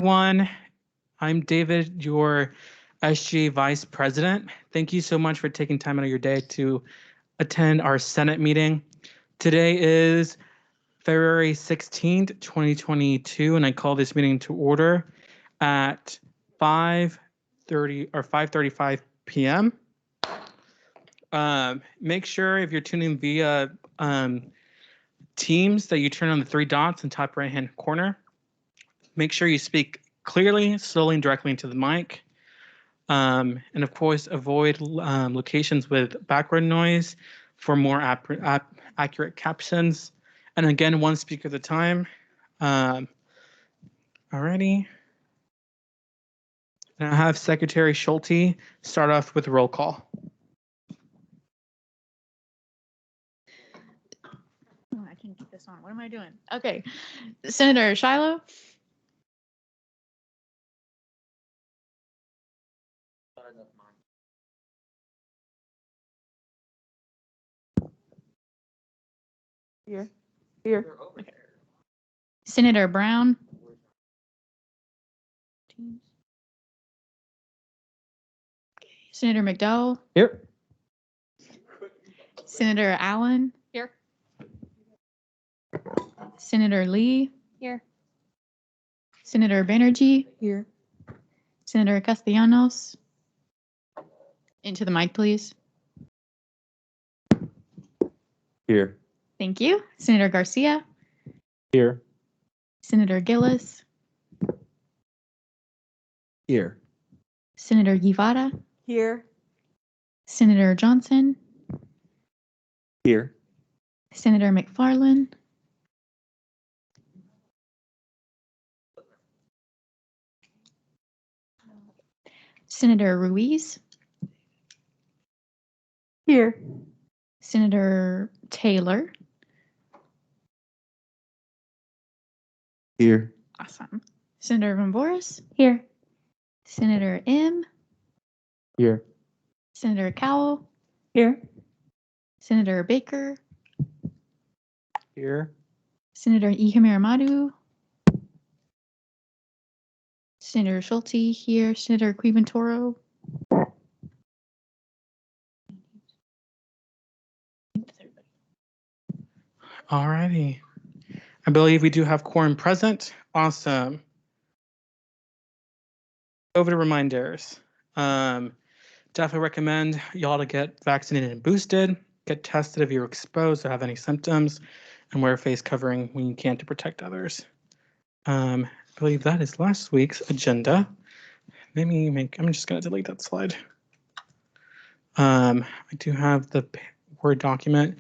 One, I'm David, your SGA Vice President. Thank you so much for taking time out of your day to attend our Senate meeting. Today is February 16th, 2022, and I call this meeting to order at 5:35 p.m. Make sure if you're tuning via Teams that you turn on the three dots in the top right-hand corner. Make sure you speak clearly, slowly, and directly into the mic. And of course, avoid locations with background noise for more accurate captions. And again, one speaker at a time. Alrighty. And I have Secretary Schulte start off with a roll call. Oh, I can't keep this on. What am I doing? Okay. Senator Shiloh. Here. Okay. Senator Brown. Senator McDowell. Here. Senator Allen. Here. Senator Lee. Here. Senator Banerjee. Here. Senator Castellanos. Into the mic, please. Here. Thank you. Senator Garcia. Here. Senator Gillis. Here. Senator Guevara. Here. Senator Johnson. Here. Senator McFarland. Senator Ruiz. Here. Senator Taylor. Here. Awesome. Senator Vomvoris. Here. Senator M. Here. Senator Cowell. Here. Senator Baker. Here. Senator Ihemiramadou. Senator Schulte here. Senator Quivantoro. Alrighty. I believe we do have quorum present. Awesome. Over to reminders. Definitely recommend y'all to get vaccinated and boosted, get tested if you're exposed or have any symptoms, and wear a face covering when you can to protect others. I believe that is last week's agenda. I'm just gonna delete that slide. I do have the Word document.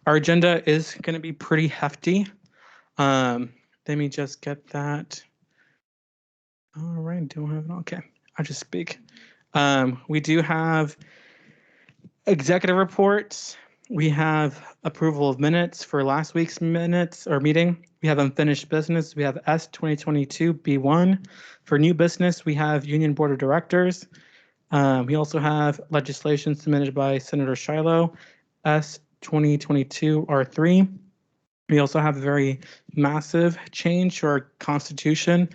Our agenda is gonna be pretty hefty. Let me just get that. All right, don't have it. Okay, I'll just speak. We do have executive reports. We have approval of minutes for last week's minutes or meeting. We have unfinished business. We have S 2022 B1. For new business, we have Union Board of Directors. We also have legislation submitted by Senator Shiloh, S 2022 R3. We also have a very massive change to our Constitution,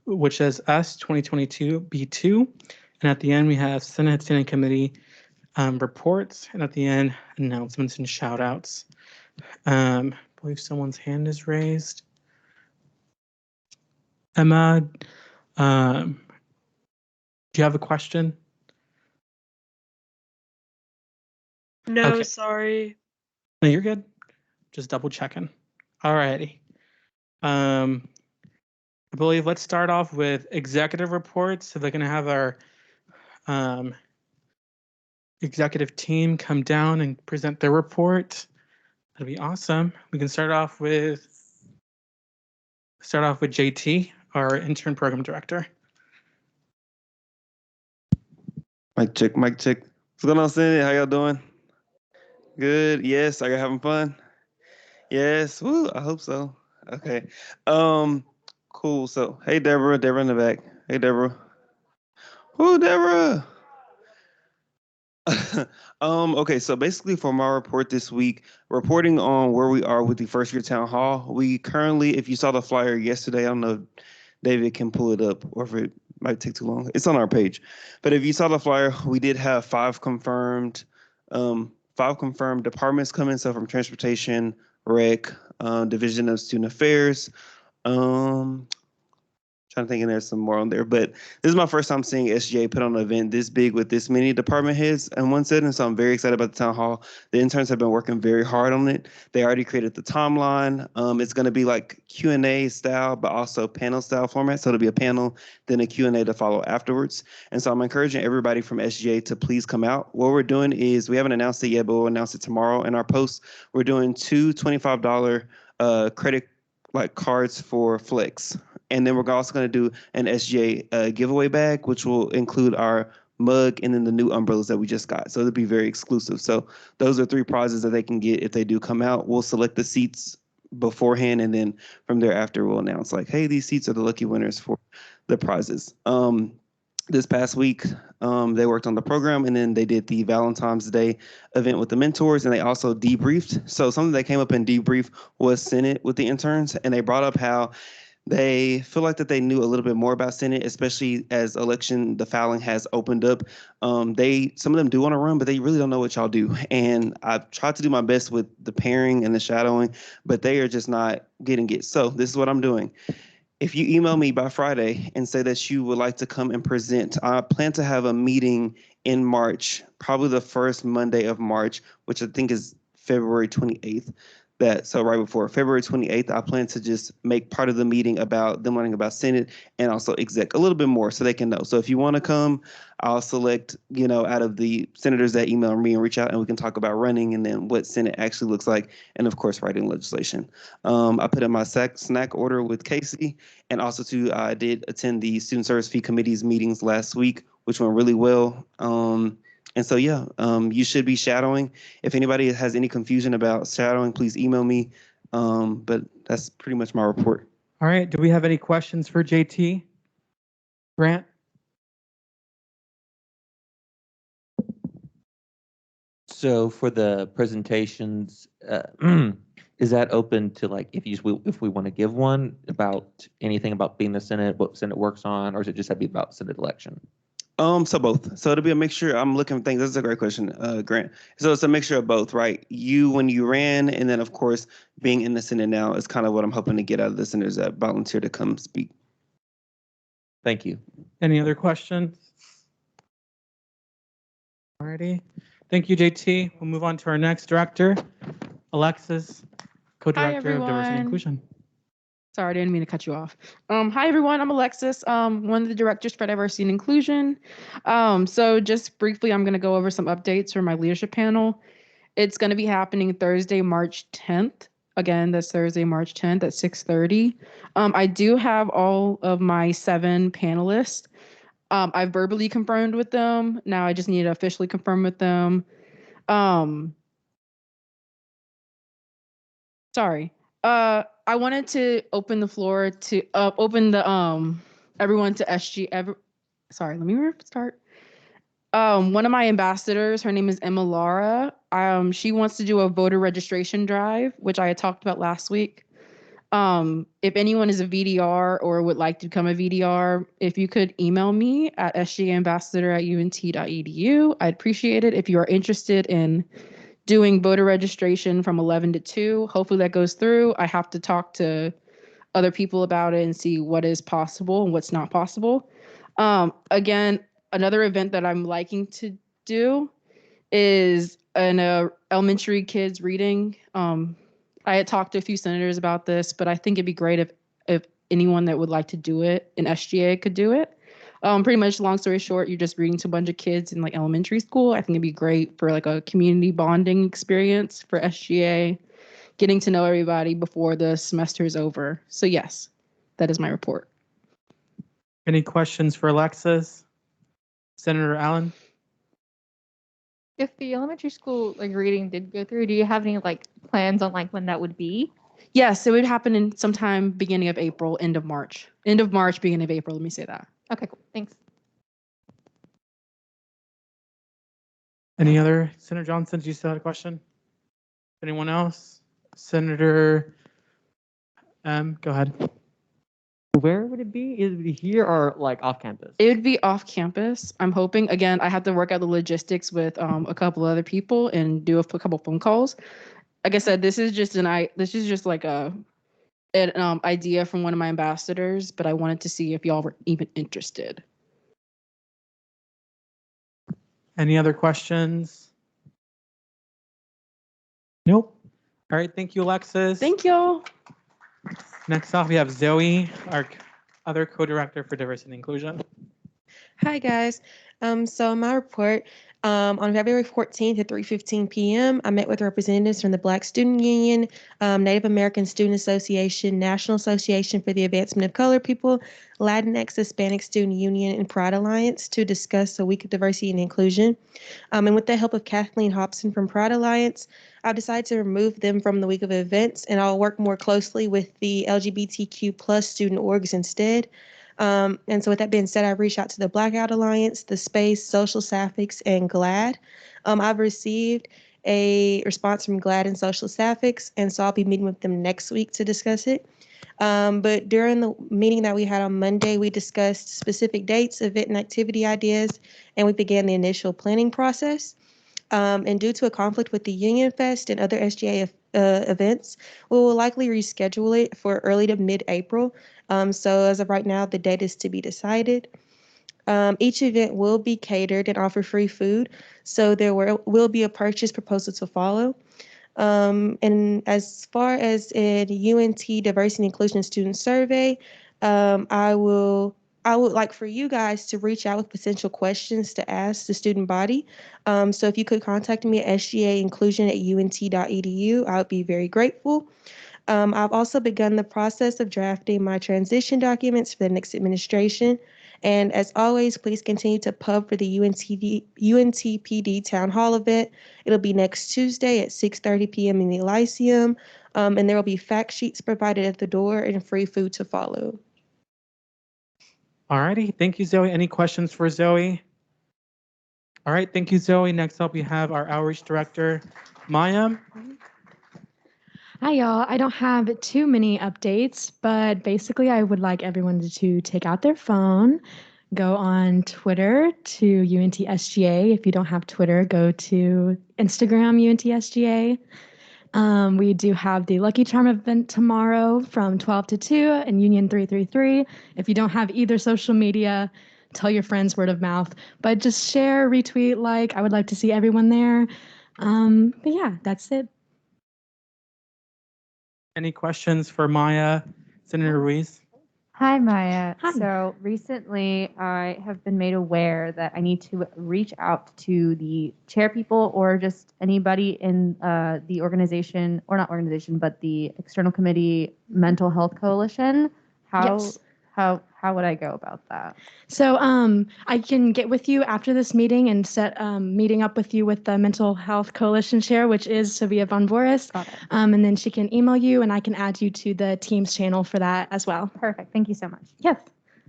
which is S 2022 B2. And at the end, we have Senate Standing Committee reports, and at the end, announcements and shout outs. I believe someone's hand is raised. Emma, do you have a question? No, Okay. sorry. No, you're good. Just double checking. All righty. I believe let's start off with executive reports. So they're going to have our executive team come down and present their report. That'd be awesome. We can start off with JT, our intern program director. Mic check, mic check. What's going on, Senate? How y'all doing? Good. Yes. Are you having fun? Yes. Woo, I hope so. Okay. Cool. So, hey, Deborah. Deborah in the back. Hey, Deborah. Woo, Deborah. Okay, so basically for my report this week, reporting on where we are with the first year town hall. We currently, if you saw the flyer yesterday, I don't know, David can pull it up, or if it might take too long. It's on our page. But if you saw the flyer, we did have 5 confirmed departments coming. So from transportation, rec, division of student affairs, trying to think, and there's some more on there, but this is my first time seeing SGA put on an event this big with this many department heads in one setting, so I'm very excited about the town hall. The interns have been working very hard on it. They already created the timeline. It's going to be like Q&A style, but also panel style format, so it'll be a panel, then a Q&A to follow afterwards. And so I'm encouraging everybody from SGA to please come out. What we're doing is, we haven't announced it yet, but we'll announce it tomorrow in our post. We're doing 2 $25 credit cards for Flex. And then we're also going to do an SGA giveaway bag, which will include our mug and then the new umbrellas that we just got. So it'll be very exclusive. So those are 3 prizes that they can get if they do come out. We'll select the seats beforehand, and then from there after we'll announce like, hey, these seats are the lucky winners for the prizes. This past week, they worked on the program, and then they did the Valentine's Day event with the mentors, and they also debriefed. So something that came up in debrief was Senate with the interns, and they brought up how they feel like that they knew a little bit more about Senate, especially as the filing has opened up. Some of them do want to run, but they really don't know what y'all do. And I've tried to do my best with the pairing and the shadowing, but they are just not getting it. So this is what I'm doing. If you email me by Friday and say that you would like to come and present, I plan to have a meeting in March, probably the first Monday of March, which I think is February 28th. So right before February 28th, I plan to just make part of the meeting about them learning about Senate and also exec a little bit more so they can know. So if you want to come, I'll select, out of the senators that email me and reach out, and we can talk about running and then what Senate actually looks like, and of course, writing legislation. I put in my snack order with Casey, and also too, I did attend the Student Service Fee Committee's meetings last week, which went really well. And so, yeah, you should be shadowing. If anybody has any confusion about shadowing, please email me. But that's pretty much my report. All right. Do we have any questions for JT? Grant? So for the presentations, is that open to if we want to give one about anything about being the Senate, what Senate works on, or is it just have to be about Senate election? So both. So it'll be a mixture. I'm looking for things. This is a great question, Grant. So it's a mixture of both, right? You, when you ran, and then of course, being in the Senate now is kind of what I'm hoping to get out of the senators that volunteer to come speak. Thank you. Any other questions? Alrighty. Thank you, JT. We'll move on to our next director, Alexis, co-director of Diversity and Inclusion. Sorry, I didn't mean to cut you off. Hi, everyone. I'm Alexis, one of the directors for Diversity and Inclusion. So just briefly, I'm going to go over some updates for my leadership panel. It's going to be happening Thursday, March 10th. Again, that's Thursday, March 10th at 6:30. I do have all of my 7 panelists. I've verbally confirmed with them. Now I just need to officially confirm with them. I wanted to open the floor to everyone to SG. Sorry, let me restart. One of my ambassadors, her name is Emma Lara. She wants to do a voter registration drive, which I had talked about last week. If anyone is a VDR or would like to become a VDR, if you could email me at sgaambassador@unt.edu, I'd appreciate it. If you are interested in doing voter registration from 11 to 2. Hopefully that goes through. I have to talk to other people about it and see what is possible and what's not possible. Again, another event that I'm liking to do is an elementary kids reading. I had talked to a few senators about this, but I think it'd be great if anyone that would like to do it in SGA could do it. Pretty much, long story short, you're just reading to a bunch of kids in elementary school. I think it'd be great for a community bonding experience for SGA, getting to know everybody before the semester is over. So yes, that is my report. Any questions for Alexis? Senator Allen? If the elementary school reading did go through, do you have any plans on when that would be? Yes, it would happen in sometime beginning of April, end of March, beginning of April. Let me say that. Okay, cool. Thanks. Any other? Senator Johnson, do you still have a question? Anyone else? Senator go ahead. Where would it be? Is it here or like off campus? It would be off campus. I'm hoping. Again, I have to work out the logistics with a couple other people and do a couple phone calls. Like I said, this is just like an idea from one of my ambassadors, but I wanted to see if y'all were even interested. Any other questions? Nope. All right, thank you, Alexis. Thank y'all. Next off, we have Zoe, our other co-director for diversity and inclusion. Hi guys. So my report, on February 14th at 3:15 p.m., I met with representatives from the Black Student Union, Native American Student Association, National Association for the Advancement of Colored People, Latinx Hispanic Student Union, and Pride Alliance to discuss a week of diversity and inclusion. And with the help of Kathleen Hobson from Pride Alliance, I've decided to remove them from the week of events, and I'll work more closely with the LGBTQ plus student orgs instead. And so with that being said, I've reached out to the Blackout Alliance, the Space, Social Sapphics, and GLAD. I've received a response from GLAD and Social Sapphics, and so I'll be meeting with them next week to discuss it. But during the meeting that we had on Monday, we discussed specific dates, event and activity ideas, and we began the initial planning process. And due to a conflict with the Union Fest and other SGA events, we will likely reschedule it for early to mid-April. So as of right now, the date is to be decided. Each event will be catered and offer free food, so there will be a purchase proposal to follow. And as far as a UNT Diversity and Inclusion Student Survey, I would like for you guys to reach out with potential questions to ask the student body. So if you could contact me at sgainclusion@unt.edu, I would be very grateful. I've also begun the process of drafting my transition documents for the next administration. And as always, please continue to pub for the UNTPD Town Hall event. It'll be next Tuesday at 6:30 p.m. in the Lyceum. And there will be fact sheets provided at the door and free food to follow. All righty, thank you, Zoe. Any questions for Zoe? All right, thank you, Zoe. Next up, we have our outreach director, Maya. Hi, y'all. I don't have too many updates, but basically I would like everyone to take out their phone, go on Twitter to UNT SGA. If you don't have Twitter, go to Instagram UNT SGA. We do have the Lucky Charm event tomorrow from 12 to 2 in Union 333. If you don't have either social media, tell your friends word of mouth, but just share, retweet, like. I would like to see everyone there. But yeah, that's it. Any questions for Maya, Senator Ruiz? Hi, Maya. Hi. So recently I have been made aware that I need to reach out to the chair people or just anybody in the organization, or not organization, but the External Committee Mental Health Coalition. Yes. How would I go about that? So I can get with you after this meeting and set meeting up with you with the Mental Health Coalition Chair, which is Savia Vomvoris. Got it. And then she can email you and I can add you to the Teams channel for that as well. Perfect. Thank you so much. Yes.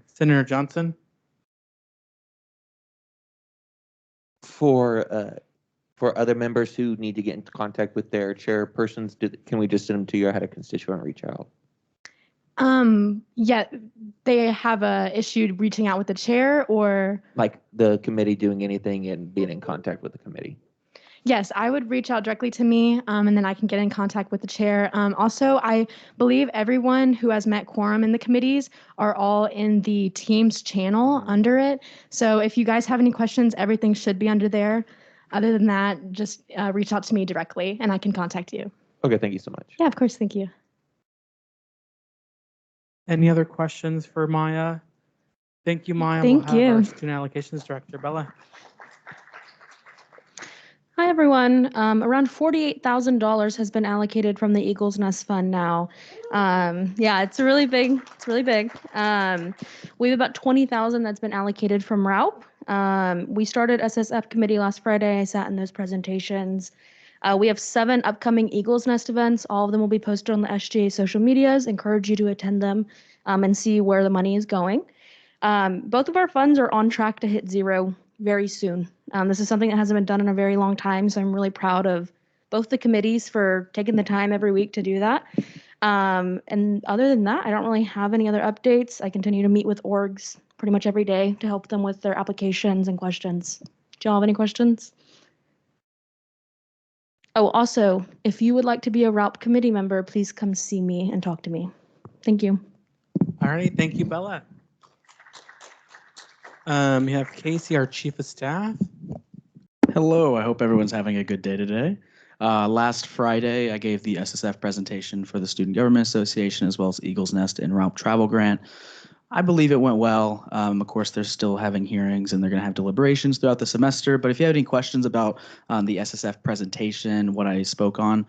Senator Johnson? For other members who need to get into contact with their chairpersons, can we just send them to you? I had a constituent reach out. Yeah, they have a issue reaching out with the chair, or Like the committee doing anything and being in contact with the committee. yes, I would reach out directly to me, and then I can get in contact with the chair. Also, I believe everyone who has met quorum in the committees are all in the Teams channel under it. So if you guys have any questions, everything should be under there. Other than that, just reach out to me directly and I can contact you. Okay, thank you so much. Yeah, of course. Thank you. Any other questions for Maya? Thank you, Maya. Thank We'll have our you. Student Allocations Director, Bella. Hi, everyone. Around $48,000 has been allocated from the Eagles Nest Fund now. Yeah, it's really big. It's really big. We have about 20,000 that's been allocated from RAUP. We started SSF committee last Friday. I sat in those presentations. We have 7 upcoming Eagles Nest events. All of them will be posted on the SGA social medias. Encourage you to attend them and see where the money is going. Both of our funds are on track to hit zero very soon. This is something that hasn't been done in a very long time, so I'm really proud of both the committees for taking the time every week to do that. And other than that, I don't really have any other updates. I continue to meet with orgs pretty much every day to help them with their applications and questions. Do y'all have any questions? Oh, also, if you would like to be a RALP committee member, please come see me and talk to me. Thank you. All right, thank you, Bella. We have Casey, our chief of staff. Hello, I hope everyone's having a good day today. Last Friday, I gave the SSF presentation for the Student Government Association as well as Eagles Nest and RALP Travel Grant. I believe it went well. Of course, they're still having hearings and they're going to have deliberations throughout the semester. But if you have any questions about the SSF presentation, what I spoke on,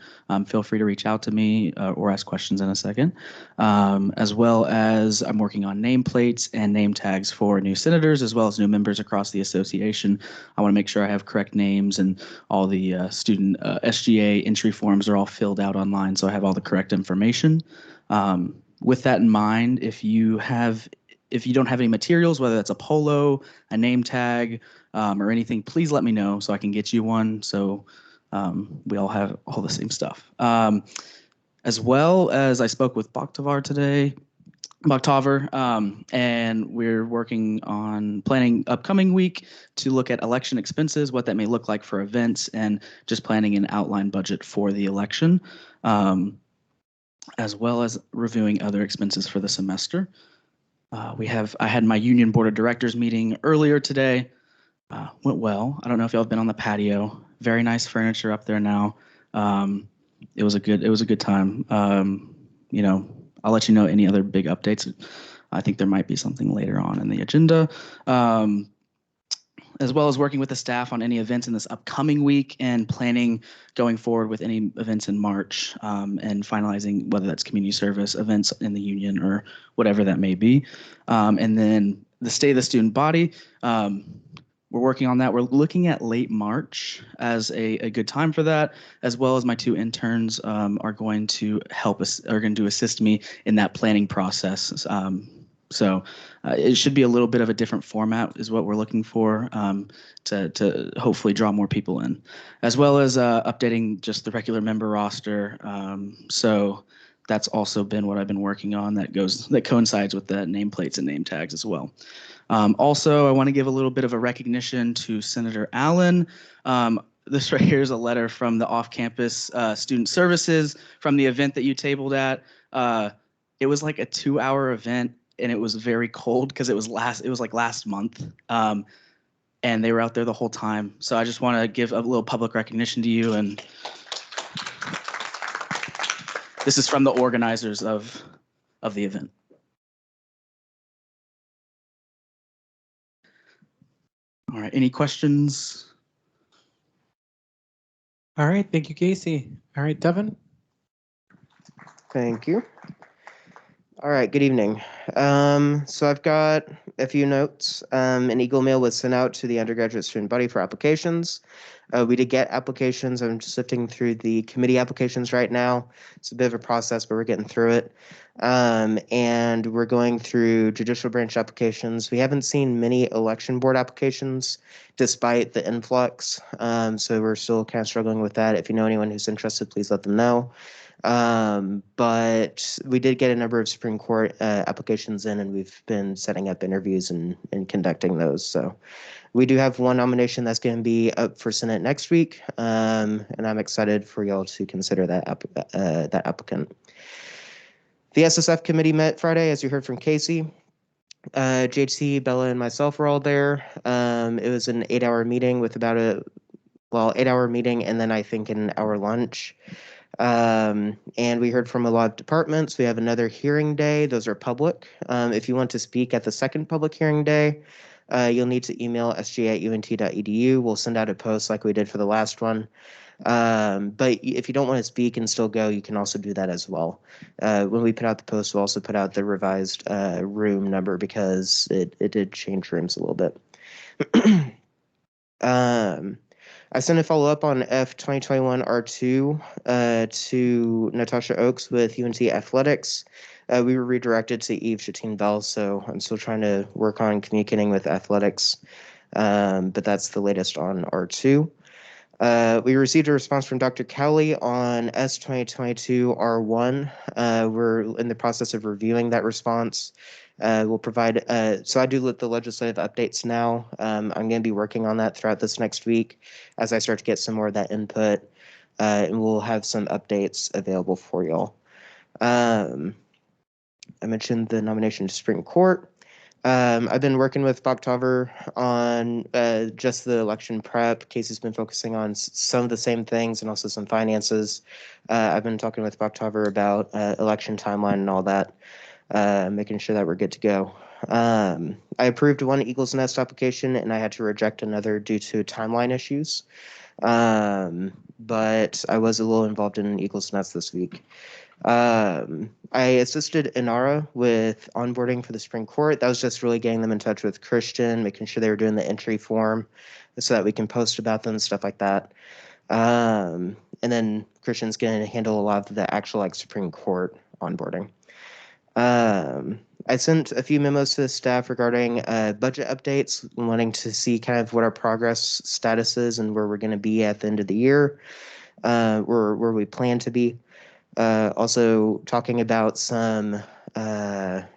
feel free to reach out to me or ask questions in a second. As well as I'm working on nameplates and name tags for new senators as well as new members across the association. I want to make sure I have correct names and all the student SGA entry forms are all filled out online, so I have all the correct information. With that in mind, if you don't have any materials, whether that's a polo, a name tag, or anything, please let me know so I can get you one. So we all have all the same stuff. As well as I spoke with Bakhtavar today, and we're working on planning upcoming week to look at election expenses, what that may look like for events, and just planning an outline budget for the election. As well as reviewing other expenses for the semester. I had my union board of directors meeting earlier today. Went well. I don't know if y'all have been on the patio. Very nice furniture up there now. It was a good time. I'll let you know any other big updates. I think there might be something later on in the agenda. As well as working with the staff on any events in this upcoming week and planning going forward with any events in March and finalizing whether that's community service events in the union or whatever that may be. And then the state of the student body, we're working on that. We're looking at late March as a good time for that, as well as my two interns are going to assist me in that planning process. So it should be a little bit of a different format is what we're looking for to hopefully draw more people in, as well as updating just the regular member roster. So that's also been what I've been working on that coincides with the nameplates and name tags as well. Also, I want to give a little bit of a recognition to Senator Allen. This right here is a letter from the off-campus student services from the event that you tabled at. It was like a 2-hour event. And it was very cold because it was last month, and they were out there the whole time. So I just want to give a little public recognition to you, and this is from the organizers of the event. All right, any questions? All right, thank you, Casey. All right, Devin. Thank you. All right, good evening. So I've got a few notes. An Eagle mail was sent out to the undergraduate student body for applications. We did get applications. I'm just sifting through the committee applications right now. It's a bit of a process, but we're getting through it. And we're going through judicial branch applications. We haven't seen many election board applications despite the influx. So we're still kind of struggling with that. If you know anyone who's interested, please let them know. But we did get a number of Supreme Court applications in, and we've been setting up interviews and conducting those. So we do have one nomination that's going to be up for Senate next week, and I'm excited for y'all to consider that applicant. The SSF committee met Friday, as you heard from Casey. JT, Bella, and myself were all there. It was an 8-hour meeting with 8-hour meeting, and then I think an hour lunch. And we heard from a lot of departments. We have another hearing day. Those are public. If you want to speak at the second public hearing day, you'll need to email sga@unt.edu. We'll send out a post like we did for the last one. But if you don't want to speak and still go, you can also do that as well. When we put out the post, we'll also put out the revised room number because it did change rooms a little bit. I sent a follow-up on F 2021 R2 to Natasha Oakes with UNT Athletics. We were redirected to Eve Shatine Bell, so I'm still trying to work on communicating with athletics, but that's the latest on R2. We received a response from Dr. Cowley on S 2022 R1. We're in the process of reviewing that response. We'll provide, so I do the legislative updates now. I'm going to be working on that throughout this next week as I start to get some more of that input, and we'll have some updates available for y'all. I mentioned the nomination to Supreme Court. I've been working with Boktover on just the election prep. Casey's been focusing on some of the same things and also some finances. I've been talking with Boktover about election timeline and all that, making sure that we're good to go. I approved one Eagles Nest application and I had to reject another due to timeline issues. But I was a little involved in Eagles Nest this week. I assisted Inara with onboarding for the Supreme Court. That was just really getting them in touch with Christian, making sure they were doing the entry form so that we can post about them and stuff like that. And then Christian's going to handle a lot of the actual like Supreme Court onboarding. I sent a few memos to the staff regarding budget updates, wanting to see kind of what our progress status is and where we're going to be at the end of the year, where we plan to be. Also talking about some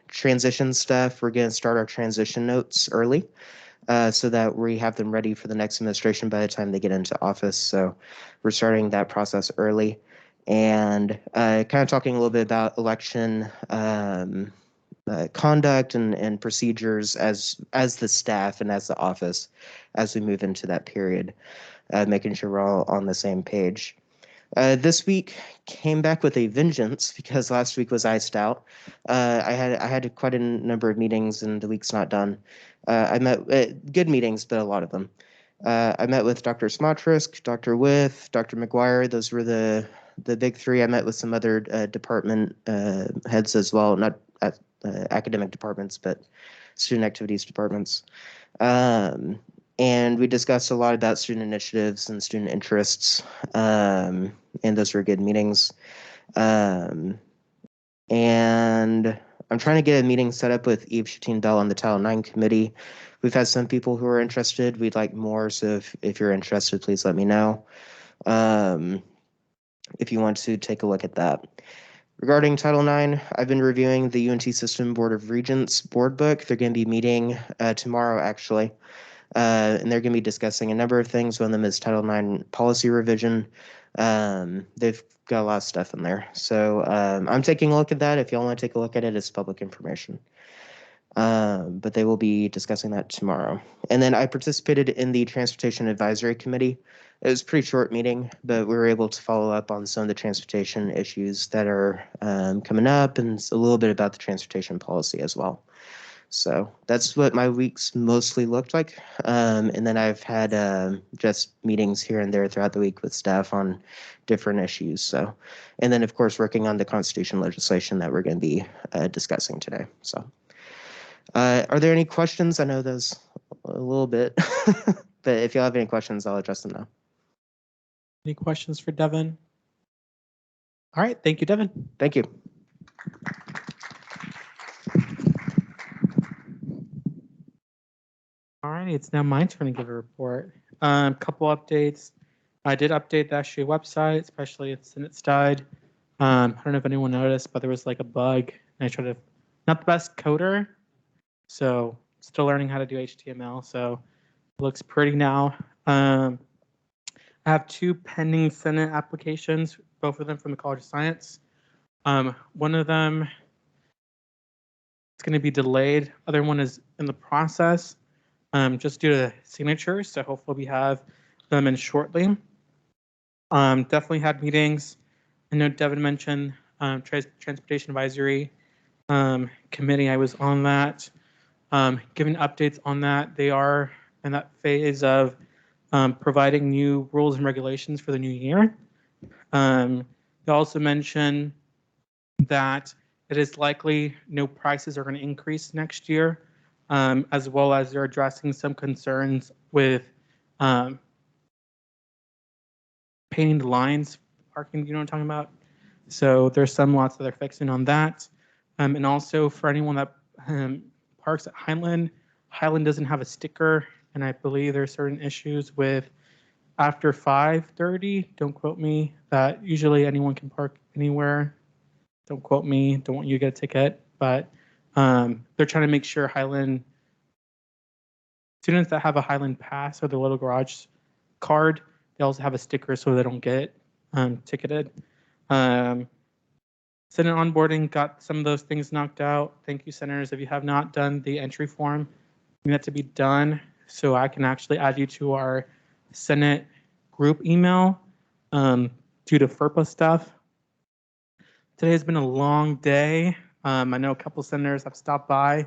transition stuff. We're going to start our transition notes early so that we have them ready for the next administration by the time they get into office. So we're starting that process early. And kind of talking a little bit about election conduct and procedures as the staff and as the office as we move into that period, making sure we're all on the same page. This week came back with a vengeance because last week was iced out. I had quite a number of meetings and the week's not done. I met good meetings, but a lot of them. I met with Dr. Smotrisk, Dr. With, Dr. McGuire. Those were the big three. I met with some other department heads as well, not academic departments, but student activities departments. And we discussed a lot about student initiatives and student interests, and those were good meetings. And I'm trying to get a meeting set up with Eve Shatine-Bell on the Title IX committee. We've had some people who are interested. We'd like more, so if you're interested, please let me know if you want to take a look at that. Regarding Title IX, I've been reviewing the UNT System Board of Regents board book. They're going to be meeting tomorrow, actually. And they're going to be discussing a number of things. One of them is Title IX policy revision. They've got a lot of stuff in there. So I'm taking a look at that. If y'all want to take a look at it, it's public information. But they will be discussing that tomorrow. And then I participated in the Transportation Advisory Committee. It was a pretty short meeting, but we were able to follow up on some of the transportation issues that are coming up and a little bit about the transportation policy as well. So that's what my weeks mostly looked like. And then I've had just meetings here and there throughout the week with staff on different issues. So, and then of course, working on the constitution legislation that we're going to be discussing today. So are there any questions? I know there's a little bit, but if y'all have any questions, I'll address them now. Any questions for Devin? All right, thank you, Devin. Thank you. All right, it's now my turn to give a report. A couple updates. I did update the SGA website, especially since it's died. I don't know if anyone noticed, but there was like a bug. And I tried to, not the best coder, so still learning how to do HTML. So it looks pretty now. I have 2 pending Senate applications, both of them from the College of Science. One of them is going to be delayed. Other one is in the process. Just due to signatures, so hopefully we have them in shortly. Definitely had meetings. I know Devin mentioned Transportation Advisory Committee. I was on that, giving updates on that. They are in that phase of providing new rules and regulations for the new year. They also mentioned that it is likely no prices are going to increase next year. As well as they're addressing some concerns with painting the lines, parking, you know what I'm talking about? So there's some lots that they're fixing on that. And also for anyone that parks at Highland, Highland doesn't have a sticker, and I believe there's certain issues with after 5:30, don't quote me, that usually anyone can park anywhere. Don't quote me, don't want you to get a ticket, but they're trying to make sure Highland students that have a Highland Pass or the little garage card, they also have a sticker so they don't get ticketed. Senate onboarding got some of those things knocked out. Thank you, senators. If you have not done the entry form, you need that to be done so I can actually add you to our Senate group email due to FERPA stuff. Today has been a long day. I know a couple senators have stopped by.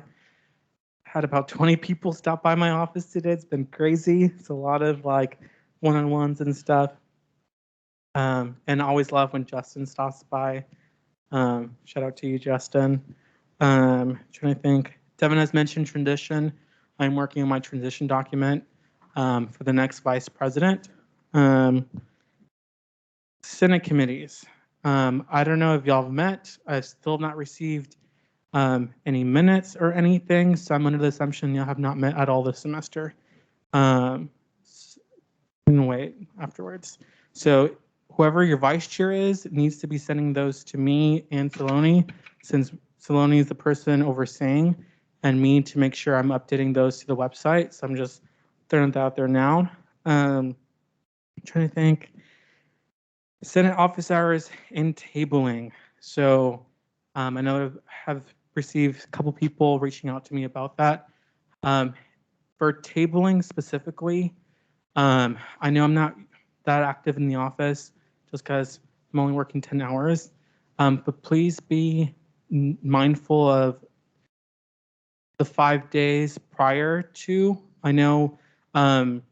Had about 20 people stop by my office today. It's been crazy. It's a lot of like one-on-ones and stuff. And I always love when Justin stops by. Shout out to you, Justin. Trying to think. Devin has mentioned transition. I'm working on my transition document for the next vice president. Senate committees. I don't know if y'all have met. I still have not received any minutes or anything, so I'm under the assumption y'all have not met at all this semester. And wait afterwards. So whoever your vice chair is needs to be sending those to me and Saloni, since Saloni is the person overseeing, and me to make sure I'm updating those to the website. So I'm just throwing that out there now. I'm trying to think. Senate office hours and tabling. So I know I have received a couple people reaching out to me about that. For tabling specifically, I know I'm not that active in the office just because I'm only working 10 hours. But please be mindful of the 5 days prior to. I know I'm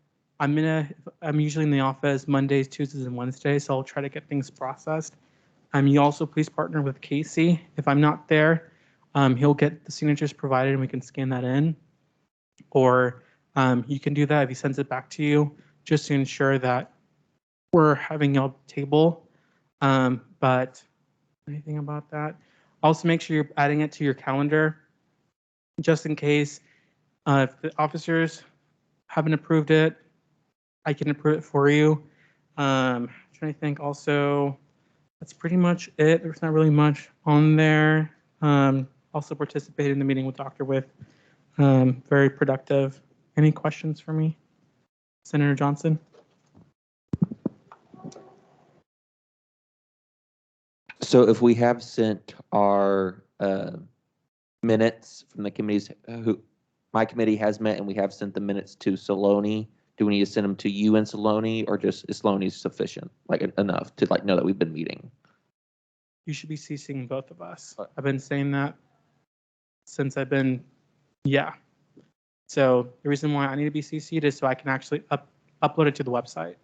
usually in the office Mondays, Tuesdays, and Wednesdays, so I'll try to get things processed. You also please partner with Casey. If I'm not there, he'll get the signatures provided and we can scan that in. Or you can do that if he sends it back to you, just to ensure that we're having a table. But anything about that? Also make sure you're adding it to your calendar, just in case if the officers haven't approved it, I can approve it for you. Trying to think also, that's pretty much it. There's not really much on there. Also participated in the meeting with Dr. With. Very productive. Any questions for me? Senator Johnson? So if we have sent our minutes from the committees, my committee has met and we have sent the minutes to Saloni, do we need to send them to you and Saloni, or just is Saloni sufficient, like enough to like know that we've been meeting? You should be CCing both of us. I've been saying that since I've been, yeah. So the reason why I need to be CC'd is so I can actually upload it to the website.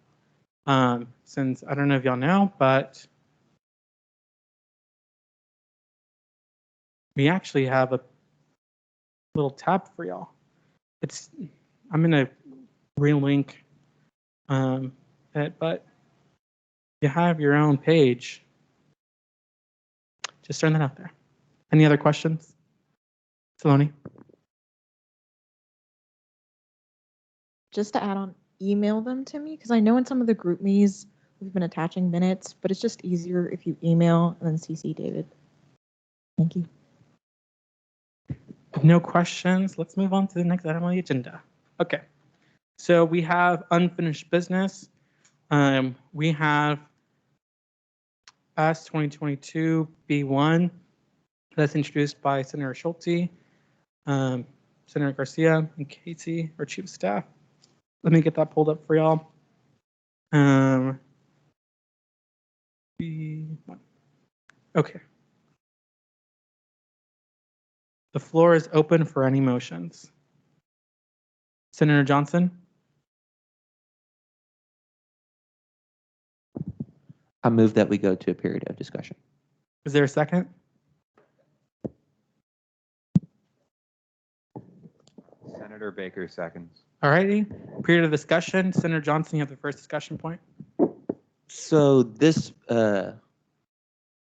Since I don't know if y'all know, but we actually have a little tab for y'all. I'm gonna relink it, but you have your own page. Just throwing that out there. Any other questions? Saloni? Just to add on, email them to me, because I know in some of the group me's we've been attaching minutes, but it's just easier if you email and then CC David. Thank you. No questions. Let's move on to the next item on the agenda. Okay. So we have unfinished business. We have S 2022 B1 that's introduced by Senator Schulte, Senator Garcia, and Casey, our Chief of Staff. Let me get that pulled up for y'all. B1. Okay. The floor is open for any motions. Senator Johnson? I move that we go to a period of discussion. Is there a second? Senator Baker seconds. All righty. Period of discussion. Senator Johnson, you have the first discussion point. So this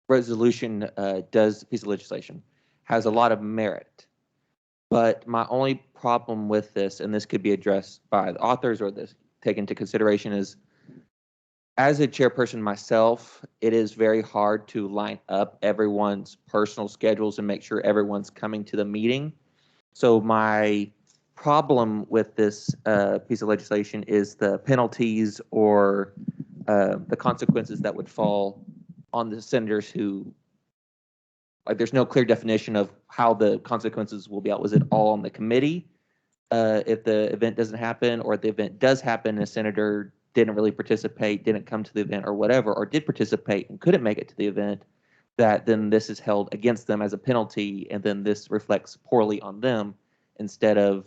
resolution piece of legislation has a lot of merit, but my only problem with this, and this could be addressed by the authors or this taken into consideration, is as a chairperson myself, it is very hard to line up everyone's personal schedules and make sure everyone's coming to the meeting. So my problem with this piece of legislation is the penalties or the consequences that would fall on the senators who, like, there's no clear definition of how the consequences will be out. Was it all on the committee if the event doesn't happen, or if the event does happen and a senator didn't really participate, didn't come to the event or whatever, or did participate and couldn't make it to the event, that then this is held against them as a penalty, and then this reflects poorly on them instead of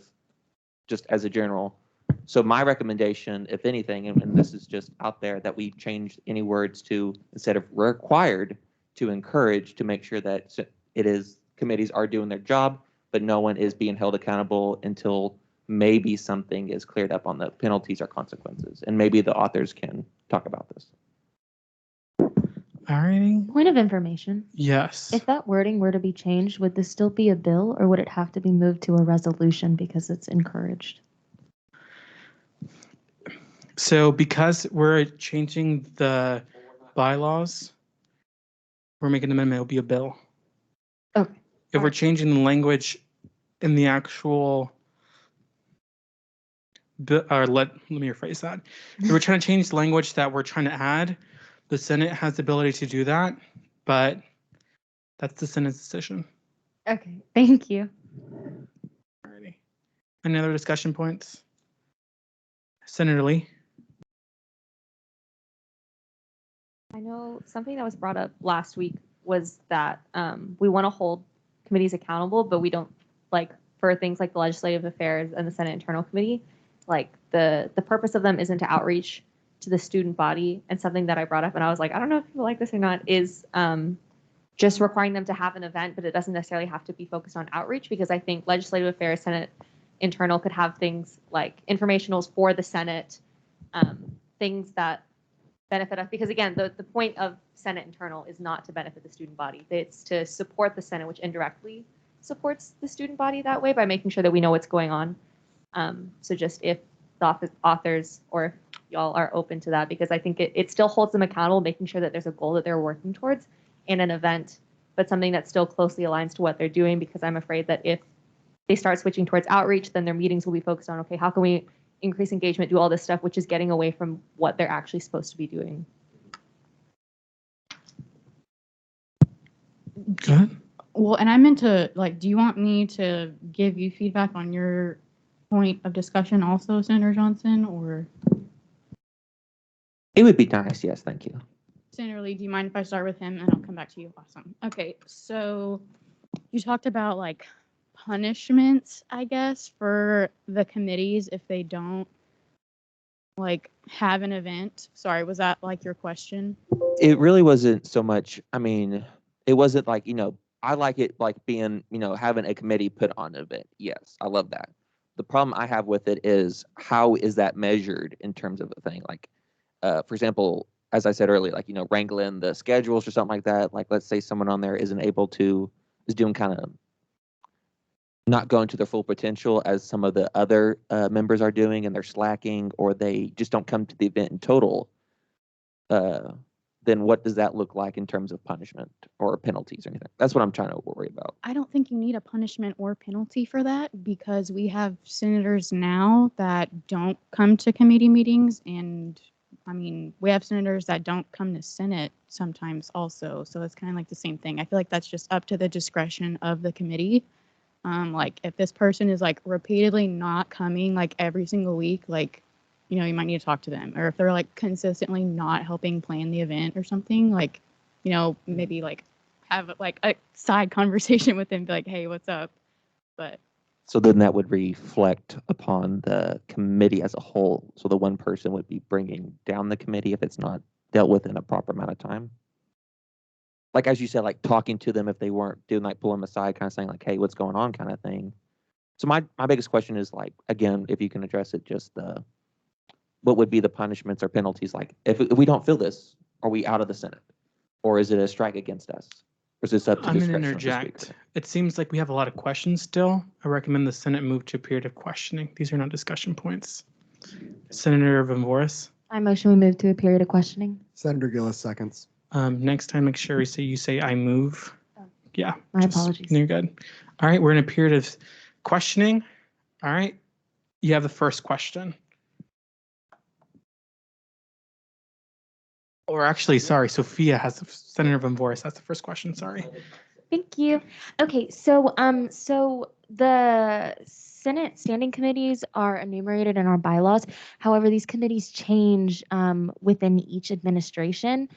just as a general. So my recommendation, if anything, and this is just out there, that we change any words to, instead of required, to encourage, to make sure that it is committees are doing their job, but no one is being held accountable until maybe something is cleared up on the penalties or consequences. And maybe the authors can talk about this. Alrighty. Point of information. Yes. If that wording were to be changed, would this still be a bill, or would it have to be moved to a resolution because it's encouraged? So because we're changing the bylaws, we're making an amendment, it'll be a bill. Okay. If we're changing the language in the actual, or let me rephrase that. If we're trying to change the language that we're trying to add, the Senate has the ability to do that, but that's the Senate's decision. Okay, thank you. Alrighty. Any other discussion points? Senator Lee? I know something that was brought up last week was that we want to hold committees accountable, but we don't, like, for things like the Legislative Affairs and the Senate Internal Committee, like the purpose of them isn't to outreach to the student body. And something that I brought up, and I was like, I don't know if people like this or not, is just requiring them to have an event, but it doesn't necessarily have to be focused on outreach, because I think Legislative Affairs, Senate Internal could have things like informationals for the Senate, things that benefit us, because again, the point of Senate Internal is not to benefit the student body. It's to support the Senate, which indirectly supports the student body that way by making sure that we know what's going on. So just if the authors or if y'all are open to that, because I think it still holds them accountable, making sure that there's a goal that they're working towards in an event, but something that still closely aligns to what they're doing, because I'm afraid that if they start switching towards outreach, then their meetings will be focused on, okay, how can we increase engagement, do all this stuff, which is getting away from what they're actually supposed to be doing. Good. Well, and I meant to, like, do you want me to give you feedback on your point of discussion also, Senator Johnson, or? It would be nice, yes, thank you. Senator Lee, do you mind if I start with him and I'll come back to you? Awesome. Okay, so you talked about, like, punishments, I guess, for the committees if they don't, like, have an event. Sorry, was that, like, your question? It really wasn't so much, I mean, it wasn't like, you know, I like it like being, you know, having a committee put on an event. Yes, I love that. The problem I have with it is, how is that measured in terms of a thing? Like, for example, as I said earlier, like, you know, wrangling the schedules or something like that. Like, let's say someone on there isn't able to, is doing kind of not going to their full potential as some of the other members are doing, and they're slacking, or they just don't come to the event in total. Then what does that look like in terms of punishment or penalties or anything? That's what I'm trying to worry about. I don't think you need a punishment or penalty for that, because we have senators now that don't come to committee meetings, and I mean, we have senators that don't come to Senate sometimes also. So it's kind of like the same thing. I feel like that's just up to the discretion of the committee. Like, if this person is, like, repeatedly not coming, like, every single week, like, you know, you might need to talk to them. Or if they're, like, consistently not helping plan the event or something, like, you know, maybe, like, have, like, a side conversation with them, be like, hey, what's up? But So then that would reflect upon the committee as a whole. So the one person would be bringing down the committee if it's not dealt with in a proper amount of time. Like, as you said, like, talking to them if they weren't doing, like, pulling them aside, kind of saying, like, hey, what's going on, kind of thing. So my biggest question is, like, again, if you can address it, just what would be the punishments or penalties? Like, if we don't fill this, are we out of the Senate? Or is it a strike against us? Or is this up to I'm going to discretion of the interject. speaker? It seems like we have a lot of questions still. I recommend the Senate move to a period of questioning. These are not discussion points. Senator Vomvoris. I motion we move to a period of questioning. Senator Gillis seconds. Next time, make sure you say I move. Yeah. My apologies. You're good. All right, we're in a period of questioning. All right, you have the first question. Or actually, sorry, Sophia has Senator Vomvoris. That's the first question. Sorry. Thank you. Okay, so so the Senate standing committees are enumerated in our bylaws. However, these committees change within each administration.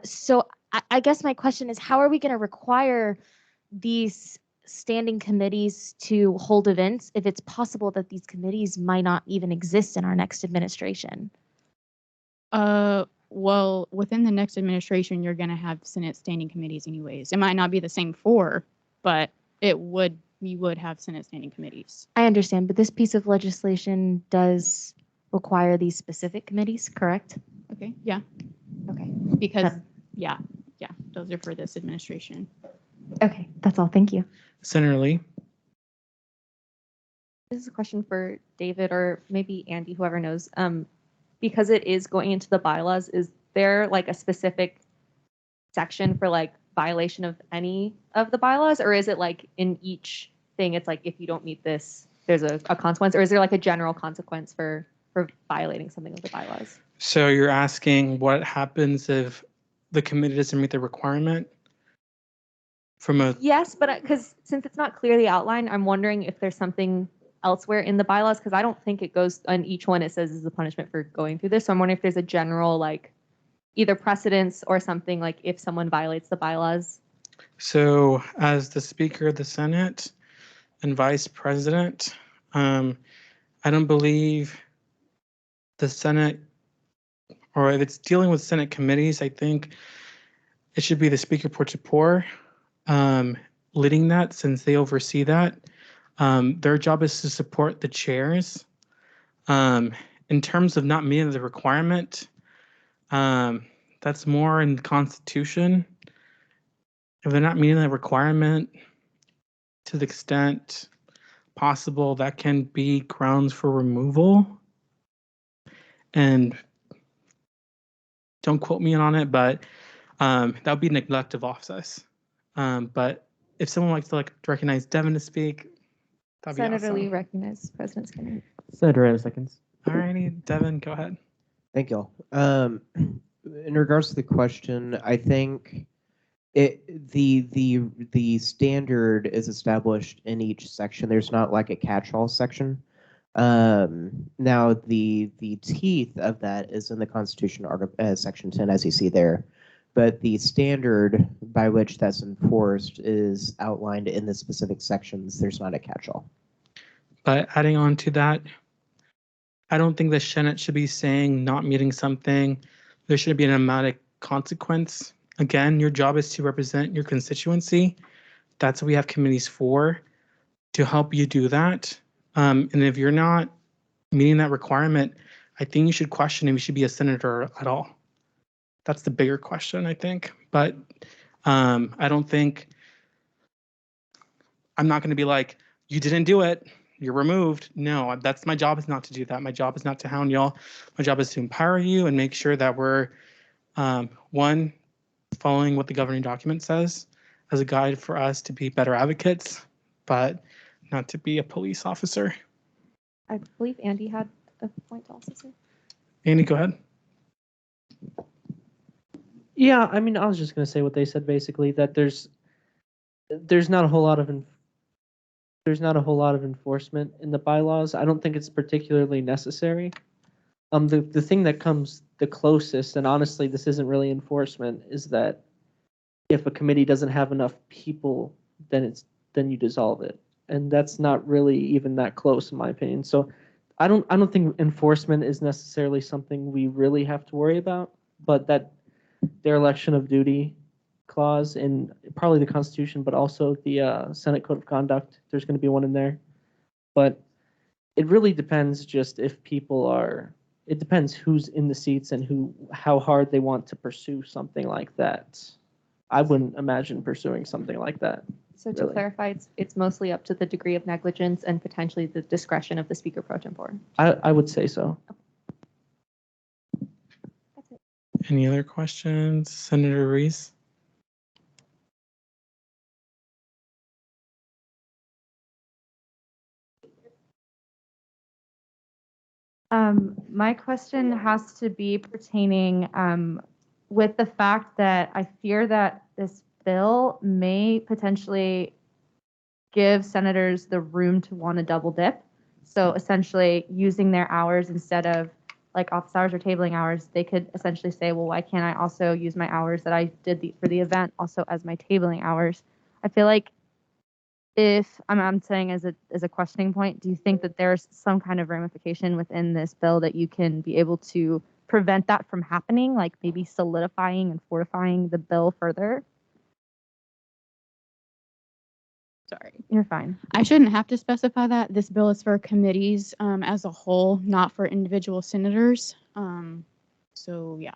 So I guess my question is, how are we going to require these standing committees to hold events if it's possible that these committees might not even exist in our next administration? Well, within the next administration, you're going to have Senate standing committees anyways. It might not be the same four, but you would have Senate standing committees. I understand, but this piece of legislation does require these specific committees, correct? Okay, yeah. Okay. Because, yeah, those are for this administration. Okay, that's all. Thank you. Senator Lee. This is a question for David or maybe Andy, whoever knows. Because it is going into the bylaws, is there like a specific section for like violation of any of the bylaws, or is it like in each thing it's like if you don't meet this, there's a consequence, or is there like a general consequence for violating something of the bylaws? So you're asking what happens if the committee doesn't meet the requirement from a... Yes, but because since it's not clearly outlined, I'm wondering if there's something elsewhere in the bylaws, because I don't think it goes on each one. It says is the punishment for going through this. So I'm wondering if there's a general like either precedence or something like if someone violates the bylaws. So as the Speaker of the Senate and Vice President, I don't believe the Senate, or if it's dealing with Senate committees, I think it should be the Speaker pro tempore leading that, since they oversee that. Their job is to support the chairs. In terms of not meeting the requirement, that's more in the Constitution. If they're not meeting the requirement to the extent possible, that can be grounds for removal. And don't quote me on it, but that would be neglect of office. But if someone would like to recognize Devin to speak, that'd be Senator awesome. Lee recognizes President Skinner. Senator Ann seconds. All righty, Devin, go ahead. Thank y'all. In regards to the question, I think the standard is established in each section. There's not like a catch-all section. Now the teeth of that is in the Constitution, Section 10, as you see there. But the standard by which that's enforced is outlined in the specific sections. There's not a catch-all. But adding on to that, I don't think the Senate should be saying not meeting something. There should be an automatic consequence. Again, your job is to represent your constituency. That's what we have committees for, to help you do that. And if you're not meeting that requirement, I think you should question if you should be a senator at all. That's the bigger question, I think. But I don't think, I'm not going to be like, you didn't do it, you're removed. No, that's my job, is not to do that. My job is not to hound y'all. My job is to empower you and make sure that we're, one, following what the governing document says as a guide for us to be better advocates, but not to be a police officer. I believe Andy had a point to also say. Andy, go ahead. Yeah, I mean, I was just going to say what they said, basically, that there's not a whole lot of enforcement in the bylaws. I don't think it's particularly necessary. The thing that comes the closest, and honestly, this isn't really enforcement, is that if a committee doesn't have enough people, then you dissolve it, and that's not really even that close, in my opinion. So, I don't think enforcement is necessarily something we really have to worry about, but that their election of duty clause in probably the Constitution, but also the Senate Code of Conduct, there's going to be one in there. But it really depends just if people are, it depends who's in the seats and how hard they want to pursue something like that. I wouldn't imagine pursuing something like that. So to clarify, it's mostly up to the degree of negligence and potentially the discretion of the Speaker pro tempore. I would say so. Any other questions? Senator Reese? My question has to be pertaining with the fact that I fear that this bill may potentially give senators the room to want to double dip. So essentially using their hours instead of like office hours or tabling hours, they could essentially say, well, why can't I also use my hours that I did for the event also as my tabling hours? I feel like if I'm saying as a questioning point, do you think that there's some kind of ramification within this bill that you can be able to prevent that from happening, like maybe solidifying and fortifying the bill further? Sorry. You're fine. I shouldn't have to specify that. This bill is for committees as a whole, not for individual senators. So yeah.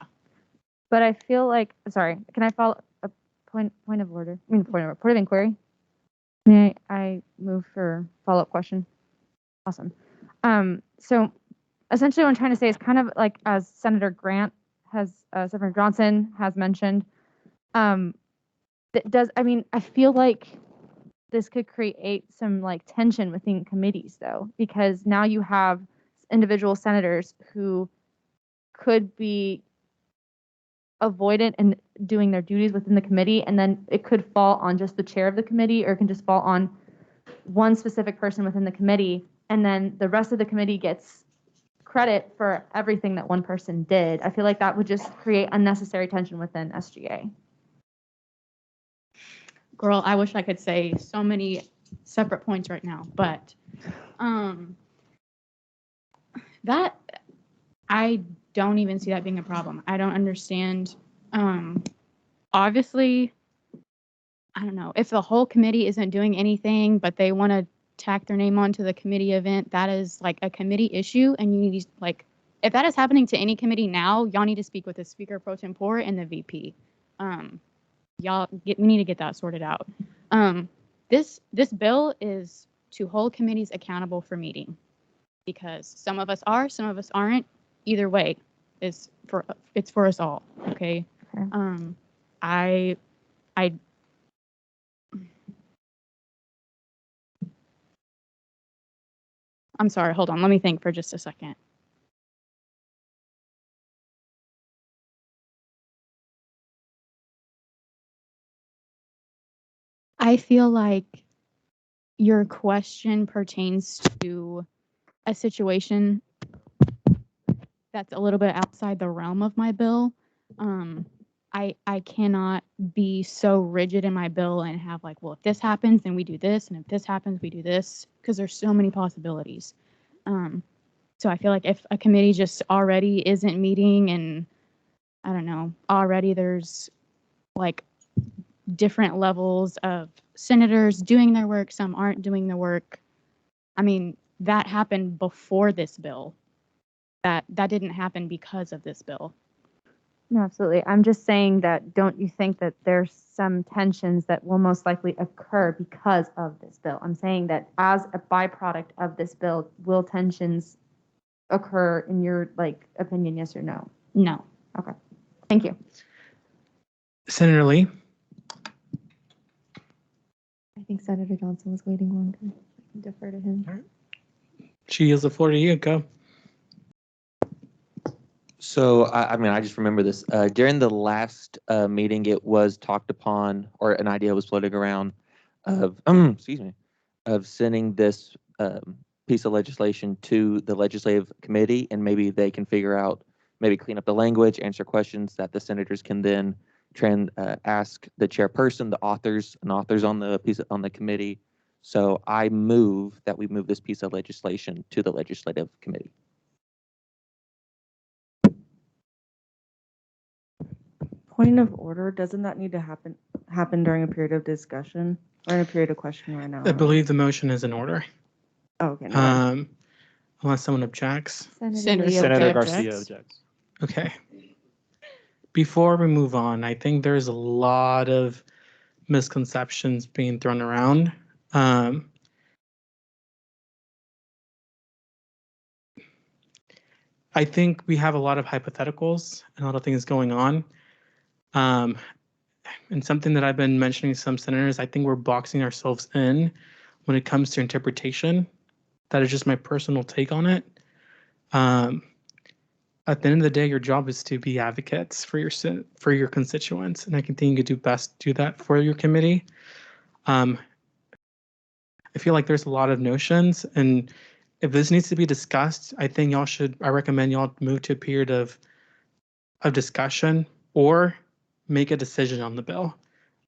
But I feel like, sorry, can I follow a point of order? I mean, point of inquiry. May I move for follow-up question? Awesome. So essentially what I'm trying to say is kind of like as Senator Senator Johnson has mentioned, I feel like this could create some like tension within committees though, because now you have individual senators who could be avoidant in doing their duties within the committee, and then it could fall on just the chair of the committee, or it can just fall on one specific person within the committee, and then the rest of the committee gets credit for everything that one person did. I feel like that would just create unnecessary tension within SGA. Girl, I wish I could say so many separate points right now, but that I don't even see that being a problem. I don't understand. Obviously, I don't know, if the whole committee isn't doing anything, but they want to tack their name onto the committee event, that is like a committee issue, and you need to, like, if that is happening to any committee now, y'all need to speak with the Speaker Pro Tempore and the VP. We need to get that sorted out. This bill is to hold committees accountable for meeting, because some of us are, some of us aren't. Either way, it's for us all. Okay. I'm sorry. Hold on. Let me think for just a second. I feel like your question pertains to a situation that's a little bit outside the realm of my bill. I cannot be so rigid in my bill and have like, well, if this happens, then we do this, and if this happens, we do this, because there's so many possibilities. So I feel like if a committee just already isn't meeting, and I don't know, already there's like different levels of senators doing their work, some aren't doing the work. I mean, that happened before this bill. That didn't happen because of this bill. No, absolutely. I'm just saying that don't you think that there's some tensions that will most likely occur because of this bill? I'm saying that as a byproduct of this bill, will tensions occur in your opinion, yes or no? No. Okay. Thank you. Senator Lee? I think Senator Johnson was waiting longer. I can defer to him. All right. She yields the floor to you. Go. So, I just remember this. During the last meeting, it was talked upon, or an idea was floating around of, of sending this piece of legislation to the legislative committee, and maybe they can figure out, maybe clean up the language, answer questions that the senators can then ask the chairperson, the authors on the committee. So I move that we move this piece of legislation to the legislative committee. Point of order, doesn't that need to happen during a period of discussion or in a period of question right now? I believe the motion is in order. Oh, okay. No. Unless someone objects. Senator Garcia objects. Okay. Before we move on, I think there's a lot of misconceptions being thrown around. I think we have a lot of hypotheticals and a lot of things going on. And something that I've been mentioning to some senators, I think we're boxing ourselves in when it comes to interpretation. That is just my personal take on it. At the end of the day, your job is to be advocates for your constituents, and I can think you could do best do that for your committee. I feel like there's a lot of notions, and if this needs to be discussed, I recommend y'all move to a period of discussion or make a decision on the bill.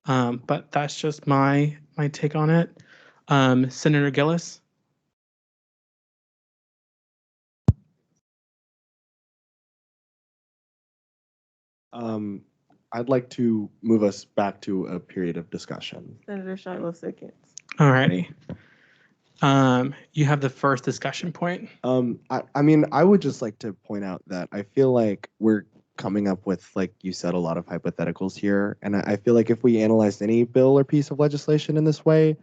But that's just my take on it. Senator Gillis. I'd like to move us back to a period of discussion. Senator Shiloh seconds. All righty. You have the first discussion point. I mean, I would just like to point out that I feel like we're coming up with, like you said, a lot of hypotheticals here. And I feel like if we analyzed any bill or piece of legislation in this way,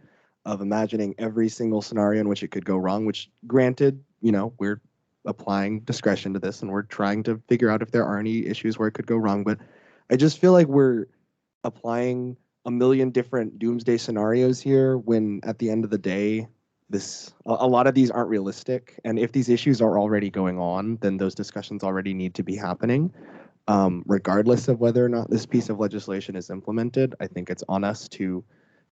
of imagining every single scenario in which it could go wrong, which granted, you know, we're applying discretion to this and we're trying to figure out if there are any issues where it could go wrong. But I just feel like we're applying a million different doomsday scenarios here when at the end of the day, a lot of these aren't realistic. And if these issues are already going on, then those discussions already need to be happening. Regardless of whether or not this piece of legislation is implemented, I think it's on us to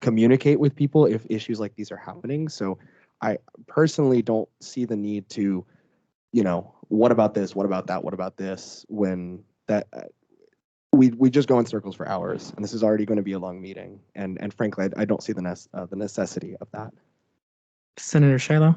communicate with people if issues like these are happening. So I personally don't see the need to, you know, what about this? What about that? What about this? When that we just go in circles for hours, and this is already going to be a long meeting. And frankly, I don't see the necessity of that. Senator Shiloh.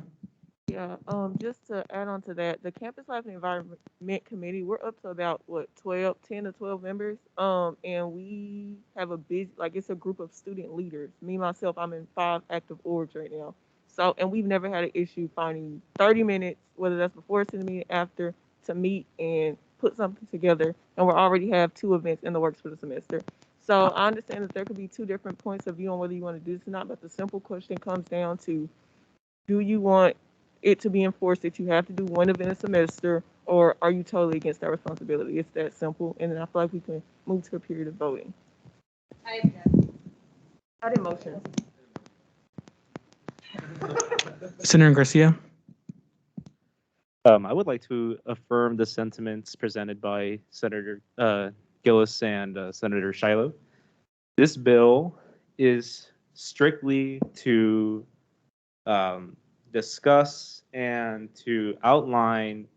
Yeah, just to add on to that, the Campus Life and Environment Committee, we're up to about, 10 to 12 members. And we have it's a group of student leaders. Me, myself, I'm in 5 active orgs right now. So, and we've never had an issue finding 30 minutes, whether that's before a Senate meeting, after, to meet and put something together. And we already have 2 events in the works for the semester. So I understand that there could be 2 different points of view on whether you want to do this or not, but the simple question comes down to, do you want it to be enforced that you have to do 1 event a semester, or are you totally against that responsibility? It's that simple. And then I feel like we can move to a period of voting. I did motion. Senator Garcia. I would like to affirm the sentiments presented by Senator Gillis and Senator Shiloh. This bill is strictly to discuss and to outline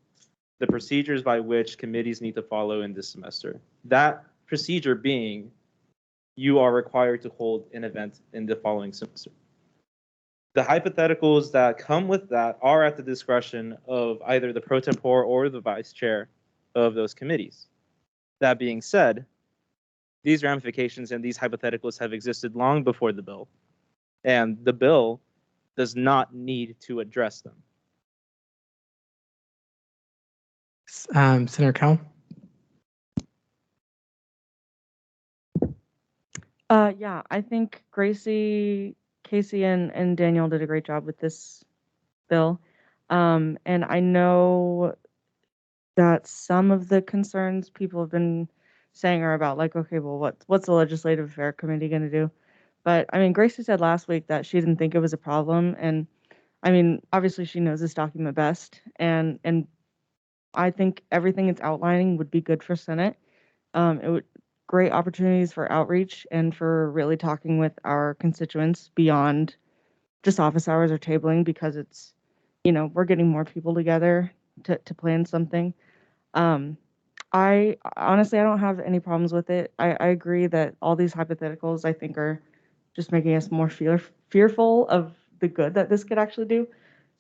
the procedures by which committees need to follow in this semester. That procedure being, you are required to hold an event in the following semester. The hypotheticals that come with that are at the discretion of either the pro tempore or the vice chair of those committees. That being said, these ramifications and these hypotheticals have existed long before the bill, and the bill does not need to address them. Senator Cowell. Yeah, I think Gracie, Casey, and Daniel did a great job with this bill. And I know that some of the concerns people have been saying are about, like, okay, well, what's the Legislative Affairs Committee going to do? But I mean, Gracie said last week that she didn't think it was a problem. And I mean, obviously she knows this document best. And I think everything it's outlining would be good for Senate. It would great opportunities for outreach and for really talking with our constituents beyond just office hours or tabling, because it's, you know, we're getting more people together to plan something. I honestly, I don't have any problems with it. I agree that all these hypotheticals, I think, are just making us more fearful of the good that this could actually do.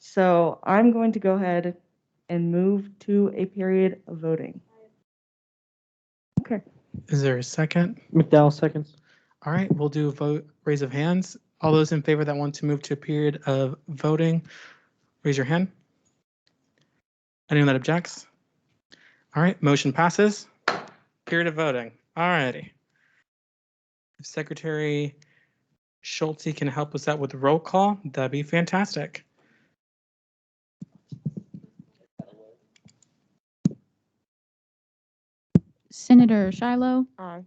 So I'm going to go ahead and move to a period of voting. Okay. Is there a second? McDowell seconds. All right, we'll do a vote, raise of hands. All those in favor that want to move to a period of voting, raise your hand. Anyone that objects? All right, motion passes. Period of voting. All righty. If Secretary Schulte can help us out with the roll call, that'd be fantastic. Senator Shiloh. Aye.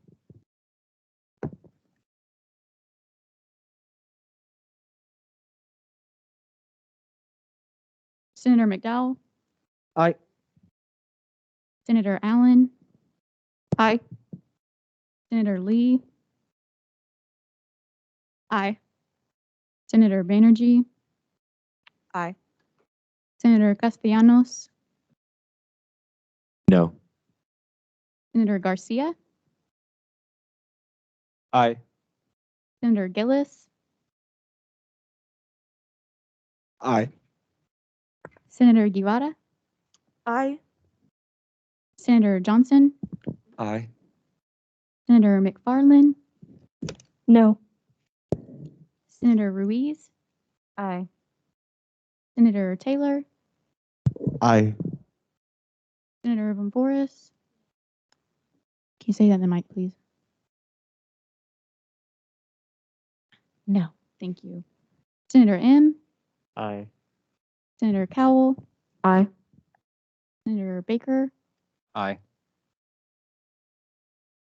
Senator McDowell. Aye. Senator Allen. Aye. Senator Lee. Aye. Senator Banerjee. Aye. Senator Castellanos. No. Senator Garcia. Aye. Senator Gillis. Aye. Senator Guevara. Aye. Senator Johnson. Aye. Senator McFarland. No. Senator Ruiz. Aye. Senator Taylor. Aye. Senator Vomvoris. Can you say that in the mic, please? No. Thank you. Senator M. Aye. Senator Cowell. Aye. Senator Baker. Aye.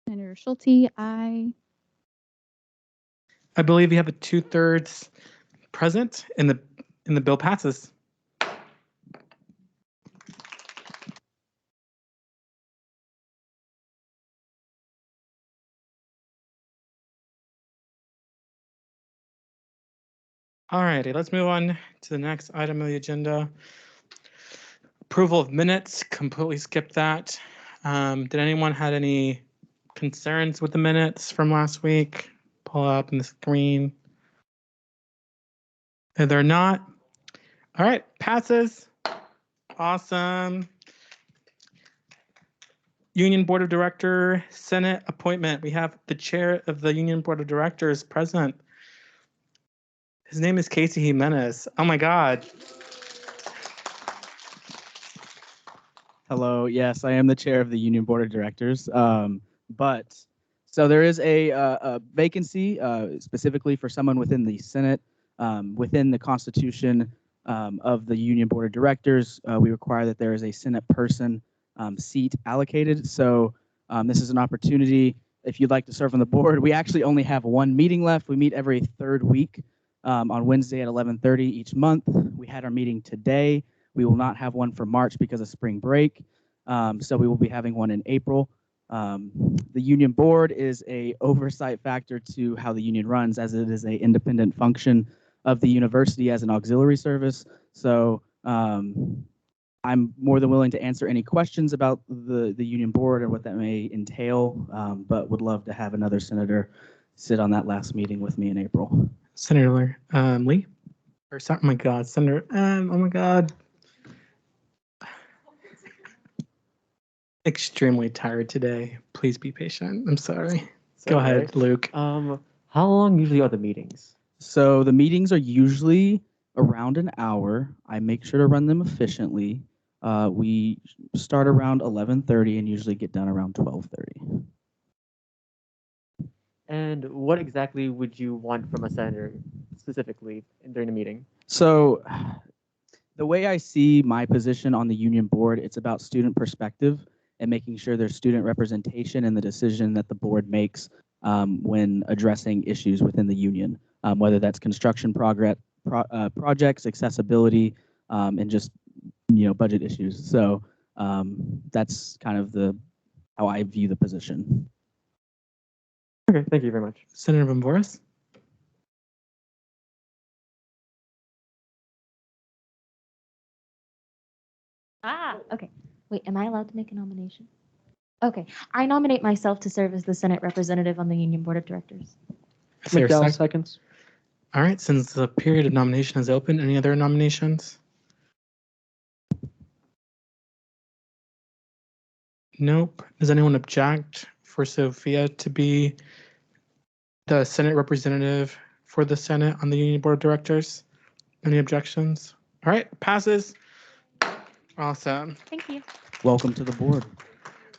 Senator Schulte. Aye. I believe you have a 2/3 present, and the bill passes. All righty, let's move on to the next item of the agenda. Approval of minutes, completely skipped that. Did anyone had any concerns with the minutes from last week? Pull up on the screen. If they're not, all right, passes. Awesome. Union Board of Director, Senate appointment. We have the chair of the Union Board of Directors present. His name is Casey Jimenez. Oh my God. Hello. Yes, I am the chair of the Union Board of Directors. So there is a vacancy specifically for someone within the Senate, within the Constitution of the Union Board of Directors. We require that there is a Senate person seat allocated. So this is an opportunity if you'd like to serve on the board. We actually only have one meeting left. We meet every third week on Wednesday at 11:30 each month. We had our meeting today. We will not have one for March because of spring break. So we will be having one in April. The union board is a oversight factor to how the union runs, as it is a independent function of the university as an auxiliary service. So I'm more than willing to answer any questions about the union board and what that may entail, but would love to have another senator sit on that last meeting with me in April. Senator Lee? Or sorry, oh my God, Senator, oh my God. Extremely tired today. Please be patient. I'm sorry. Go ahead, Luke. How long usually are the meetings? So the meetings are usually around an hour. I make sure to run them efficiently. We start around 11:30 and usually get done around 12:30. And what exactly would you want from a senator specifically during the meeting? So the way I see my position on the union board, it's about student perspective and making sure there's student representation in the decision that the board makes when addressing issues within the union, whether that's construction projects, accessibility, and just budget issues. So that's kind of how I view the position. Okay, thank you very much. Senator Vomvoris? Okay. Wait, am I allowed to make a nomination? Okay. I nominate myself to serve as the Senate representative on the Union Board of Directors. Is there a McDowell sec- seconds. All right, since the period of nomination is open, any other nominations? Nope. Does anyone object for Sophia to be the Senate representative for the Senate on the Union Board of Directors? Any objections? All right, passes. Awesome. Thank you. Welcome to the board.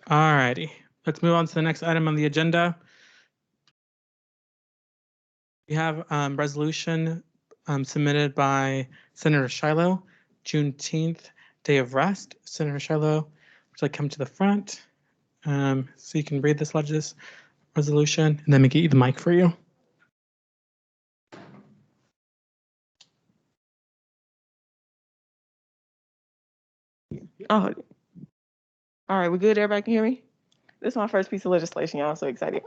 All righty. Let's move on to the next item on the agenda. We have resolution submitted by Senator Shiloh, Juneteenth Day of Rest. Senator Shiloh, would you like to come to the front? so you can read this resolution, and then we get you the mic for you. Oh, all right, we good? Everybody can hear me? This is my first piece of legislation, y'all. I'm so excited.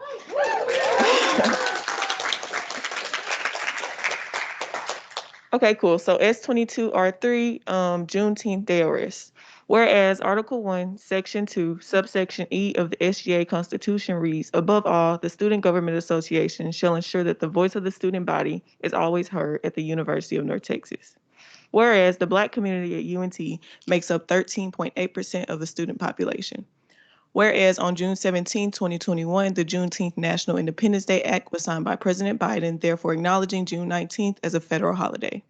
Okay, cool. So S22R3, Juneteenth Day of Rest. Whereas Article 1, Section 2, Subsection E of the SGA Constitution reads, above all, the Student Government Association shall ensure that the voice of the student body is always heard at the University of North Texas. Whereas the Black community at UNT makes up 13.8% of the student population. Whereas on June 17, 2021, the Juneteenth National Independence Day Act was signed by President Biden, therefore acknowledging June 19th as a federal holiday.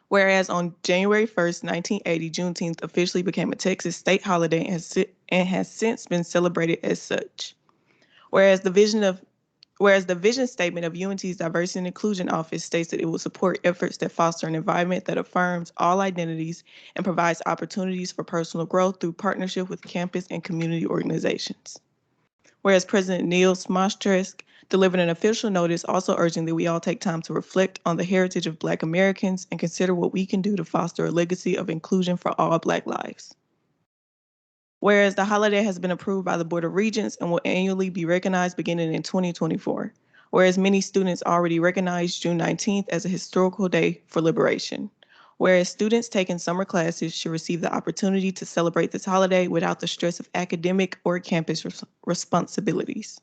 Whereas on January 1st, 1980, Juneteenth officially became a Texas state holiday and has since been celebrated as such. Whereas the vision statement of UNT's Diversity and Inclusion Office states that it will support efforts that foster an environment that affirms all identities and provides opportunities for personal growth through partnership with campus and community organizations. Whereas President Muñoz-Sarabia delivered an official notice also urging that we all take time to reflect on the heritage of Black Americans and consider what we can do to foster a legacy of inclusion for all Black lives. Whereas the holiday has been approved by the Board of Regents and will annually be recognized beginning in 2024. Whereas many students already recognize June 19th as a historical day for liberation. Whereas students taking summer classes should receive the opportunity to celebrate this holiday without the stress of academic or campus responsibilities.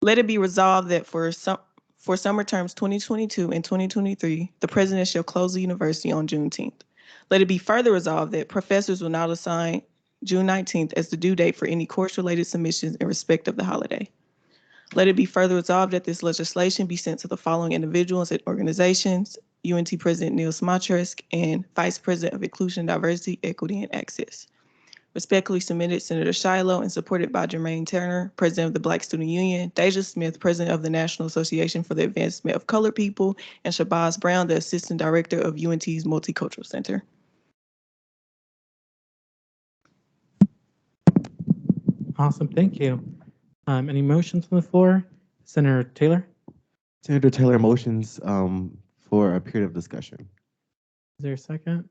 Let it be resolved that for summer terms 2022 and 2023, the president shall close the university on Juneteenth. Let it be further resolved that professors will not assign June 19th as the due date for any course-related submissions in respect of the holiday. Let it be further resolved that this legislation be sent to the following individuals and organizations: UNT President Muñoz-Sarabia and Vice President of Inclusion, Diversity, Equity, and Access. Respectfully submitted, Senator Shiloh, and supported by Jermaine Turner, President of the Black Student Union, Deja Smith, President of the National Association for the Advancement of Colored People, and Shabazz Brown, the Assistant Director of UNT's Multicultural Center. Awesome, thank you. Any motions on the floor? Senator Taylor? Senator Taylor motions for a period of discussion. Is there a second?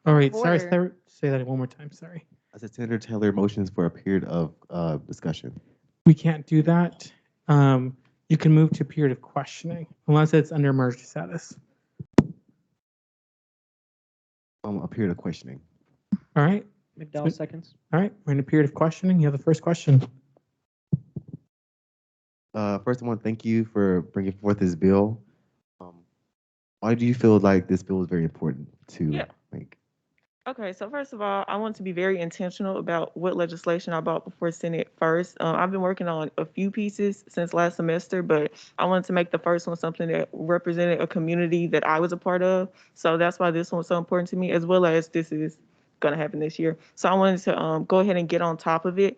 All right, sorry, say that one more time, sorry. I said Senator Taylor motions for a period of discussion. We can't do that. You can move to a period of questioning unless it's under emergency status. A period of questioning. All right. McDowell seconds. All right, we're in a period of questioning. You have the first question. First, I want to thank you for bringing forth this bill. Why do you feel like this bill is very important to make? Okay, so first of all, I want to be very intentional about what legislation I brought before Senate first. I've been working on a few pieces since last semester, but I wanted to make the first one something that represented a community that I was a part of. So that's why this one was so important to me, as well as this is going to happen this year. So I wanted to go ahead and get on top of it.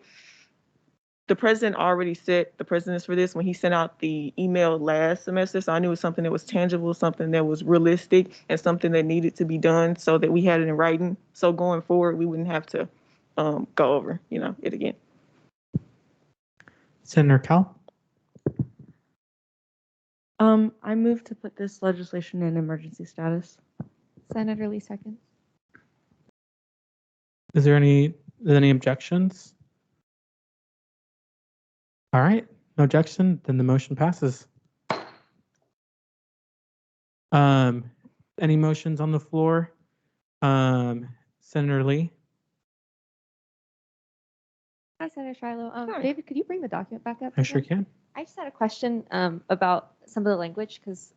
The president already set the precedence for this when he sent out the email last semester. So I knew it was something that was tangible, something that was realistic, and something that needed to be done so that we had it in writing. So going forward, we wouldn't have to go over, it again. Senator Cal? I move to put this legislation in emergency status. Senator Lee seconds. Is there any objections? All right, no objection, then the motion passes. Any motions on the floor? Senator Lee? Hi, Senator Shiloh. David, could you bring the document back up? I sure can. I just had a question about some of the language because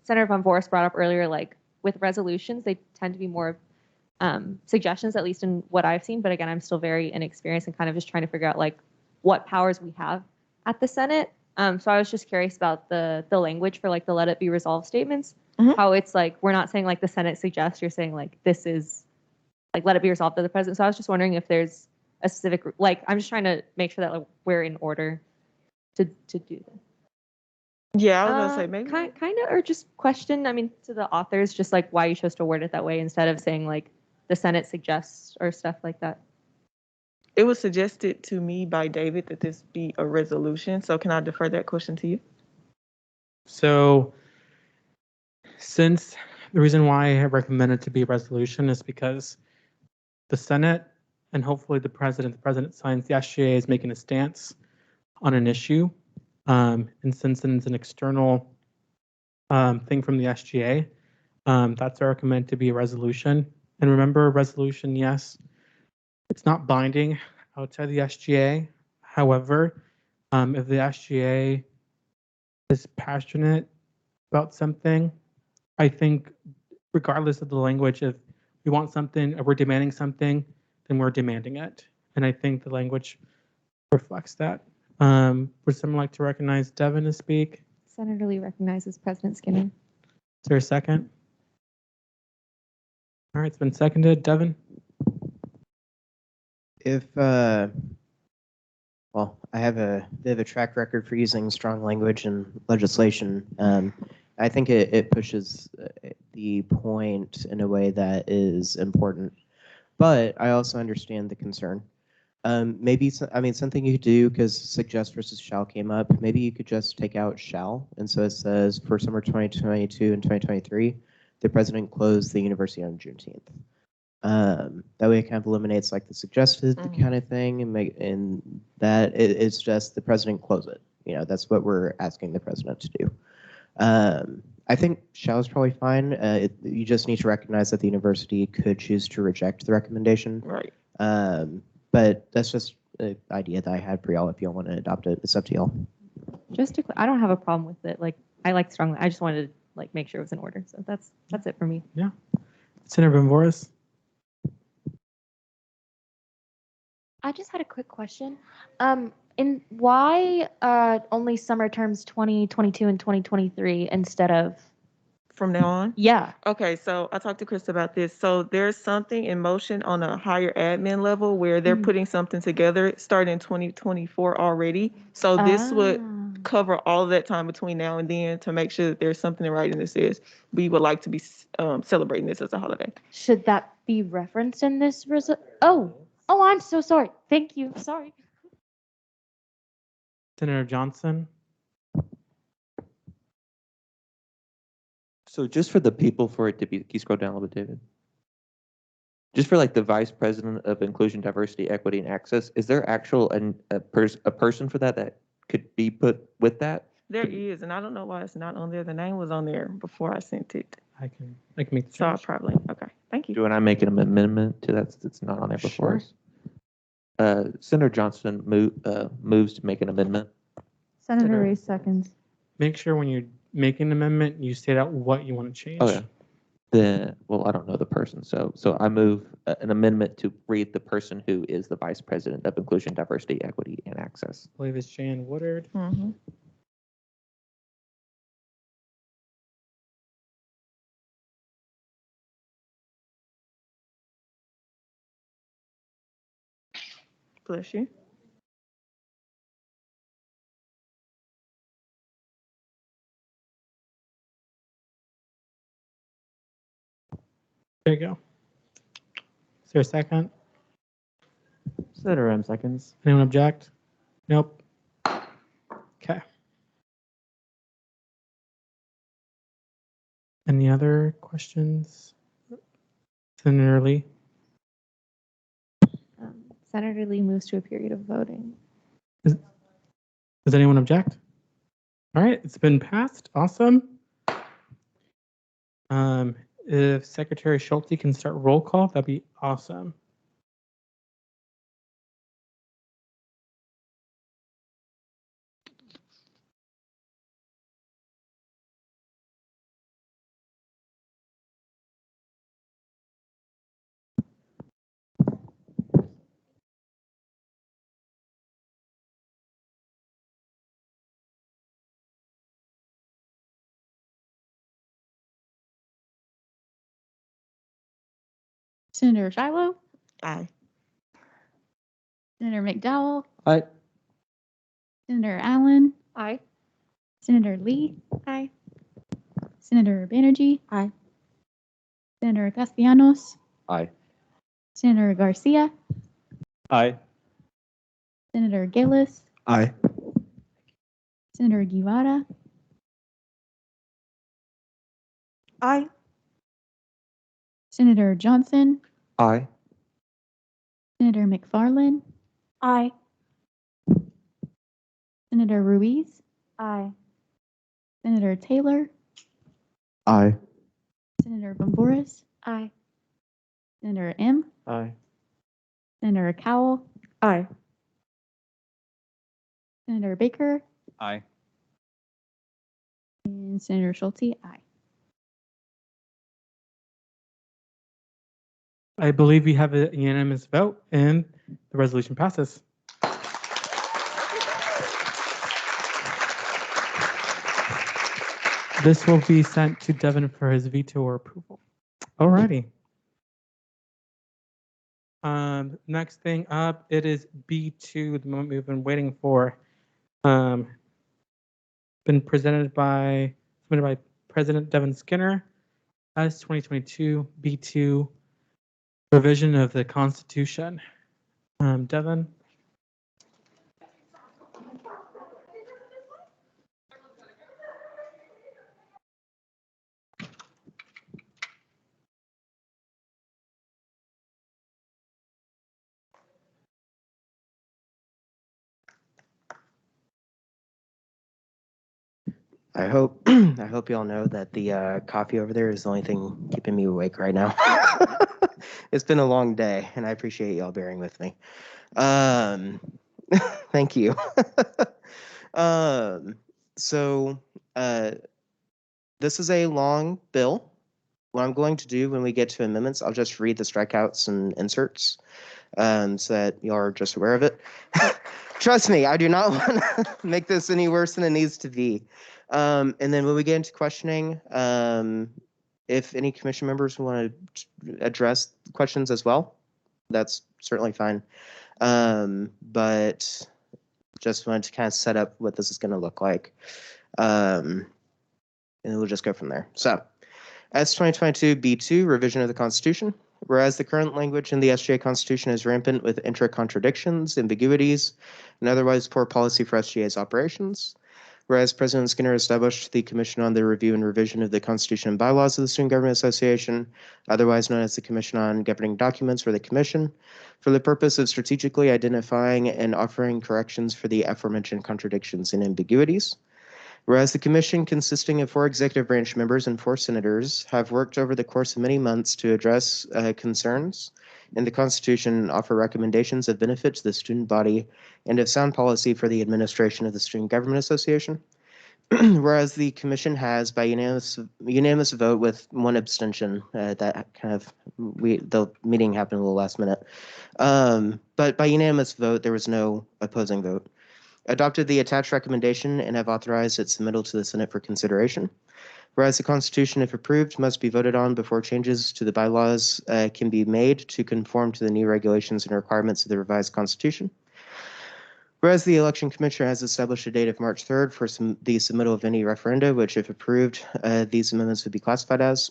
Senator Vomvoris brought up earlier, like with resolutions, they tend to be more suggestions, at least in what I've seen. But again, I'm still very inexperienced and kind of just trying to figure out like what powers we have at the Senate. So I was just curious about the language for like the let it be resolved statements, how it's like, we're not saying like the Senate suggests, you're saying like, this is like, let it be resolved to the president. So I was just wondering if there's a specific, like, I'm just trying to make sure that like, we're in order to do that. Yeah, I was gonna say maybe. Kind of, or just question, I mean, to the authors, just like why you chose to word it that way instead of saying like the Senate suggests or stuff like that. It was suggested to me by David that this be a resolution. So can I defer that question to you? So since the reason why I recommend it to be a resolution is because the Senate and hopefully the president signs the SGA is making a stance on an issue. And since it's an external thing from the SGA, that's recommended to be a resolution. And remember, a resolution, yes, it's not binding outside the SGA. However, if the SGA is passionate about something, I think regardless of the language, if we want something, if we're demanding something, then we're demanding it. And I think the language reflects that. Would someone like to recognize Devin to speak? Senator Lee recognizes President Skinner. Is there a second? All right, it's been seconded. Devin? If, well, I have a bit of a track record for using strong language in legislation. I think it pushes the point in a way that is important, but I also understand the concern. Maybe, I mean, something you could do, because suggest versus shall came up, maybe you could just take out shall, and so it says for summer 2022 and 2023, the president closed the university on Juneteenth. That way it kind of eliminates like the suggested kind of thing, and that it's just the president close it. You know, that's what we're asking the president to do. I think shall is probably fine. You just need to recognize that the university could choose to reject the recommendation. Right. But that's just an idea that I had for y'all. If y'all want to adopt it, it's up to y'all. I don't have a problem with it. Like, I like strong. I just wanted to like make sure it was in order. So that's it for me. Yeah. Senator Vomvoris? I just had a quick question. And why only summer terms 2022 and 2023 instead of from now on? Yeah. Okay, so I talked to Chris about this. So there's something in motion on a higher admin level where they're putting something together starting in 2024 already. So this would cover all of that time between now and then to make sure that there's something in writing that says we would like to be celebrating this as a holiday. Should that be referenced in this Oh, I'm so sorry. Thank you. Sorry. Senator Johnson? So just for the people for it to be, can you scroll down a little bit, David? Just for like the vice president of inclusion, diversity, equity, and access, is there actual a person for that could be put with that? There is, and I don't know why it's not on there. The name was on there before I sent it. I can make the change. So I probably, okay, thank you. Do I make an amendment to that that's not on there before us? Senator Johnson moves to make an amendment. Senator Ray seconds. Make sure when you're making an amendment, you state out what you want to change. Oh, yeah. Well, I don't know the person, so I move an amendment to read the person who is the vice president of inclusion, diversity, equity, and access. I believe it's Jan Woodard. Mm-hmm. Bless you. There you go. Is there a second? Senator M seconds. Anyone object? Nope. Okay. Any other questions? Senator Lee? Senator Lee moves to a period of voting. Does anyone object? All right, it's been passed. Awesome. If Secretary Schulte can start roll call, that'd be awesome. Senator Shiloh? Aye. Senator McDowell? Aye. Senator Allen? Aye. Senator Lee? Aye. Senator Banerjee? Aye. Senator Castellanos? Aye. Senator Garcia? Aye. Senator Gillis, Aye. Senator Guevara, Aye. Senator Johnson, Aye. Senator McFarland, Aye. Senator Ruiz, Aye. Senator Taylor, Aye. Senator Vomvoris, Aye. Senator M, Aye. Senator Cowell, Aye. Senator Baker, Aye. and Senator Schulte, aye. I believe we have a unanimous vote and the resolution passes. This will be sent to Devin for his veto or approval. Alrighty. Next thing up, it is B2, the moment we've been waiting for. Been submitted by President Devin Skinner as 2022 B2 revision of the Constitution. Devin. I hope I hope y'all know that the coffee over there is the only thing keeping me awake right now. It's been a long day, and I appreciate y'all bearing with me. Thank you. So this is a long bill. What I'm going to do when we get to amendments, I'll just read the strikeouts and inserts so that y'all are just aware of it. Trust me, I do not want to make this any worse than it needs to be. And then when we get into questioning, if any commission members want to address questions as well, that's certainly fine. But just wanted to kind of set up what this is going to look like. And we'll just go from there. So, as 2022 B2, revision of the Constitution. Whereas the current language in the SGA Constitution is rampant with intra-contradictions, ambiguities, and otherwise poor policy for SGA's operations. Whereas President Skinner established the Commission on the Review and Revision of the Constitution and Bylaws of the Student Government Association, otherwise known as the Commission on Governing Documents, or the Commission, for the purpose of strategically identifying and offering corrections for the aforementioned contradictions and ambiguities. Whereas the Commission, consisting of 4 executive branch members and 4 senators, have worked over the course of many months to address concerns in the Constitution and offer recommendations of benefit to the student body and of sound policy for the administration of the Student Government Association. Whereas the Commission has, by unanimous vote with 1 abstention, that kind of the meeting happened a little last minute, but by unanimous vote, there was no opposing vote. Adopted the attached recommendation and have authorized its submittal to the Senate for consideration. Whereas the Constitution, if approved, must be voted on before changes to the bylaws can be made to conform to the new regulations and requirements of the revised Constitution. Whereas the Election Commissioner has established a date of March 3rd for the submittal of any referenda, which, if approved, these amendments would be classified as.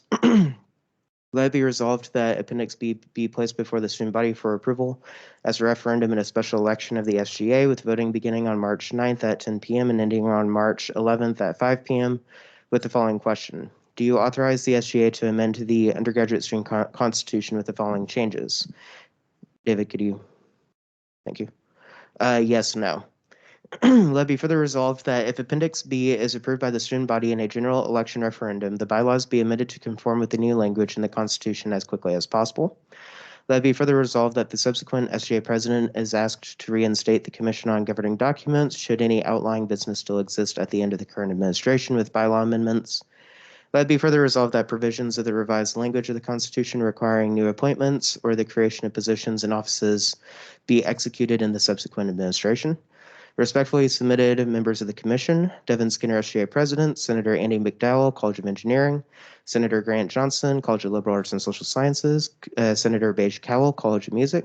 Let it be resolved that Appendix B be placed before the student body for approval as a referendum in a special election of the SGA, with voting beginning on March 9th at 10 p.m. and ending on March 11th at 5 p.m. with the following question. Do you authorize the SGA to amend the undergraduate student constitution with the following changes? David, could you? Thank you. Yes, no. Let it be further resolved that if Appendix B is approved by the student body in a general election referendum, the bylaws be amended to conform with the new language in the Constitution as quickly as possible. Let it be further resolved that the subsequent SGA president is asked to reinstate the Commission on Governing Documents should any outlying business still exist at the end of the current administration with bylaw amendments. Let it be further resolved that provisions of the revised language of the Constitution requiring new appointments or the creation of positions and offices be executed in the subsequent administration. Respectfully submitted, members of the Commission, Devin Skinner, SGA President, Senator Andy McDowell, College of Engineering, Senator Grant Johnson, College of Liberal Arts and Social Sciences, Senator Beige Cowell, College of Music,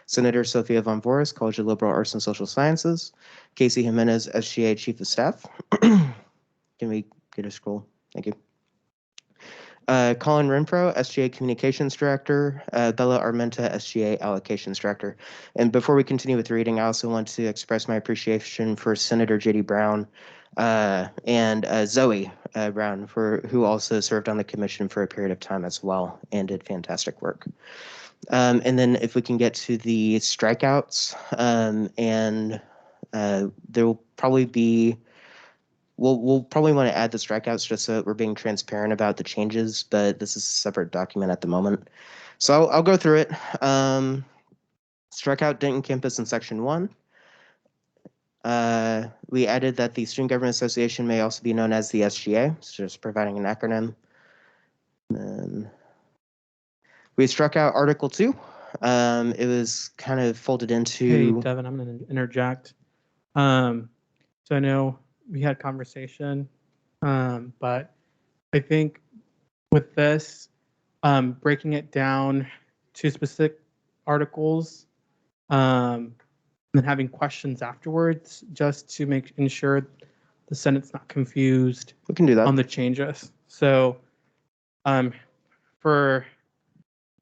Senator Sophia Vomvoris, College of Liberal Arts and Social Sciences, Casey Jimenez, SGA Chief of Staff. Can we get a scroll? Thank you. Colin Renfro, SGA Communications Director, Bella Armenta, SGA Allocations Director. And before we continue with reading, I also want to express my appreciation for Senator J.D. Brown and Zoe Brown, who also served on the commission for a period of time as well and did fantastic work. And then if we can get to the strikeouts, and there will probably be, we'll probably want to add the strikeouts just so that we're being transparent about the changes, but this is a separate document at the moment. So I'll go through it. Strikeout Denton Campus in Section 1. We added that the Student Government Association may also be known as the SGA, so just providing an acronym. And we struck out Article 2. It was kind of folded into... Hey, Devin, I'm going to interject. So I know we had conversation, but I think with this, breaking it down to specific articles, and having questions afterwards, just to ensure the Senate's not confused. We can do that on the changes. So, for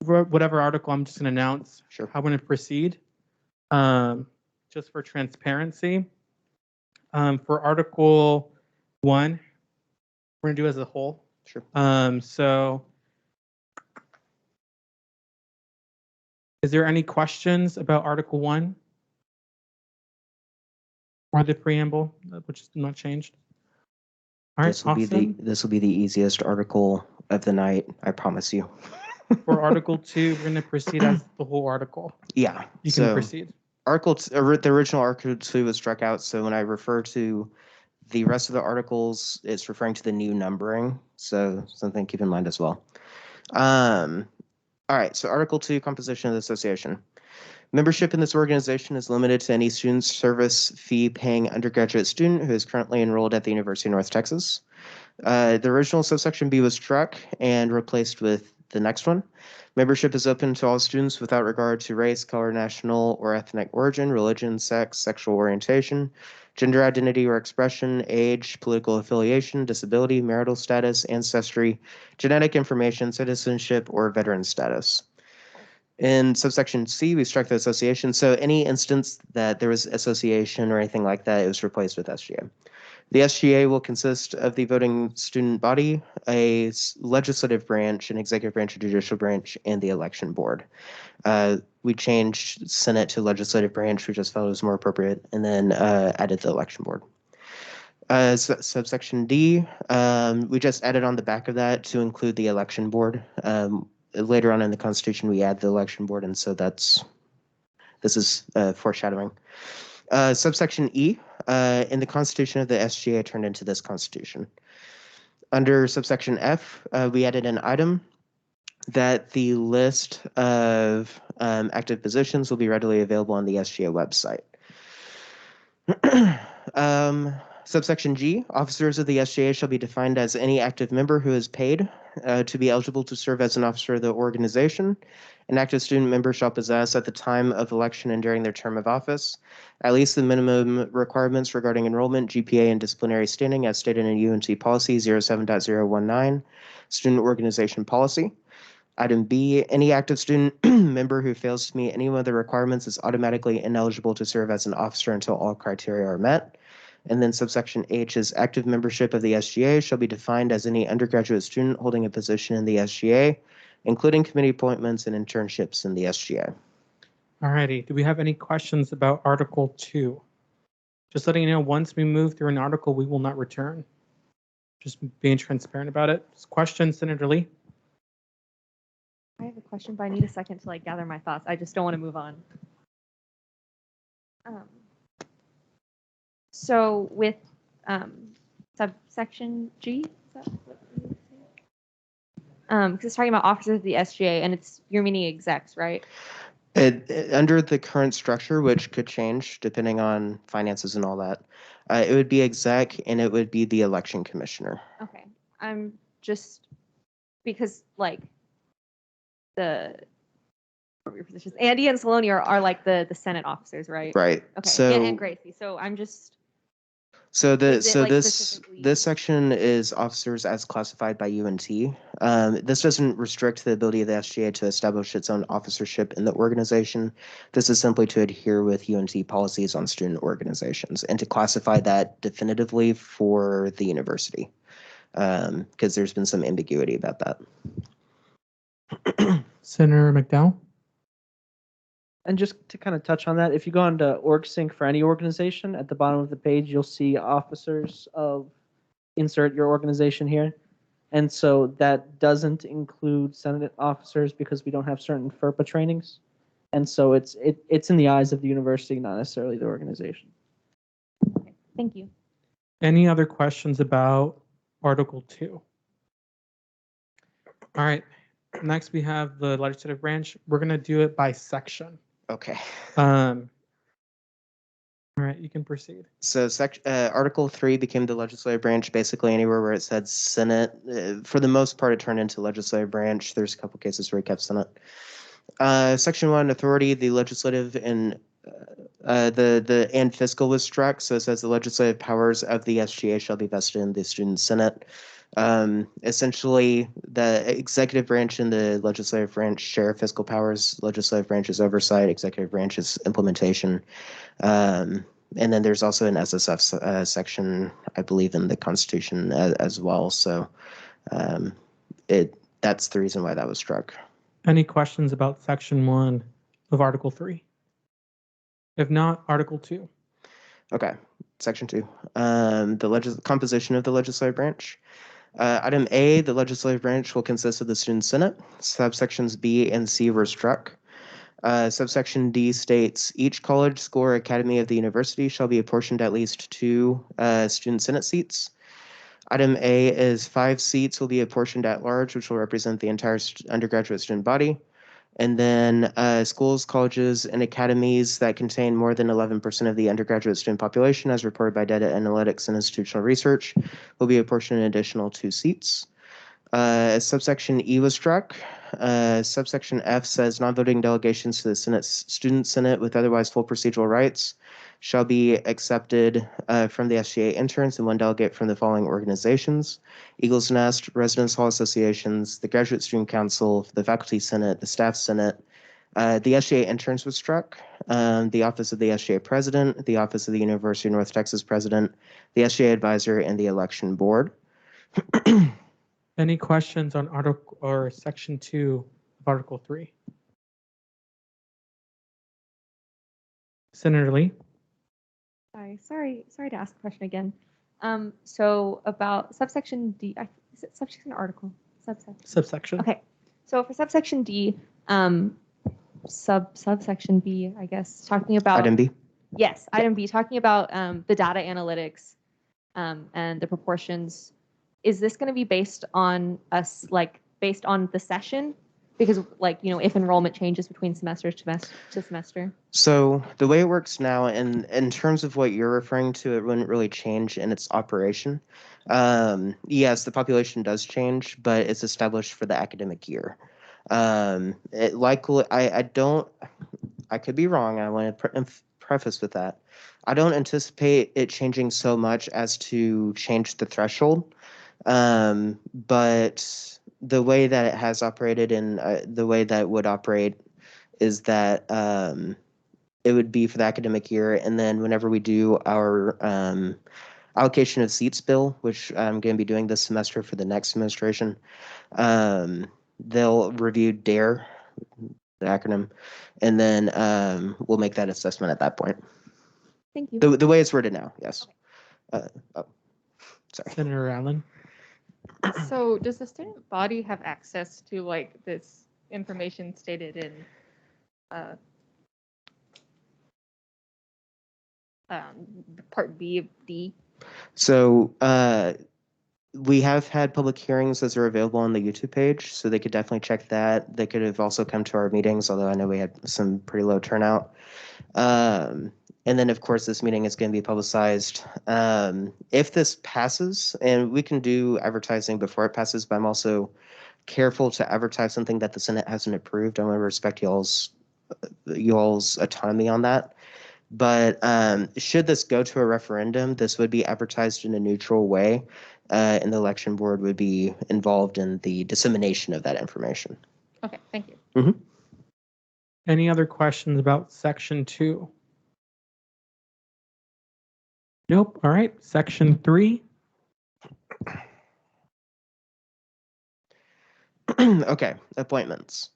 whatever article, I'm just going to announce how I'm going to proceed, just for transparency. For Article 1, we're going to do as a whole. Sure. So, is there any questions about Article 1? Or the preamble, which is not changed? All right, This will be the easiest article of the night, I promise you. For Article 2, we're going to proceed as the whole article. Yeah. You can proceed. The original Article 2 was struck out, so when I refer to the rest of the articles, it's referring to the new numbering, so something to keep in mind as well. All right, so Article 2, composition of the association. Membership in this organization is limited to any student service fee paying undergraduate student who is currently enrolled at the University of North Texas. The original subsection B was struck and replaced with the next one. Membership is open to all students without regard to race, color, national or ethnic origin, religion, sex, sexual orientation, gender identity or expression, age, political affiliation, disability, marital status, ancestry, genetic information, citizenship, or veteran status. In subsection C, we struck the association. So any instance that there was association or anything like that, it was replaced with SGA. The SGA will consist of the voting student body, a legislative branch, an executive branch, a judicial branch, and the election board. We changed Senate to legislative branch. We just felt it was more appropriate, and then added the election board. Subsection D, we just added on the back of that to include the election board. Later on in the Constitution, we add the election board, and so this is foreshadowing. Subsection E, in the Constitution of the SGA turned into this Constitution. Under subsection F, we added an item that the list of active positions will be readily available on the SGA website. Subsection G, officers of the SGA shall be defined as any active member who is paid to be eligible to serve as an officer of the organization. An active student member shall possess at the time of election and during their term of office at least the minimum requirements regarding enrollment, GPA, and disciplinary standing as stated in UNT Policy 07.019, Student Organization Policy. Item B, any active student member who fails to meet any of the requirements is automatically ineligible to serve as an officer until all criteria are met. And then subsection H is active membership of the SGA shall be defined as any undergraduate student holding a position in the SGA, including committee appointments and internships in the SGA. All righty. Do we have any questions about Article 2? Just letting you know, once we move through an article, we will not return. Just being transparent about it. Questions, Senator Lee? I have a question, but I need a second to gather my thoughts. I just don't want to move on. So with subsection G, is that what you were saying? Because it's talking about officers of the SGA, and you're meaning execs, right? Under the current structure, which could change depending on finances and all that, it would be exec and it would be the election commissioner. Okay, I'm just because the positions, Andy and Saloni are like the Senate officers, right? Right. Okay. So and Gracie. So I'm just So Is it, like, this section is officers as classified by UNT. This doesn't restrict the ability of the SGA to establish its own officership in the organization. This is simply to adhere with UNT policies on student organizations and to classify that definitively for the university, because there's been some ambiguity about that. Senator McDowell? And just to kind of touch on that, if you go onto OrgSync for any organization, at the bottom of the page, you'll see officers of insert your organization here. And so that doesn't include Senate officers because we don't have certain FERPA trainings. And so it's in the eyes of the university, not necessarily the organization. Thank you. Any other questions about Article 2? All right. Next, we have the legislative branch. We're going to do it by section. Okay. All right, you can proceed. So Article 3 became the legislative branch. Basically, anywhere where it said Senate, for the most part, it turned into legislative branch. There's a couple cases where it kept Senate. Section 1, authority, the legislative and the and fiscal was struck. So it says the legislative powers of the SGA shall be vested in the student senate. Essentially, the executive branch and the legislative branch share fiscal powers. Legislative branch is oversight, executive branch is implementation. And then there's also an SSF section, I believe, in the Constitution as well. So that's the reason why that was struck. Any questions about Section 1 of Article 3? If not, Article 2. Okay, Section 2. The composition of the legislative branch. Item A, the legislative branch will consist of the student senate. Subsections B and C were struck. Subsection D states, each college, school, or academy of the university shall be apportioned at least 2 student senate seats. Item A is 5 seats will be apportioned at large, which will represent the entire undergraduate student body. And then schools, colleges, and academies that contain more than 11% of the undergraduate student population, as reported by data analytics and institutional research, will be apportioned an additional 2 seats. Subsection E was struck. Subsection F says non-voting delegations to the student senate with otherwise full procedural rights shall be accepted from the SGA interns and 1 delegate from the following organizations: Eagles Nest, Residence Hall Associations, the Graduate Student Council, the Faculty Senate, the Staff Senate. The SGA interns was struck. The Office of the SGA President, the Office of the University of North Texas President, the SGA Advisor, and the Election Board. Any questions on Article or Section 2 of Article 3? Senator Lee? Sorry to ask the question again. So about subsection D, is it subsection or article? Subsection. Okay. So for subsection D, subsection B, I guess, talking about Item B. Yes, item B, talking about the data analytics and the proportions. Is this going to be based on based on the session? Because if enrollment changes between semester to semester. So the way it works now, and in terms of what you're referring to, it wouldn't really change in its operation. Yes, the population does change, but it's established for the academic year. It likely, I could be wrong. I want to preface with that. I don't anticipate it changing so much as to change the threshold, but the way that it has operated and the way that it would operate is that it would be for the academic year. And then whenever we do our allocation of seats bill, which I'm going to be doing this semester for the next administration, they'll review DARE, the acronym, and then we'll make that assessment at that point. Thank you. The way it's worded now, yes. Sorry. Senator Allen? So does the student body have access to this information stated in Part B of D? So we have had public hearings that are available on the YouTube page, so they could definitely check that. They could have also come to our meetings, although I know we had some pretty low turnout. And then, of course, this meeting is going to be publicized. If this passes, and we can do advertising before it passes, but I'm also careful to advertise something that the Senate hasn't approved. I want to respect y'all's autonomy on that. But should this go to a referendum, this would be advertised in a neutral way, and the election board would be involved in the dissemination of that information. Okay, thank you. Mm-hmm. Any other questions about section 2? Nope. All right. Section 3. Okay, appointments.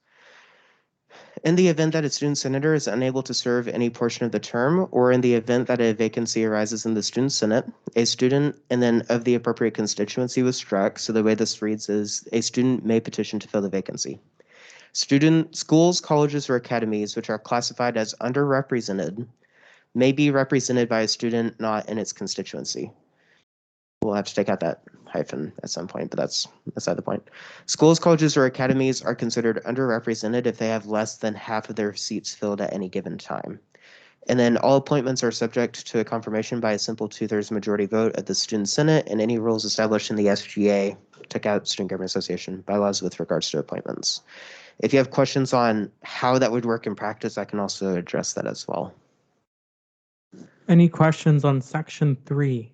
In the event that a student senator is unable to serve any portion of the term, or in the event that a vacancy arises in the student senate, a student and then of the appropriate constituency was struck. So the way this reads is a student may petition to fill the vacancy. Schools, colleges, or academies which are classified as underrepresented may be represented by a student not in its constituency. We'll have to take out that hyphen at some point, but that's beside the point. Schools, colleges, or academies are considered underrepresented if they have less than half of their seats filled at any given time. And then all appointments are subject to a confirmation by a simple 2/3 majority vote of the student senate, and any rules established in the SGA, took out Student Government Association bylaws with regards to appointments. If you have questions on how that would work in practice, I can also address that as well. Any questions on section 3?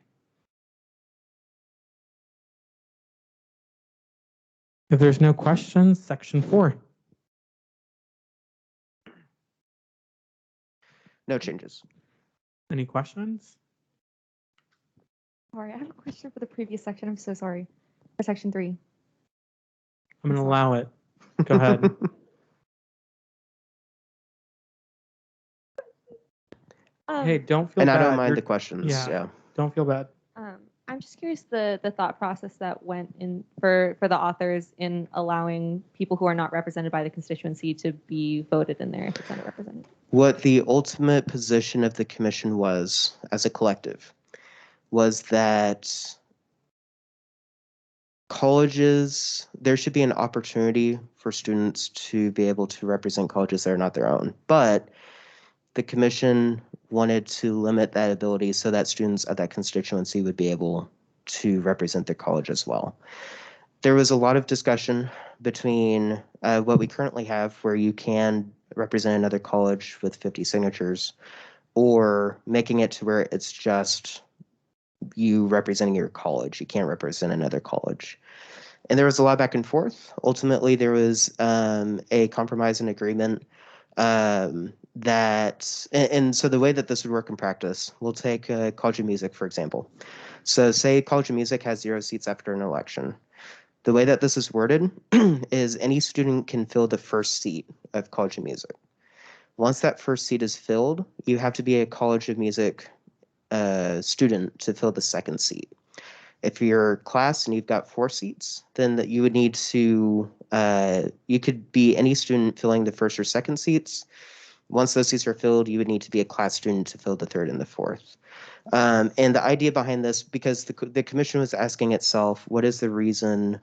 If there's no questions, section 4. No changes. Any questions? Sorry, I have a question for the previous section. I'm so sorry. For section 3. I'm going to allow it. Go ahead. Hey, don't feel and bad. I don't mind You're- the questions. Yeah. Don't feel bad. I'm just curious the thought process that went in for the authors in allowing people who are not represented by the constituency to be voted in there if it's underrepresented. What the ultimate position of the commission was as a collective was that colleges, there should be an opportunity for students to be able to represent colleges that are not their own. But the commission wanted to limit that ability so that students at that constituency would be able to represent their college as well. There was a lot of discussion between what we currently have, where you can represent another college with 50 signatures, or making it to where it's just you representing your college. You can't represent another college. And there was a lot back and forth. Ultimately, there was a compromise and agreement and so the way that this would work in practice, we'll take College of Music, for example. So say College of Music has 0 seats after an election. The way that this is worded is any student can fill the first seat of College of Music. Once that first seat is filled, you have to be a College of Music student to fill the second seat. If you're class and you've got 4 seats, then that you would need to, you could be any student filling the first or second seats. Once those seats are filled, you would need to be a class student to fill the third and the fourth. And the idea behind this, because the commission was asking itself, what is the reason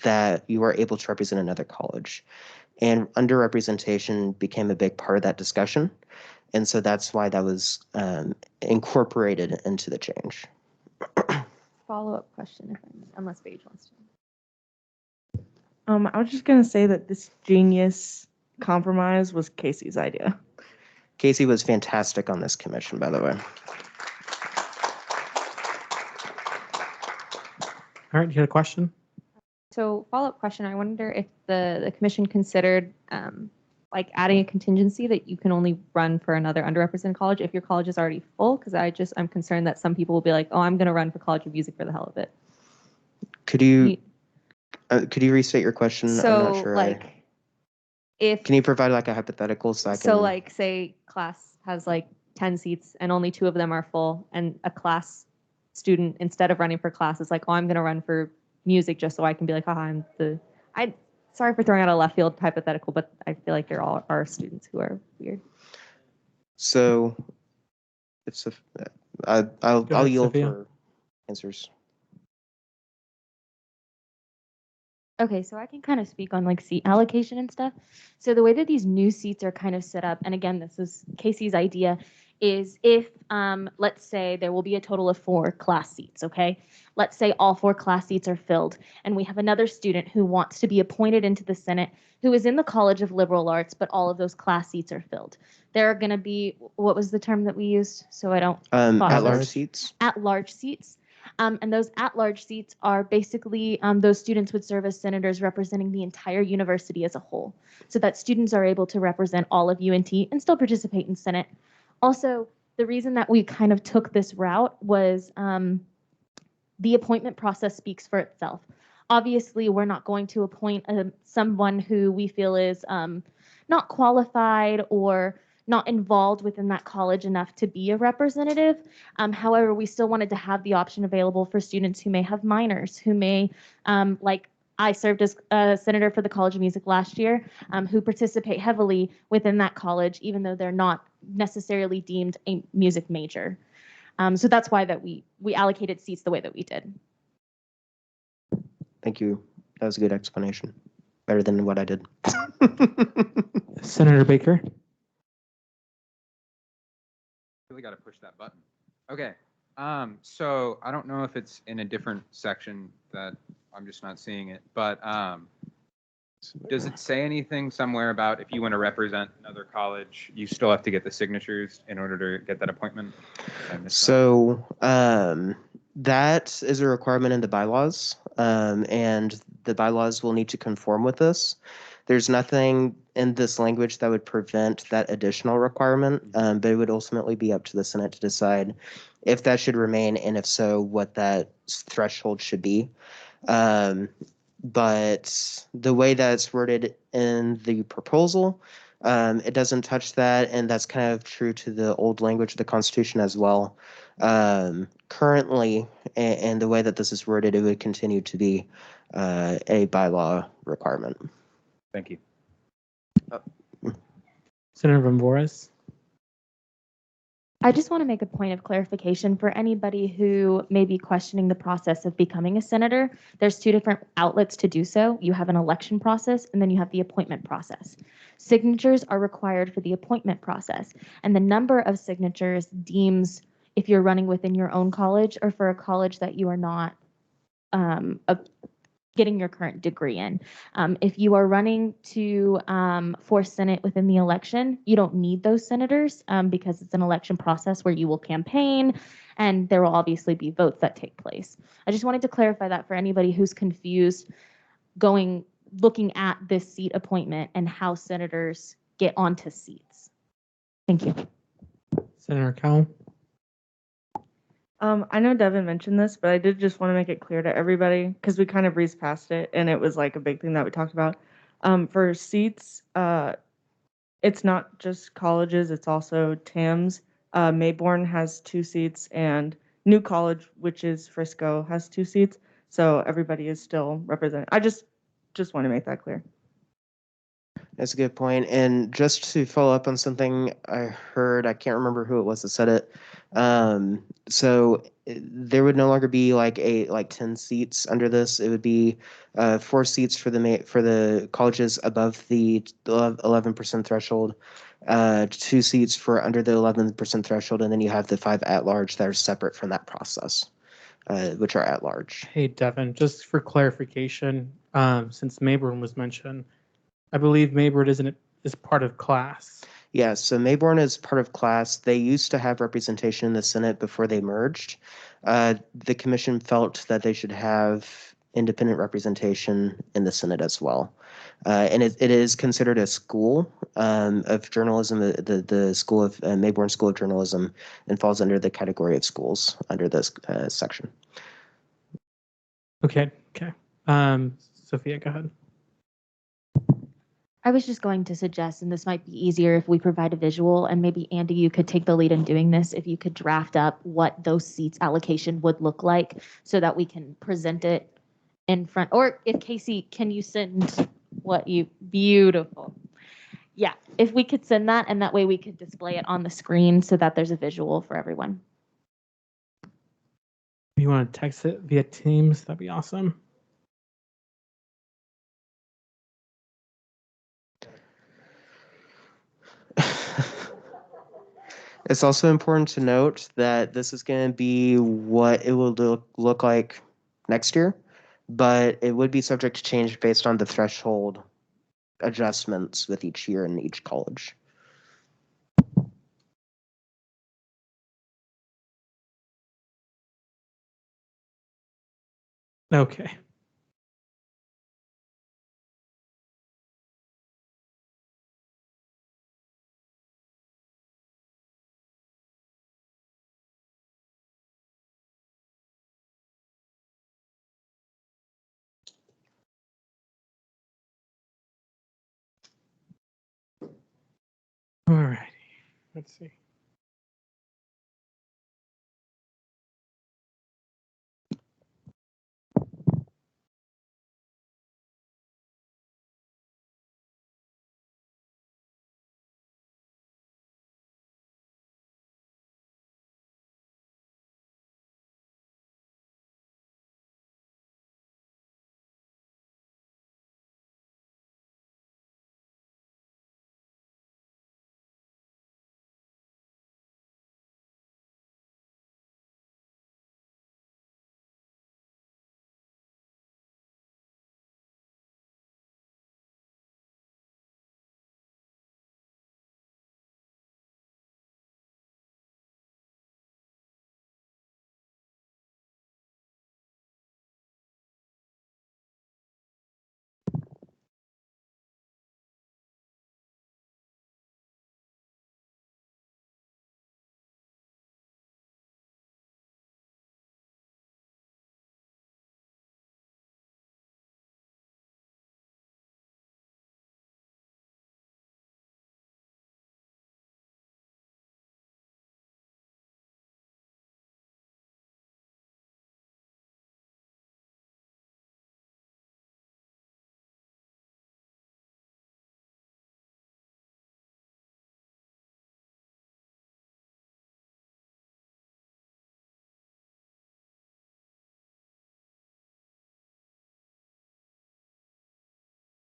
that you are able to represent another college? And underrepresentation became a big part of that discussion. And so that's why that was incorporated into the change. Follow-up question, unless Paige wants to. I was just gonna say that this genius compromise was Casey's idea. Casey was fantastic on this commission, by the way. All right, you had a question? So follow-up question, I wonder if the commission considered like adding a contingency that you can only run for another underrepresented college if your college is already full, because I'm concerned that some people will be like, oh, I'm going to run for College of Music for the hell of it. Could you restate your question? So I'm not sure. like if Can you provide like a hypothetical so I can? so like say class has like 10 seats and only 2 of them are full, and a class student instead of running for class is like, oh, I'm going to run for music just so I can be like, haha, sorry for throwing out a left field hypothetical, but I feel like they're all our students who are weird. So it's I'll yield for answers. Okay, so I can kind of speak on like seat allocation and stuff. So the way that these new seats are kind of set up, and again, this is Casey's idea, is if, let's say there will be a total of 4 class seats, okay? Let's say all 4 class seats are filled, and we have another student who wants to be appointed into the Senate who is in the College of Liberal Arts, but all of those class seats are filled. There are going to be, what was the term that we used? So I don't. At-large seats. At-large seats. And those at-large seats are basically those students would serve as senators representing the entire university as a whole, so that students are able to represent all of UNT and still participate in Senate. Also, the reason that we kind of took this route was the appointment process speaks for itself. Obviously, we're not going to appoint someone who we feel is not qualified or not involved within that college enough to be a representative. However, we still wanted to have the option available for students who may have minors, who may, like I served as a senator for the College of Music last year, who participate heavily within that college, even though they're not necessarily deemed a music major. So that's why that we allocated seats the way that we did. Thank you. That was a good explanation. Better than what I did. Senator Baker. Really got to push that button. Okay. So I don't know if it's in a different section that I'm just not seeing it, but does it say anything somewhere about if you want to represent another college, you still have to get the signatures in order to get that appointment? So that is a requirement in the bylaws, and the bylaws will need to conform with this. There's nothing in this language that would prevent that additional requirement, but it would ultimately be up to the Senate to decide if that should remain, and if so, what that threshold should be. But the way that's worded in the proposal, it doesn't touch that, and that's kind of true to the old language of the Constitution as well. Currently, and the way that this is worded, it would continue to be a bylaw requirement. Thank you. Senator Vomvoris. I just want to make a point of clarification for anybody who may be questioning the process of becoming a senator. There's 2 different outlets to do so. You have an election process, and then you have the appointment process. Signatures are required for the appointment process, and the number of signatures deems if you're running within your own college or for a college that you are not getting your current degree in. If you are running to for Senate within the election, you don't need those senators because it's an election process where you will campaign and there will obviously be votes that take place. I just wanted to clarify that for anybody who's confused looking at this seat appointment and how senators get onto seats. Thank you. Senator Cowell. I know Devin mentioned this, but I did just want to make it clear to everybody because we kind of breezed past it and it was like a big thing that we talked about. For seats, it's not just colleges, it's also TAMS. Mayborn has 2 seats and New College, which is Frisco, has 2 seats. So everybody is still represented. I just want to make that clear. That's a good point. And just to follow up on something I heard, I can't remember who it was that said it. So there would no longer be like 10 seats under this. It would be 4 seats for the colleges above the 11% threshold, 2 seats for under the 11% threshold, and then you have the 5 at-large that are separate from that process, which are at-large. Hey, Devin, just for clarification, since Mayborn was mentioned, I believe Mayborn is part of class. Yeah, so Mayborn is part of class. They used to have representation in the Senate before they merged. The commission felt that they should have independent representation in the Senate as well. And it is considered a school of journalism, the school of Mayborn School of Journalism, and falls under the category of schools under this section. Okay. Sophia, go ahead. I was just going to suggest, and this might be easier if we provide a visual, and maybe Andy, you could take the lead in doing this, if you could draft up what those seats allocation would look like so that we can present it in front, or if Casey, can you send what you, beautiful. Yeah, if we could send that, and that way we could display it on the screen so that there's a visual for everyone. If you want to text it via Teams, that'd be awesome. It's also important to note that this is going to be what it will look like next year, but it would be subject to change based on the threshold adjustments with each year in each college. Okay. All righty. Let's see.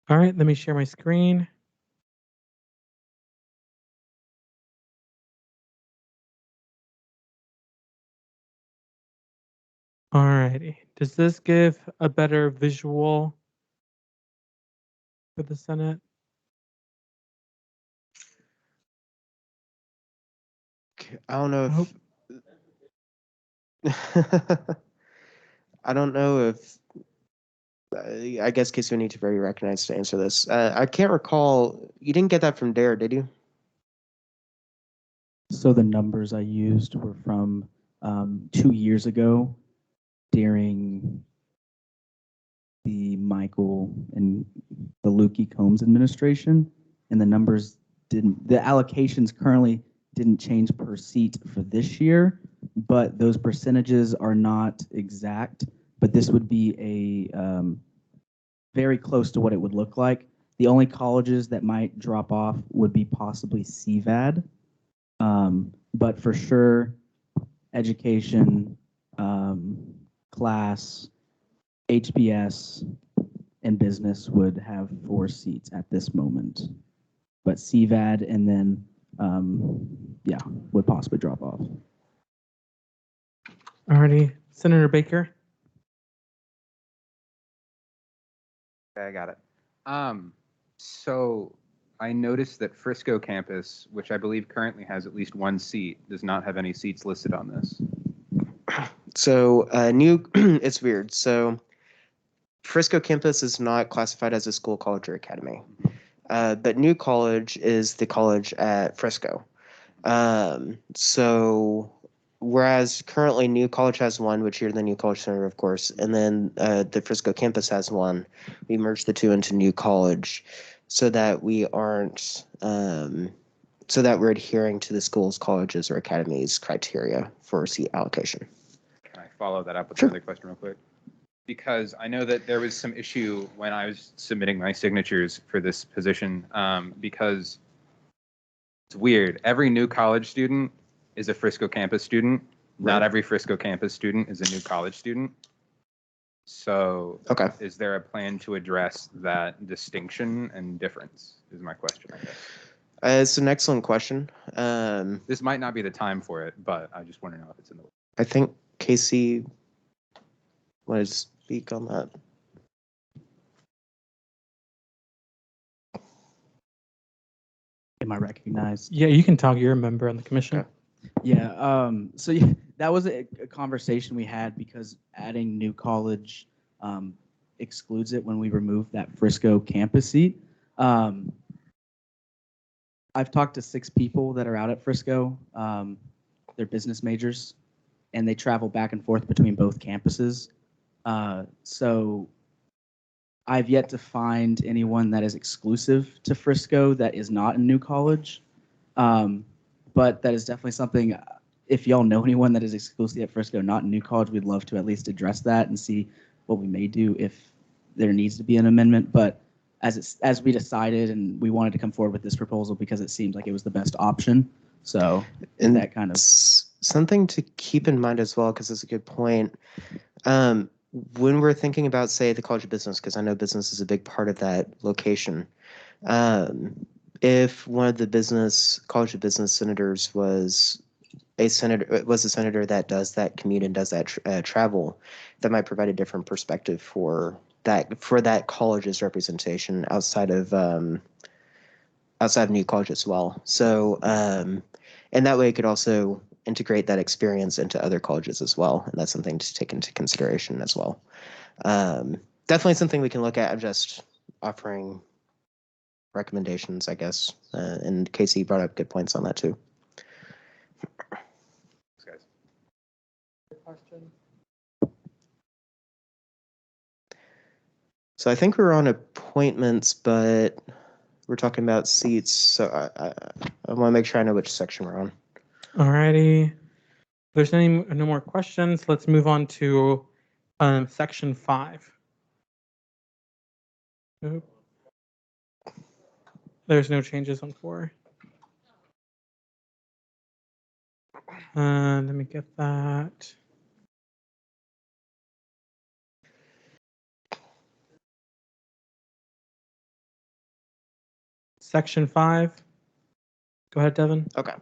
All right, let me share my screen. All righty. Does this give a better visual for the Senate? I don't know if I don't know if I guess Casey would need to be recognized to answer this. I can't recall. You didn't get that from Dare, did you? So the numbers I used were from 2 years ago during the Michael and the Lukey Combs administration, and the numbers didn't, the allocations currently didn't change per seat for this year, but those percentages are not exact, but this would be a very close to what it would look like. The only colleges that might drop off would be possibly CVAD, but for sure, education, class, HBS, and business would have 4 seats at this moment. But CVAD and then, yeah, would possibly drop off. Alrighty, Senator Baker. Okay, I got it. So I noticed that Frisco campus, which I believe currently has at least 1 seat, does not have any seats listed on this. So it's weird. So Frisco campus is not classified as a school, college, or academy. But New College is the college at Frisco. So whereas currently New College has 1, which you're the New College Center, of course, and then the Frisco campus has 1, we merged the 2 into New College so that we aren't, so that we're adhering to the schools, colleges, or academies criteria for seat allocation. Can I follow that up with another question real quick? Because I know that there was some issue when I was submitting my signatures for this position, because it's weird. Every New College student is a Frisco campus student. Right. Not every Frisco campus student is a New College student. So is there a plan to address that distinction and difference is my question, I guess. It's an excellent question. This might not be the time for it, but I just want to know if it's in the. I think Casey wanted to speak on that. Am I recognized? Yeah, you can talk. You're a member on the commission. Yeah. So yeah, that was a conversation we had because adding New College excludes it when we remove that Frisco campus seat. I've talked to 6 people that are out at Frisco. They're business majors, and they travel back and forth between both campuses. So I've yet to find anyone that is exclusive to Frisco that is not in New College. But that is definitely something, if y'all know anyone that is exclusively at Frisco, not in New College, we'd love to at least address that and see what we may do if there needs to be an amendment. But as we decided, and we wanted to come forward with this proposal because it seemed like it was the best option. So And that kind of something to keep in mind as well, because it's a good point. When we're thinking about, say, the College of Business, because I know business is a big part of that location. If one of the College of Business senators was a senator that does that commute and does that travel, that might provide a different perspective for that college's representation outside of New College as well. So, and that way it could also integrate that experience into other colleges as well, and that's something to take into consideration as well. Definitely something we can look at. I'm just offering recommendations, I guess. And Casey brought up good points on that too. Thanks, guys. So I think we're on appointments, but we're talking about seats. So I want to make sure I know which section we're on. Alrighty. If there's no more questions, let's move on to section 5. Oop. There's no changes on 4. Let me get that. Section 5. Go ahead, Devin. Okay.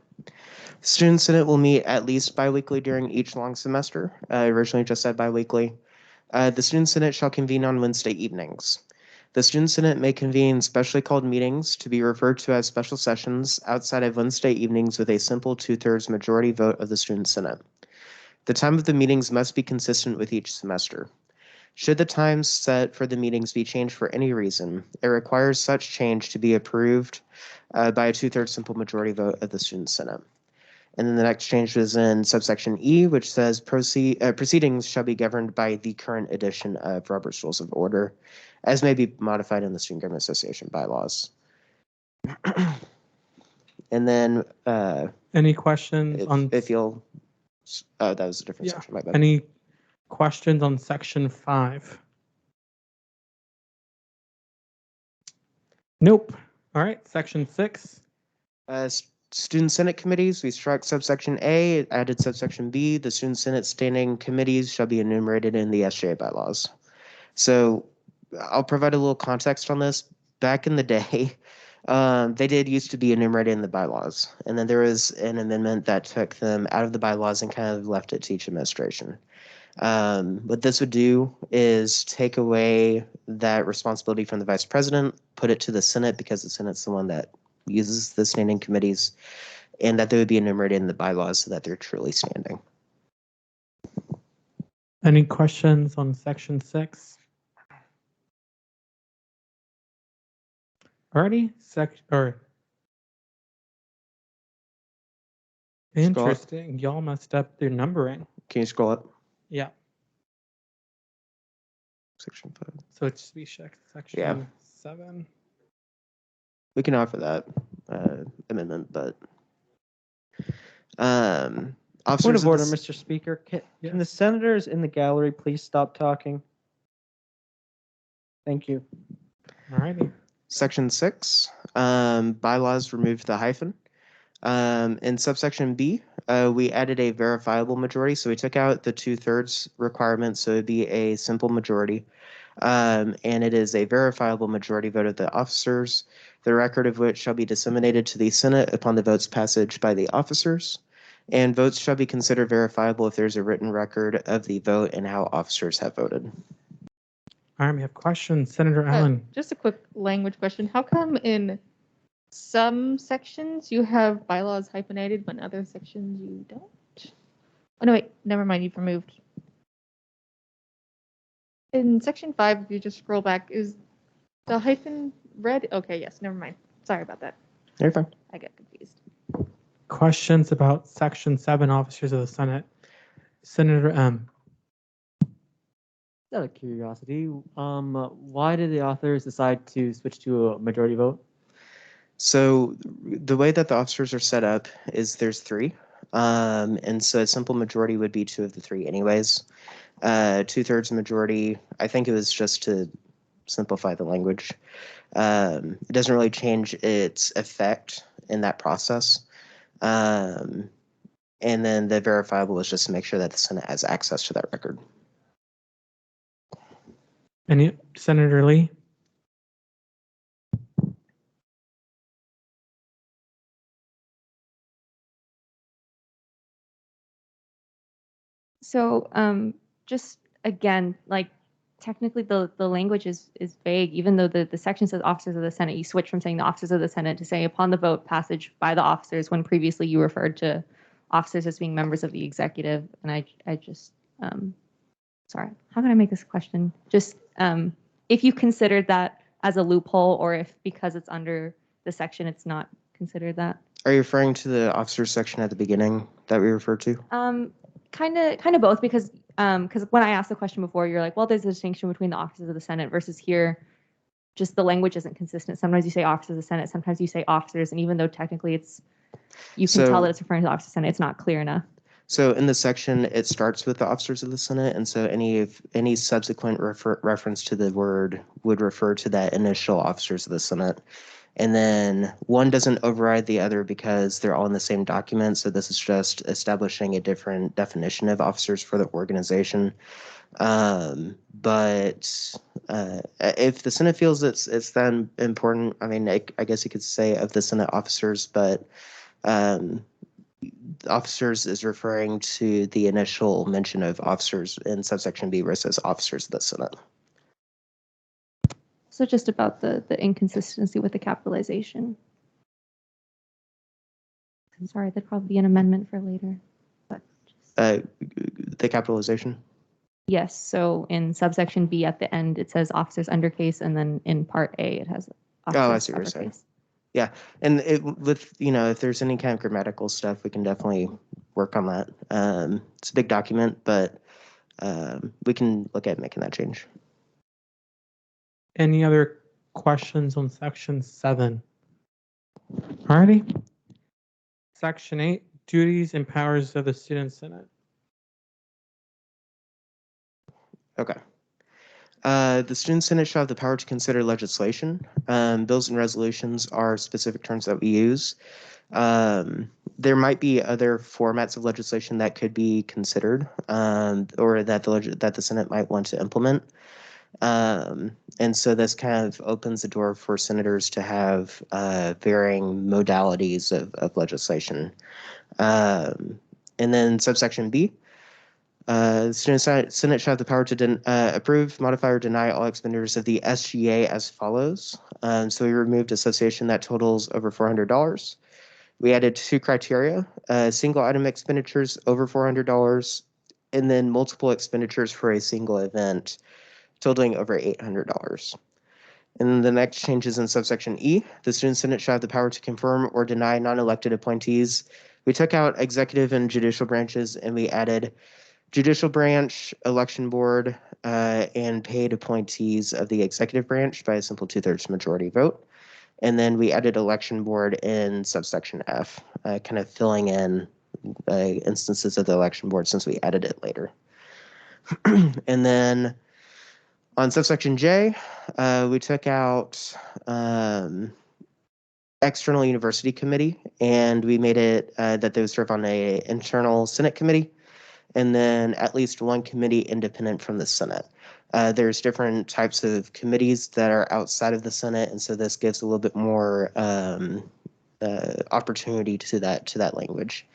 Student Senate will meet at least biweekly during each long semester. I originally just said biweekly. The Student Senate shall convene on Wednesday evenings. The Student Senate may convene specially called meetings to be referred to as special sessions outside of Wednesday evenings with a simple 2/3 majority vote of the Student Senate. The time of the meetings must be consistent with each semester. Should the times set for the meetings be changed for any reason, it requires such change to be approved by a 2/3 simple majority vote of the Student Senate. And then the next change was in subsection E, which says proceedings shall be governed by the current edition of Robert's Rules of Order, as may be modified in the Student Government Association bylaws. And then any questions on? If you'll, that was a different section. My bad. Any questions on section 5? Nope. All right, section 6. Student Senate committees, we struck subsection A, added subsection B. The Student Senate standing committees shall be enumerated in the SGA bylaws. So I'll provide a little context on this. Back in the day, they did used to be enumerated in the bylaws. And then there was an amendment that took them out of the bylaws and kind of left it to each administration. What this would do is take away that responsibility from the vice president, put it to the Senate because the Senate's the one that uses the standing committees, and that they would be enumerated in the bylaws so that they're truly standing. Any questions on section 6? Alrighty, interesting. Y'all messed up their numbering. Can you scroll up? Yeah. Section 5. So it should be section 7. We can offer that amendment, but Point of order, Mr. Speaker. Can the senators in the gallery please stop talking? Thank you. All righty. Section 6, bylaws removed the hyphen. In subsection B, we added a verifiable majority, so we took out the 2/3 requirement, so it'd be a simple majority. and it is a verifiable majority vote of the officers, the record of which shall be disseminated to the Senate upon the vote's passage by the officers, and votes shall be considered verifiable if there's a written record of the vote and how officers have voted. All right, we have questions. Senator Allen. Just a quick language question. How come in some sections you have bylaws hyphenated, but in other sections you don't? Oh, no, wait, never mind, you've removed. In section 5, if you just scroll back, is the hyphen red? Okay, yes, never mind. Sorry about that. You're fine. I got confused. Questions about Section 7, Officers of the Senate. Senator M. Out of curiosity, why did the authors decide to switch to a majority vote? So the way that the officers are set up is there's 3. And so a simple majority would be 2 of the 3 anyways. 2/3 majority, I think it was just to simplify the language. It doesn't really change its effect in that process. And then the verifiable is just to make sure that the Senate has access to that record. Any Senator Lee? So just again, like technically the language is vague, even though the section says officers of the Senate, you switch from saying the officers of the Senate to say upon the vote passage by the officers when previously you referred to officers as being members of the executive. And I just, sorry, how can I make this question? Just if you considered that as a loophole or if because it's under the section, it's not considered that. Are you referring to the officers section at the beginning that we referred to? Kind of both because when I asked the question before, you're like, well, there's a distinction between the officers of the Senate versus here. Just the language isn't consistent. Sometimes you say officers of the Senate, sometimes you say officers, and even though technically you can tell that it's referring to the officers of the Senate, it's not clear enough. So in the section, it starts with the officers of the Senate, and so any subsequent reference to the word would refer to that initial officers of the Senate. And then one doesn't override the other because they're all in the same document. So this is just establishing a different definition of officers for the organization. But if the Senate feels it's then important, I mean, I guess you could say of the Senate officers, but officers is referring to the initial mention of officers in subsection B where it says officers of the Senate. So just about the inconsistency with the capitalization. I'm sorry, that'd probably be an amendment for later. But the capitalization? Yes, so in subsection B at the end, it says officers undercase, and then in part A, it has officers Oh, I see what you're saying. Yeah, and with, if there's any kind of grammatical stuff, we can definitely work on that. It's a big document, but we can look at making that change. Any other questions on Section 7? Alrighty. Section 8, duties and powers of the Student Senate. Okay. The Student Senate shall have the power to consider legislation. Bills and resolutions are specific terms that we use. There might be other formats of legislation that could be considered or that the Senate might want to implement. And so this kind of opens the door for senators to have varying modalities of legislation. And then subsection B, the Student Senate shall have the power to approve, modify, or deny all expenditures of the SGA as follows. So we removed association that totals over $400. We added 2 criteria, single item expenditures over $400, and then multiple expenditures for a single event totaling over $800. And the next change is in subsection E. The Student Senate shall have the power to confirm or deny non-elected appointees. We took out executive and judicial branches, and we added judicial branch, election board, and paid appointees of the executive branch by a simple 2/3 majority vote. And then we added election board in subsection F, kind of filling in instances of the election board since we added it later. And then on subsection J, we took out external university committee, and we made it that they would serve on a internal Senate committee, and then at least one committee independent from the Senate. There's different types of committees that are outside of the Senate, and so this gives a little bit more opportunity to that language.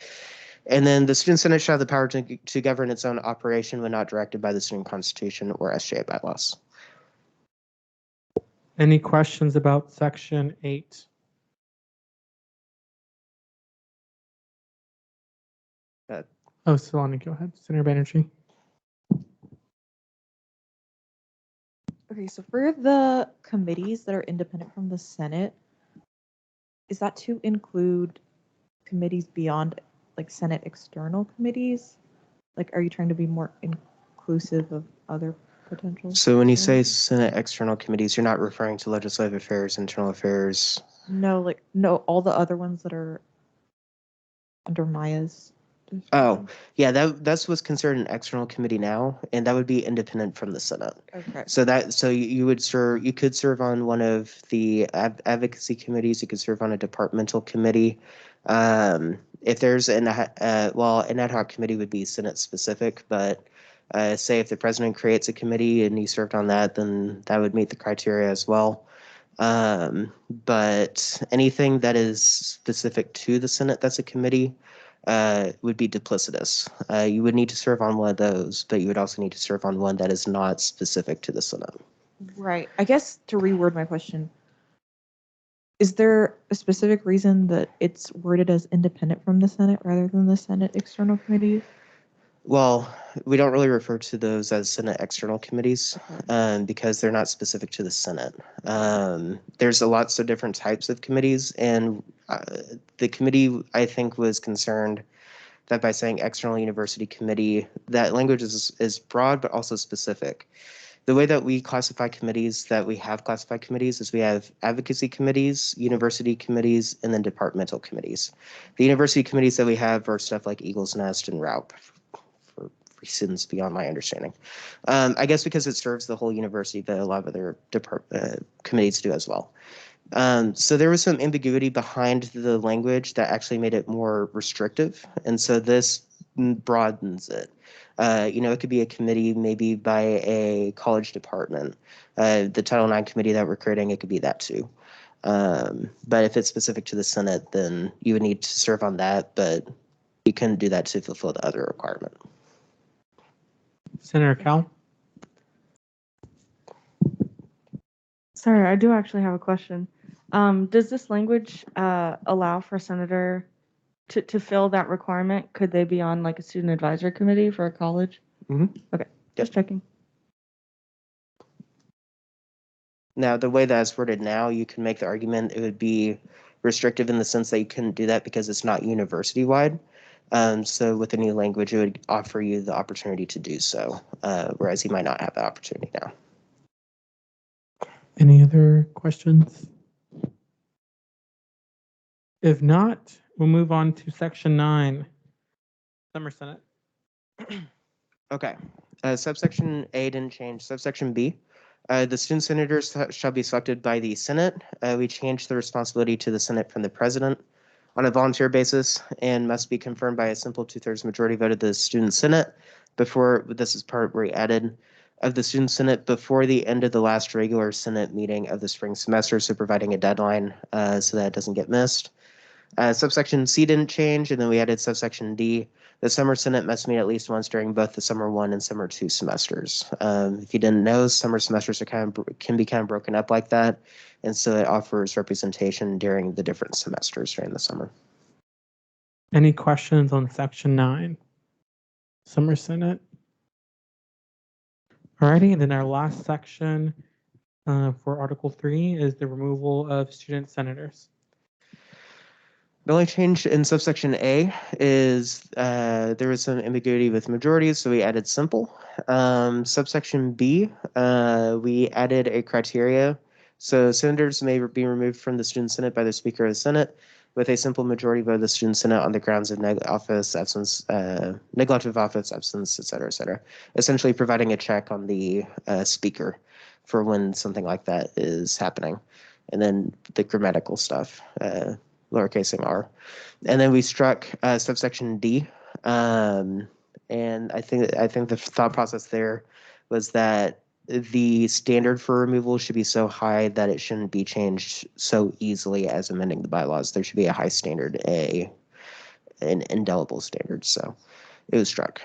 And then the Student Senate shall have the power to govern its own operation when not directed by the student constitution or SGA bylaws. Any questions about section 8? Oh, Solani, go ahead. Senator Banerjee. Okay, so for the committees that are independent from the Senate, is that to include committees beyond like Senate external committees? Like, are you trying to be more inclusive of other potential? So when you say Senate external committees, you're not referring to legislative affairs, internal affairs. No, all the other ones that are under Maya's. Oh, yeah, that's what's considered an external committee now, and that would be independent from the Senate. Okay. So you could serve on one of the advocacy committees. You could serve on a departmental committee. If there's an ad hoc committee would be Senate specific, but say if the president creates a committee and you served on that, then that would meet the criteria as well. But anything that is specific to the Senate that's a committee would be duplicitous. You would need to serve on one of those, but you would also need to serve on one that is not specific to the Senate. Right. I guess to reword my question, is there a specific reason that it's worded as independent from the Senate rather than the Senate external committees? Well, we don't really refer to those as Senate external committees because they're not specific to the Senate. There's lots of different types of committees, and the committee, I think, was concerned that by saying external university committee, that language is broad but also specific. The way that we classify committees, that we have classified committees, is we have advocacy committees, university committees, and then departmental committees. The university committees that we have are stuff like Eagle's Nest and RAUP, for reasons beyond my understanding. I guess because it serves the whole university, but a lot of other committees do as well. So there was some ambiguity behind the language that actually made it more restrictive, and so this broadens it. It could be a committee maybe by a college department. The Title IX committee that we're creating, it could be that too. But if it's specific to the Senate, then you would need to serve on that, but you couldn't do that to fulfill the other requirement. Senator Cal? Sorry, I do actually have a question. Does this language allow for a senator to fill that requirement? Could they be on like a student advisory committee for a college? Mm-hmm. Okay, just checking. Now, the way that's worded now, you can make the argument it would be restrictive in the sense that you couldn't do that because it's not university-wide. So with the new language, it would offer you the opportunity to do so, whereas you might not have that opportunity now. Any other questions? If not, we'll move on to section 9. Summer Senate. Okay. Subsection A didn't change. Subsection B. The student senators shall be selected by the Senate. We changed the responsibility to the Senate from the president on a volunteer basis and must be confirmed by a simple 2/3 majority vote of the student Senate before, this is part where we added, of the student Senate before the end of the last regular Senate meeting of the spring semester, so providing a deadline so that it doesn't get missed. Subsection C didn't change, and then we added subsection D. The summer Senate must meet at least once during both the summer 1 and summer 2 semesters. If you didn't know, summer semesters can be kind of broken up like that, and so it offers representation during the different semesters during the summer. Any questions on section 9? Summer Senate. Alrighty, and then our last section for Article 3 is the removal of student senators. The only change in subsection A is there was some ambiguity with majorities, so we added simple. Subsection B, we added a criteria. So senators may be removed from the student senate by the Speaker of the Senate with a simple majority vote of the student senate on the grounds of neglect of office, absence, et cetera, essentially providing a check on the Speaker for when something like that is happening. And then the grammatical stuff. Lowercase r, and then we struck subsection D, and I think the thought process there was that the standard for removal should be so high that it shouldn't be changed so easily as amending the bylaws. There should be a high standard, an indelible standard. So it was struck.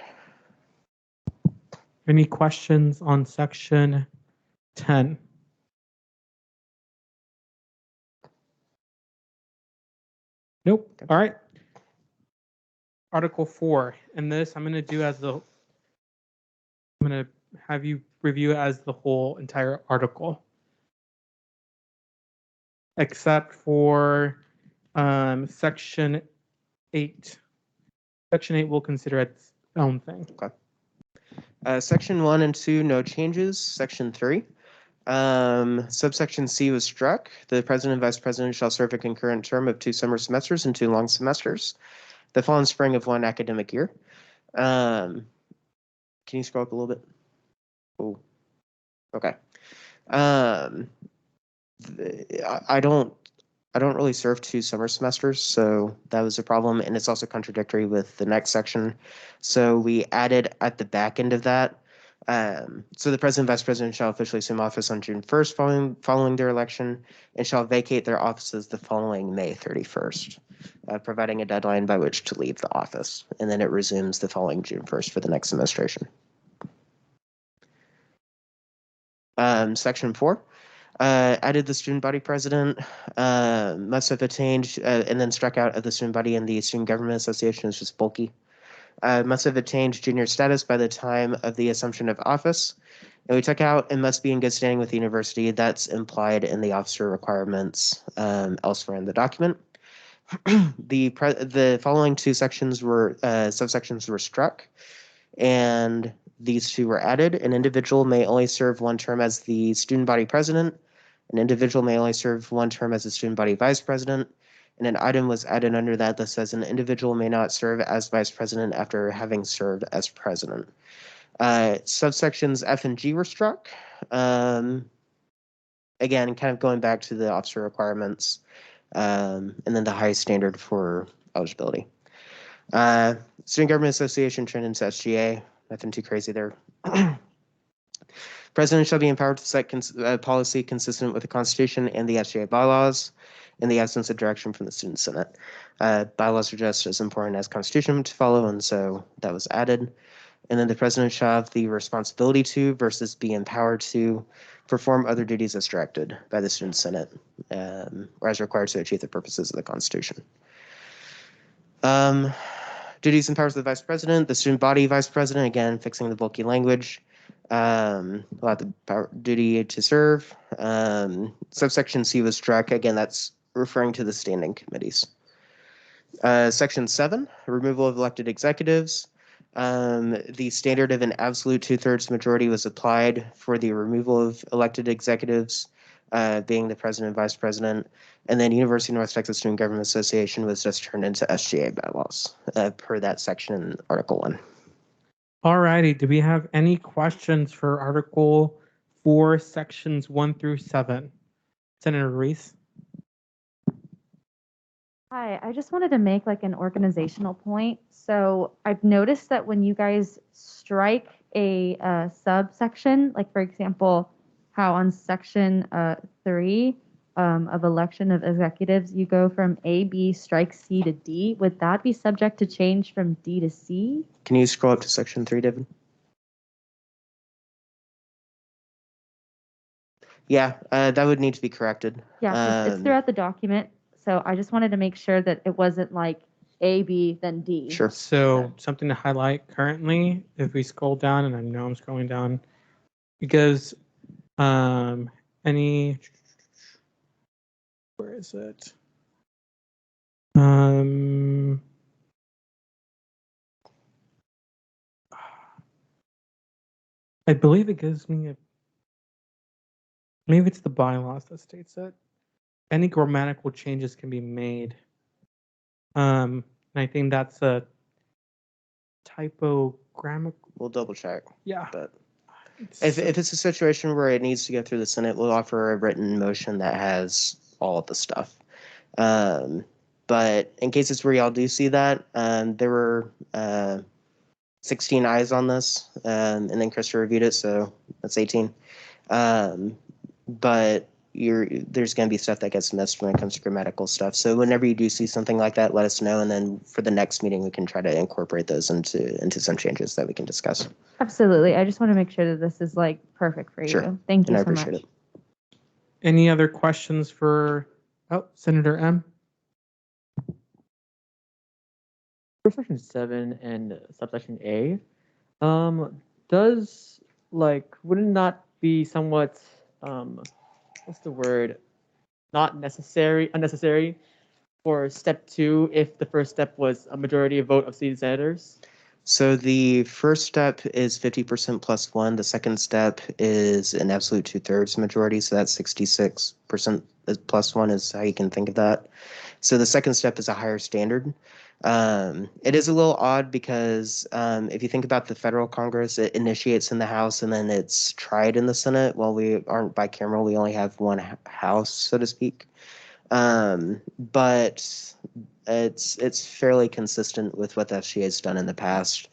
Any questions on section 10? Nope. All right. Article 4. And this I'm going to do as the, I'm going to have you review it as the whole entire article. Except for section 8. Section 8 we'll consider its own thing. Okay. Section 1 and 2, no changes. Section 3. Subsection C was struck. The president and vice president shall serve a concurrent term of 2 summer semesters and 2 long semesters, the fall and spring of 1 academic year. Can you scroll up a little bit? Oh, okay. I don't really serve 2 summer semesters, so that was a problem, and it's also contradictory with the next section. So we added at the back end of that. So the president and vice president shall officially assume office on June 1st following their election and shall vacate their offices the following May 31st, providing a deadline by which to leave the office. And then it resumes the following June 1st for the next administration. Section 4. Added the student body president must have attained and then struck out of the student body and the student government association is just bulky. Must have attained junior status by the time of the assumption of office. And we took out and must be in good standing with the university. That's implied in the officer requirements elsewhere in the document. The following 2 sections were subsections were struck, and these 2 were added. An individual may only serve 1 term as the student body president. An individual may only serve 1 term as a student body vice president. And an item was added under that says an individual may not serve as vice president after having served as president. Subsections F and G were struck. Again, kind of going back to the officer requirements, and then the high standard for eligibility. Student Government Association turned into SGA. Nothing too crazy there. President shall be empowered to set policy consistent with the Constitution and the SGA bylaws in the absence of direction from the Student Senate. Bylaws are just as important as Constitution to follow, and so that was added. And then the president shall have the responsibility to versus be empowered to perform other duties as directed by the Student Senate or as required to achieve the purposes of the Constitution. Duties and powers of the vice president, the student body vice president, again, fixing the bulky language. Allowed the power, duty to serve. Subsection C was struck. Again, that's referring to the standing committees. Section 7, removal of elected executives. The standard of an absolute 2/3 majority was applied for the removal of elected executives, being the president and vice president. And then University of North Texas Student Government Association was just turned into SGA bylaws per that section in Article 1. All righty. Do we have any questions for Article 4, sections 1 through 7? Senator Reese? Hi, I just wanted to make like an organizational point. So I've noticed that when you guys strike a subsection, like for example, how on section 3 of election of executives, you go from A, B, strike C to D. Would that be subject to change from D to C? Can you scroll up to section 3, David? Yeah, that would need to be corrected. Yeah, it's throughout the document. So I just wanted to make sure that it wasn't like A, B, then D. Sure. So something to highlight currently, if we scroll down, and I know I'm scrolling down, because any, where is it? I believe it gives me a, maybe it's the bylaws that states it. Any grammatical changes can be made. And I think that's a typographical. We'll double check. Yeah. But if it's a situation where it needs to go through the Senate, we'll offer a written motion that has all of the stuff. But in cases where y'all do see that, there were 16 eyes on this, and then Krista reviewed it, so that's 18. But there's going to be stuff that gets missed when it comes to grammatical stuff. So whenever you do see something like that, let us know, and then for the next meeting, we can try to incorporate those into some changes that we can discuss. Absolutely. I just want to make sure that this is like perfect for you. Sure. Thank you And I so much. appreciate it. Any other questions for Senator M? For section 7 and subsection A, does would it not be somewhat what's the word? Not unnecessary for step 2 if the first step was a majority of vote of seated senators? So the first step is 50% plus 1. The second step is an absolute 2/3 majority. So that's 66% plus 1 is how you can think of that. So the second step is a higher standard. It is a little odd because if you think about the federal Congress, it initiates in the House and then it's tried in the Senate. While we aren't bicameral, we only have one House, so to speak. But it's fairly consistent with what the FGA has done in the past.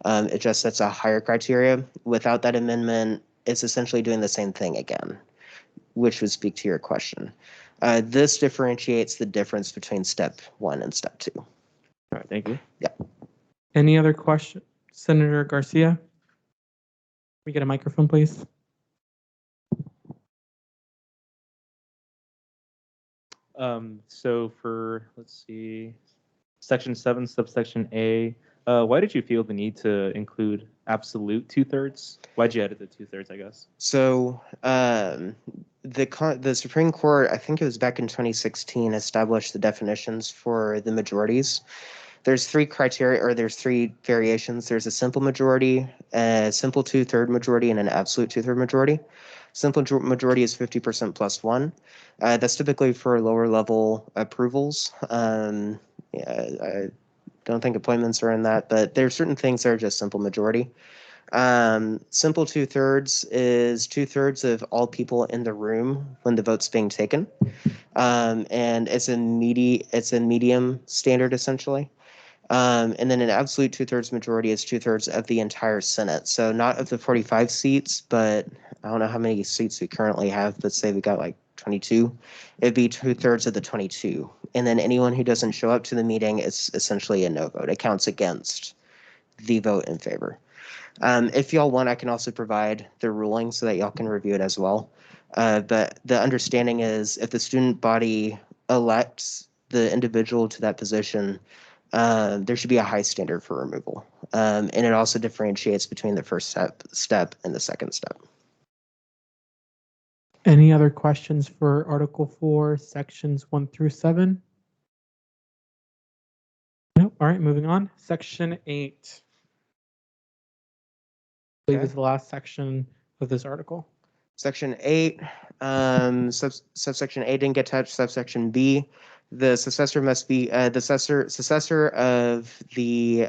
It just sets a higher criteria. Without that amendment, it's essentially doing the same thing again, which would speak to your question. This differentiates the difference between step 1 and step 2. All right, thank you. Yeah. Any other question? Senator Garcia? Can we get a microphone, please? So for, let's see, section 7, subsection A, why did you feel the need to include absolute 2/3? Why'd you edit the 2/3, I guess? So the Supreme Court, I think it was back in 2016, established the definitions for the majorities. There's 3 criteria, or there's 3 variations. There's a simple majority, a simple 2/3 majority, and an absolute 2/3 majority. Simple majority is 50% plus 1. That's typically for lower level approvals. I don't think appointments are in that, but there are certain things that are just simple majority. Simple 2/3 is 2/3 of all people in the room when the vote's being taken. And it's a medium standard essentially. And then an absolute 2/3 majority is 2/3 of the entire Senate. So not of the 45 seats, but I don't know how many seats we currently have, but say we got like 22, it'd be 2/3 of the 22. And then anyone who doesn't show up to the meeting is essentially a no vote. It counts against the vote in favor. If y'all want, I can also provide the ruling so that y'all can review it as well. But the understanding is if the student body elects the individual to that position, there should be a high standard for removal. And it also differentiates between the first step and the second step. Any other questions for Article 4, Sections 1 through 7? Nope. All right, moving on. Section 8. I believe is the last section of this article. Section 8, subsection A didn't get touched. Subsection B, the successor must be the successor of the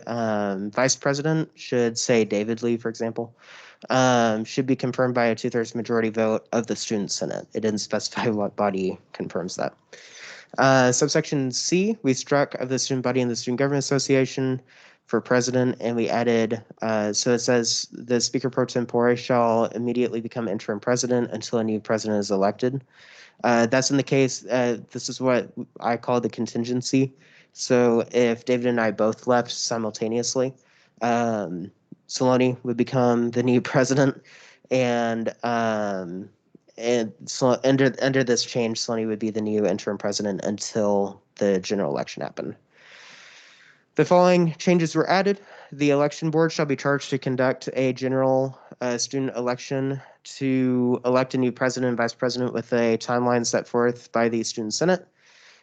vice president, should say David Lee, for example, should be confirmed by a 2/3 majority vote of the student senate. It didn't specify what body confirms that. Subsection C, we struck of the student body and the student government association for president, and we added, so it says the speaker pro tempore shall immediately become interim president until a new president is elected. That's in the case, this is what I call the contingency. So if David and I both left simultaneously, Saloni would become the new president, and so under this change, Saloni would be the new interim president until the general election happened. The following changes were added. The election board shall be charged to conduct a general student election to elect a new president and vice president with a timeline set forth by the student senate.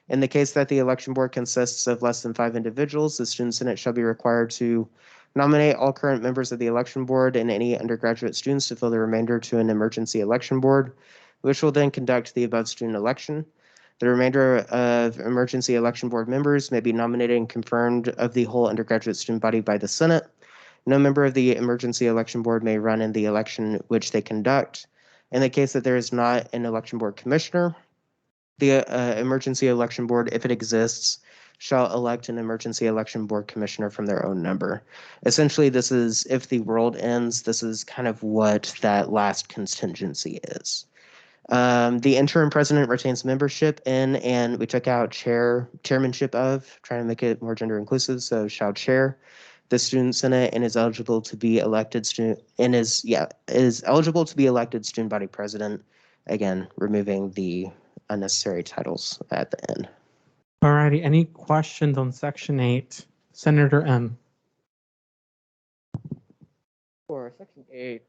In the case that the election board consists of less than 5 individuals, the student senate shall be required to nominate all current members of the election board and any undergraduate students to fill the remainder to an emergency election board, which will then conduct the above student election. The remainder of emergency election board members may be nominated and confirmed of the whole undergraduate student body by the Senate. No member of the emergency election board may run in the election which they conduct. In the case that there is not an election board commissioner, the emergency election board, if it exists, shall elect an emergency election board commissioner from their own number. Essentially, this is if the world ends, this is kind of what that last contingency is. The interim president retains membership in, and we took out chairmanship of, trying to make it more gender inclusive, so shall chair the student senate and is eligible to be elected is eligible to be elected student body president. Again, removing the unnecessary titles at the end. Alrighty, any questions on section 8? Senator M. For section 8,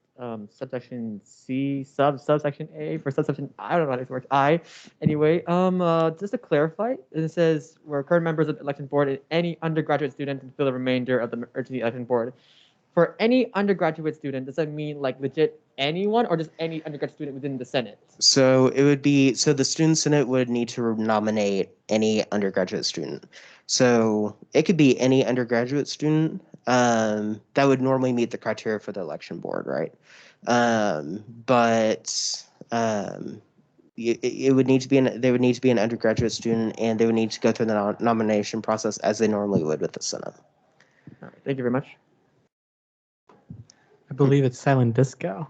subsection C, subsection A, for subsection, I don't know how this works, I. Anyway, just to clarify, it says we're current members of the election board and any undergraduate student to fill the remainder of the emergency election board. For any undergraduate student, does that mean like legit anyone or just any undergraduate student within the Senate? So it would be, so the student senate would need to nominate any undergraduate student. So it could be any undergraduate student that would normally meet the criteria for the election board, right? It would need to be they would need to be an undergraduate student, and they would need to go through the nomination process as they normally would with the Senate. All right, thank you very much. I believe it's silent disco.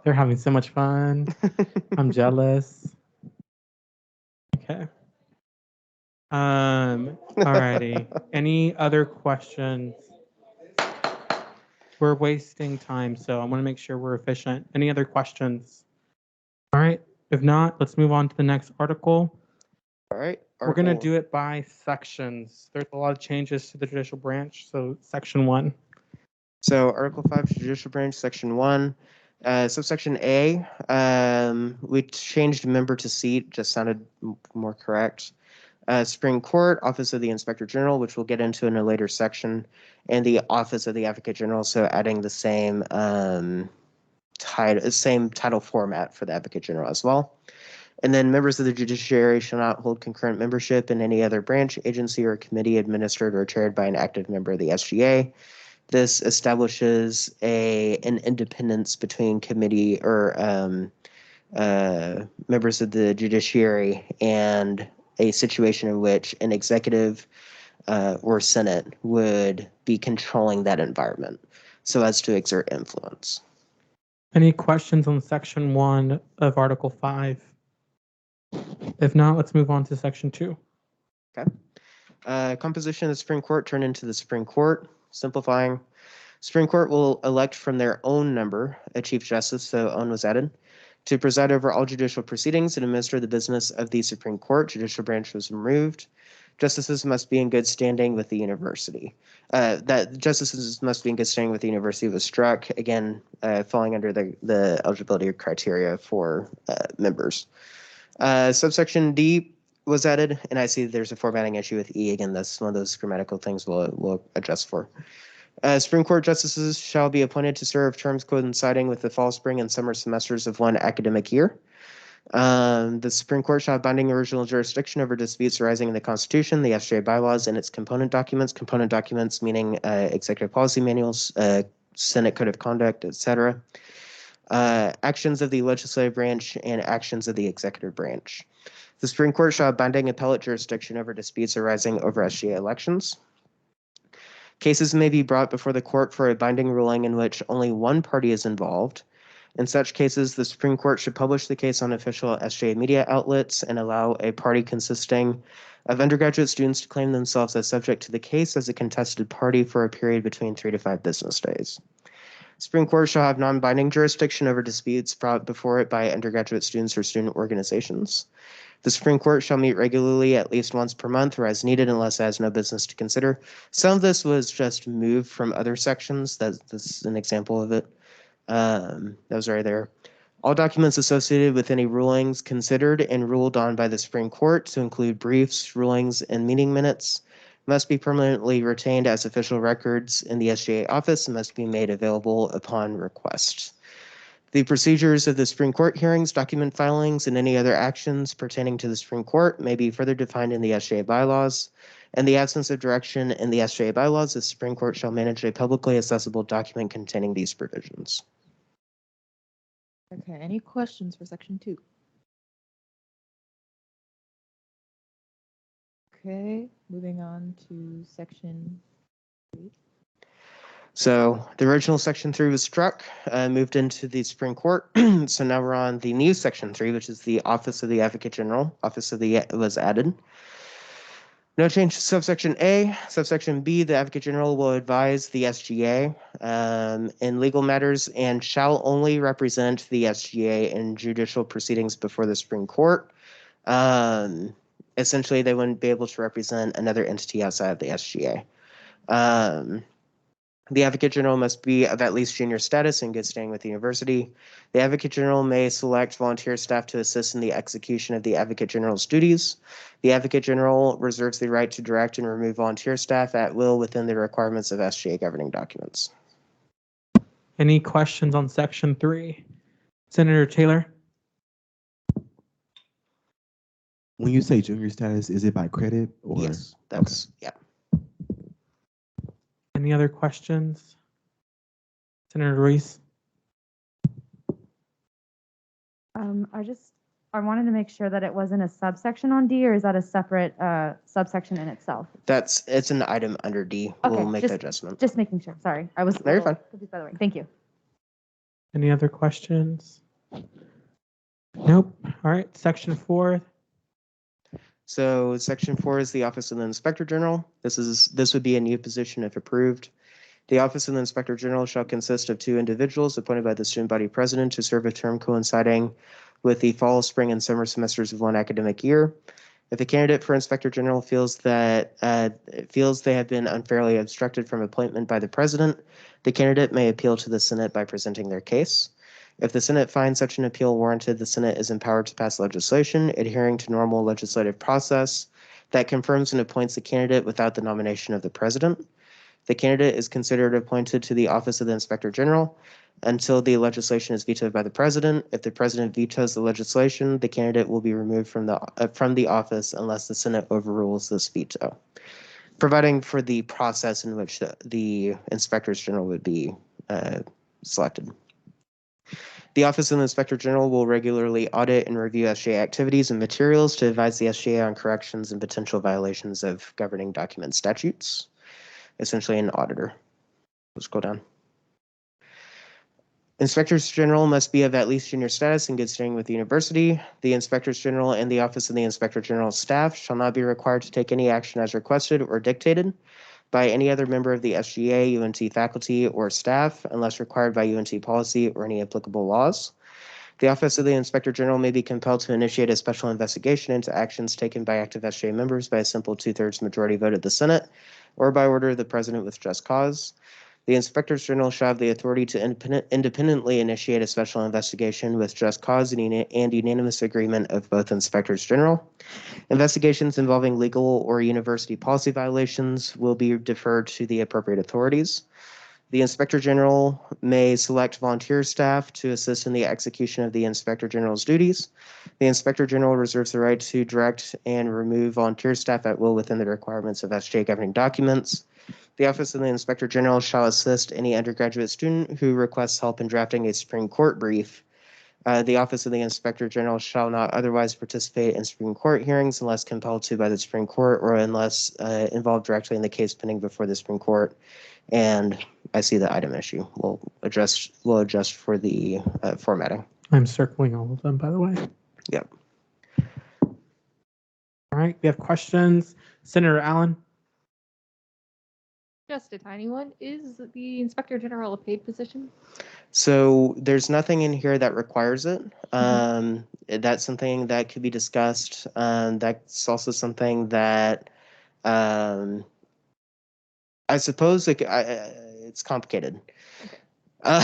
They're having so much fun. I'm jealous. Okay. Alrighty. Any other questions? We're wasting time, so I want to make sure we're efficient. Any other questions? All right. If not, let's move on to the next article. All right. We're going to do it by sections. There's a lot of changes to the judicial branch, so section 1. So Article 5, Judicial Branch, Section 1. Subsection A, we changed member to seat, just sounded more correct. Supreme Court, Office of the Inspector General, which we'll get into in a later section, and the Office of the Advocate General, so adding the same title format for the Advocate General as well. And then members of the judiciary shall not hold concurrent membership in any other branch, agency, or committee administered or chaired by an active member of the SGA. This establishes an independence between committee or members of the judiciary and a situation in which an executive or Senate would be controlling that environment so as to exert influence. Any questions on section 1 of Article 5? If not, let's move on to section 2. Okay. Composition of the Supreme Court turned into the Supreme Court. Simplifying, Supreme Court will elect from their own number a Chief Justice, so own was added, to preside over all judicial proceedings and administer the business of the Supreme Court. Judicial branch was removed. Justices must be in good standing with the university. That justices must be in good standing with the university was struck, again, falling under the eligibility criteria for members. Subsection D was added, and I see there's a formatting issue with E. Again, that's one of those grammatical things we'll adjust for. Supreme Court justices shall be appointed to serve terms coinciding with the fall, spring, and summer semesters of one academic year. The Supreme Court shall have binding original jurisdiction over disputes arising in the Constitution, the SGA bylaws, and its component documents meaning executive policy manuals, Senate Code of Conduct, etc. Actions of the legislative branch and actions of the executive branch. The Supreme Court shall have binding appellate jurisdiction over disputes arising over SGA elections. Cases may be brought before the court for a binding ruling in which only one party is involved. In such cases, the Supreme Court should publish the case on official SGA media outlets and allow a party consisting of undergraduate students to claim themselves as subject to the case as a contested party for a period between 3 to 5 business days. Supreme Court shall have non-binding jurisdiction over disputes brought before it by undergraduate students or student organizations. The Supreme Court shall meet regularly at least once per month or as needed unless it has no business to consider. Some of this was just moved from other sections. That's an example of it. That was right there. All documents associated with any rulings considered and ruled on by the Supreme Court, to include briefs, rulings, and meeting minutes, must be permanently retained as official records in the SGA office and must be made available upon request. The procedures of the Supreme Court hearings, document filings, and any other actions pertaining to the Supreme Court may be further defined in the SGA bylaws. In the absence of direction in the SGA bylaws, the Supreme Court shall manage a publicly accessible document containing these provisions. Okay, any questions for section 2? Okay, moving on to section 3. So the original Section 3 was struck, moved into the Supreme Court. So now we're on the new Section 3, which is the Office of the Advocate General. Office of the was added. No change to subsection A. Subsection B, the Advocate General will advise the SGA in legal matters and shall only represent the SGA in judicial proceedings before the Supreme Court. Essentially, they wouldn't be able to represent another entity outside of the SGA. The Advocate General must be of at least junior status and good standing with the university. The Advocate General may select volunteer staff to assist in the execution of the Advocate General's duties. The Advocate General reserves the right to direct and remove volunteer staff at will within the requirements of SGA governing documents. Any questions on section 3? Senator Taylor? When you say junior status, is it by credit or? Yes, that's, yeah. Any other questions? Senator Ruiz? I wanted to make sure that it wasn't a subsection on D, or is that a separate subsection in itself? It's an item under D. We'll make the adjustment. Just making sure. Sorry, I was. No, you're fine. Confused by the way. Thank you. Any other questions? Nope. All right, section 4. So section 4 is the Office of the Inspector General. This would be a new position if approved. The Office of the Inspector General shall consist of 2 individuals appointed by the student body president to serve a term coinciding with the fall, spring, and summer semesters of one academic year. If the candidate for Inspector General feels they have been unfairly obstructed from appointment by the president, the candidate may appeal to the Senate by presenting their case. If the Senate finds such an appeal warranted, the Senate is empowered to pass legislation adhering to normal legislative process that confirms and appoints the candidate without the nomination of the president. The candidate is considered appointed to the Office of the Inspector General until the legislation is vetoed by the president. If the president vetoes the legislation, the candidate will be removed from the office unless the Senate overrules this veto, providing for the process in which the Inspectors General would be selected. The Office of the Inspector General will regularly audit and review SGA activities and materials to advise the SGA on corrections and potential violations of governing document statutes. Essentially an auditor. Let's go down. Inspectors General must be of at least junior status and good standing with the university. The Inspectors General and the Office of the Inspector General's staff shall not be required to take any action as requested or dictated by any other member of the SGA, UNT faculty, or staff unless required by UNT policy or any applicable laws. The Office of the Inspector General may be compelled to initiate a special investigation into actions taken by active SGA members by a simple 2/3 majority vote of the Senate or by order of the President with just cause. The Inspectors General shall have the authority to independently initiate a special investigation with just cause and unanimous agreement of both Inspectors General. Investigations involving legal or university policy violations will be deferred to the appropriate authorities. The Inspector General may select volunteer staff to assist in the execution of the Inspector General's duties. The Inspector General reserves the right to direct and remove volunteer staff at will within the requirements of SGA governing documents. The Office of the Inspector General shall assist any undergraduate student who requests help in drafting a Supreme Court brief. The Office of the Inspector General shall not otherwise participate in Supreme Court hearings unless compelled to by the Supreme Court or unless involved directly in the case pending before the Supreme Court. And I see the item issue. We'll adjust for the formatting. I'm circling all of them, by the way. Yep. All right, we have questions. Senator Allen? Just a tiny one. Is the Inspector General a paid position? So there's nothing in here that requires it. That's something that could be discussed. That's also something that I suppose it's complicated. So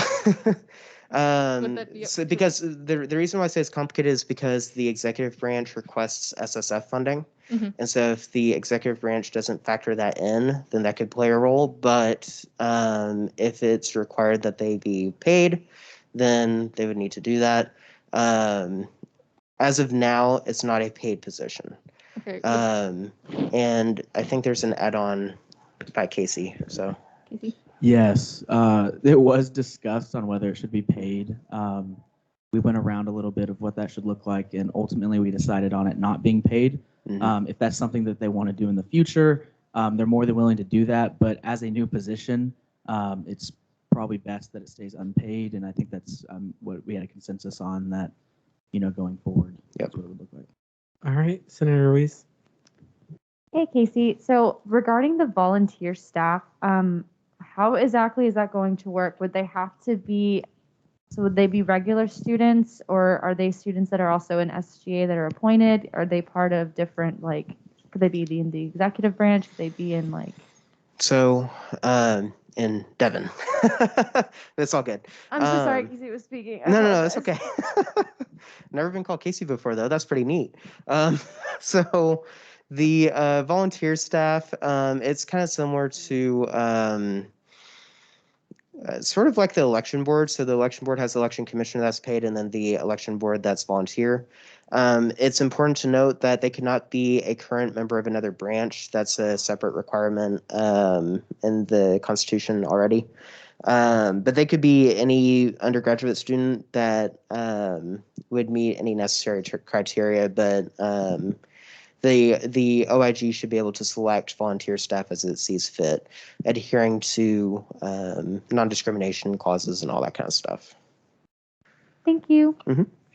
because the reason why I say it's complicated is because the executive branch requests SSF funding. And so if the executive branch doesn't factor that in, then that could play a role. But if it's required that they be paid, then they would need to do that. As of now, it's not a paid position. Okay. And I think there's an add-on by Casey. So. Casey? Yes, it was discussed on whether it should be paid. We went around a little bit of what that should look like, and ultimately we decided on it not being paid. If that's something that they want to do in the future, they're more than willing to do that. But as a new position, it's probably best that it stays unpaid, and I think that's what we had a consensus on, that, going forward, that's what it would look like. All right, Senator Ruiz. Hey, Casey. So regarding the volunteer staff, how exactly is that going to work? Would they have to be, so would they be regular students, or are they students that are also in SGA that are appointed? Are they part of different, could they be in the executive branch? Could they be in So, in Devon. It's all good. I'm so sorry, Casey was speaking. I No, it's apologize. okay. Never been called Casey before, though. That's pretty neat. So the volunteer staff, it's kind of similar to sort of like the election board. So the election board has the election commissioner that's paid, and then the election board that's volunteer. It's important to note that they cannot be a current member of another branch. That's a separate requirement in the Constitution already. But they could be any undergraduate student that would meet any necessary criteria, but the OIG should be able to select volunteer staff as it sees fit, adhering to non-discrimination clauses and all that kind of stuff. Thank you.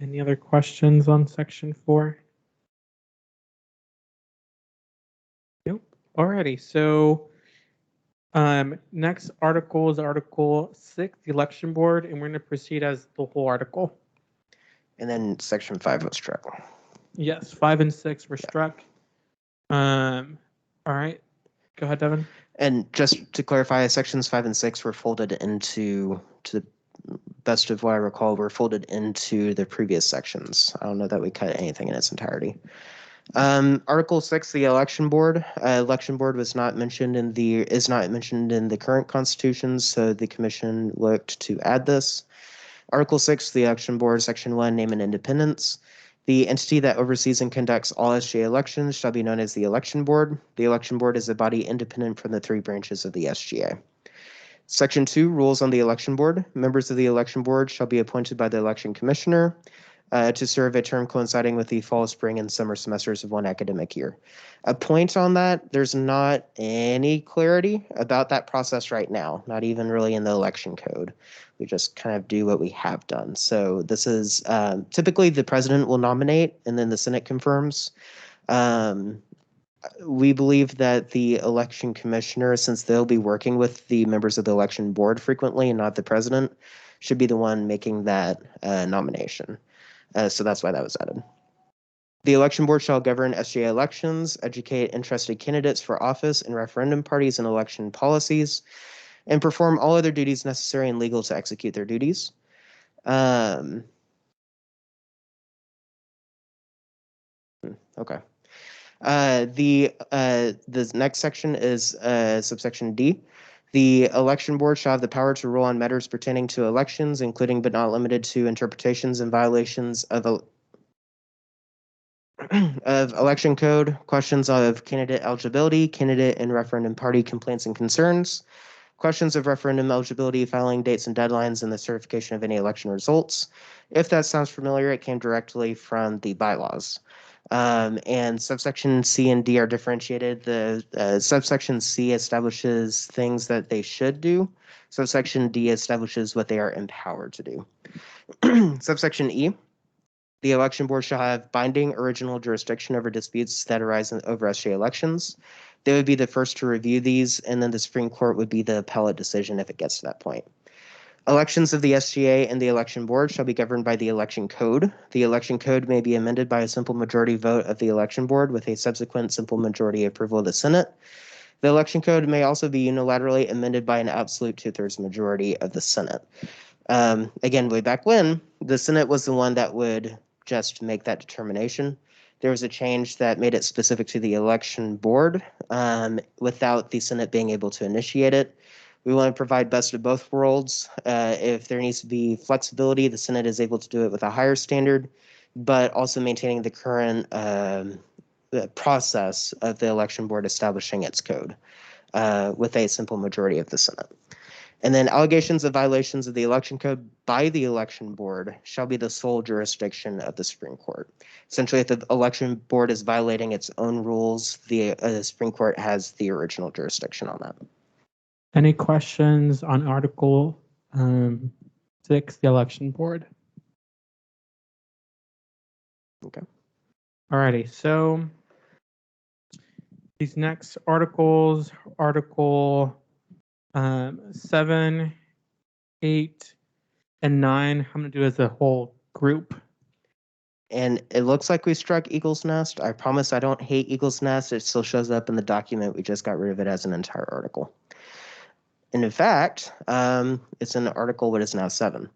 Any other questions on section 4? Nope. Alrighty, so next article is Article 6, the election board, and we're going to proceed as the whole article. And then section 5 was struck. Yes, 5 and 6 were struck. All right, go ahead, Devin. And just to clarify, sections 5 and 6 were folded into, to the best of what I recall, were folded into the previous sections. I don't know that we cut anything in its entirety. Article 6, the election board. Election board was not mentioned in is not mentioned in the current constitutions, so the commission looked to add this. Article 6, the election board, section 1, name and independence. The entity that oversees and conducts all SGA elections shall be known as the election board. The election board is a body independent from the 3 branches of the SGA. Section 2, rules on the election board. Members of the election board shall be appointed by the election commissioner to serve a term coinciding with the fall, spring, and summer semesters of one academic year. A point on that, there's not any clarity about that process right now, not even really in the election code. We just kind of do what we have done. So this is typically the president will nominate and then the Senate confirms. We believe that the election commissioner, since they'll be working with the members of the election board frequently and not the president, should be the one making that nomination. So that's why that was added. The election board shall govern SGA elections, educate interested candidates for office and referendum parties and election policies, and perform all other duties necessary and legal to execute their duties. Okay. The next section is subsection D. The election board shall have the power to rule on matters pertaining to elections, including but not limited to interpretations and violations of election code, questions of candidate eligibility, candidate and referendum party complaints and concerns, questions of referendum eligibility, filing dates and deadlines, and the certification of any election results. If that sounds familiar, it came directly from the bylaws. And subsection C and D are differentiated. The subsection C establishes things that they should do. Subsection D establishes what they are empowered to do. Subsection E, the election board shall have binding original jurisdiction over disputes that arise over SGA elections. They would be the first to review these, and then the Supreme Court would be the appellate decision if it gets to that point. Elections of the SGA and the election board shall be governed by the election code. The election code may be amended by a simple majority vote of the election board with a subsequent simple majority approval of the Senate. The election code may also be unilaterally amended by an absolute 2/3 majority of the Senate. Again, way back when, the Senate was the one that would just make that determination. There was a change that made it specific to the election board without the Senate being able to initiate it. We want to provide best of both worlds. If there needs to be flexibility, the Senate is able to do it with a higher standard, but also maintaining the current process of the election board establishing its code with a simple majority of the Senate. And then allegations of violations of the election code by the election board shall be the sole jurisdiction of the Supreme Court. Essentially, if the election board is violating its own rules, the Supreme Court has the original jurisdiction on that. Any questions on Article 6, the election board? Okay. Alrighty, so these next articles, Article 7, 8, and 9, I'm going to do as a whole group. And it looks like we struck Eagle's Nest. I promise I don't hate Eagle's Nest. It still shows up in the document. We just got rid of it as an entire article. And in fact, it's in Article what is now 7,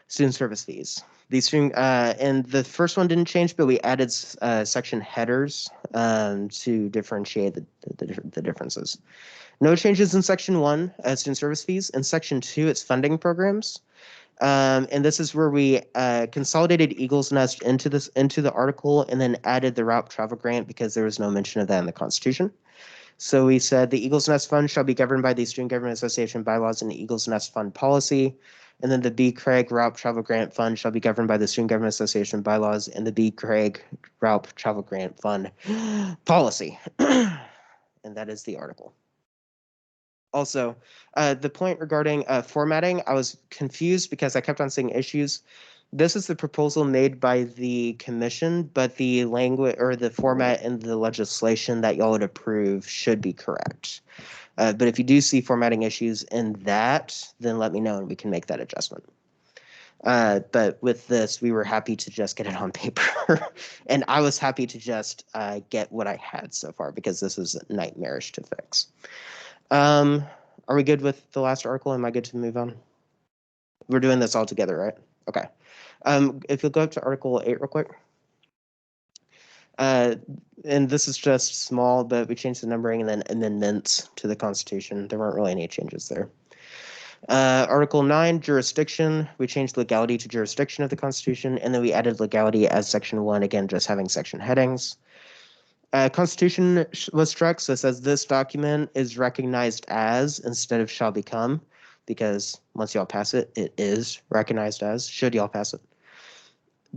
student service fees. These and the first one didn't change, but we added section headers to differentiate the differences. No changes in section 1, student service fees. In section 2, it's funding programs. And this is where we consolidated Eagle's Nest into the article and then added the route travel grant because there was no mention of that in the Constitution. So we said the Eagle's Nest Fund shall be governed by the Student Government Association bylaws and the Eagle's Nest Fund policy. And then the B. Craig Route Travel Grant Fund shall be governed by the Student Government Association bylaws and the B. Craig Route Travel Grant Fund policy. And that is the article. Also, the point regarding formatting, I was confused because I kept on seeing issues. This is the proposal made by the commission, but the language or the format in the legislation that y'all would approve should be correct. But if you do see formatting issues in that, then let me know and we can make that adjustment. But with this, we were happy to just get it on paper. And I was happy to just get what I had so far because this is nightmarish to fix. Are we good with the last article? Am I good to move on? We're doing this all together, right? Okay. If you'll go up to Article 8 real quick. And this is just small, but we changed the numbering and then amendments to the Constitution. There weren't really any changes there. Article 9, jurisdiction. We changed legality to jurisdiction of the Constitution, and then we added legality as Section 1, again, just having section headings. Constitution was struck, so it says this document is recognized as instead of shall become, because once y'all pass it, it is recognized as, should y'all pass it.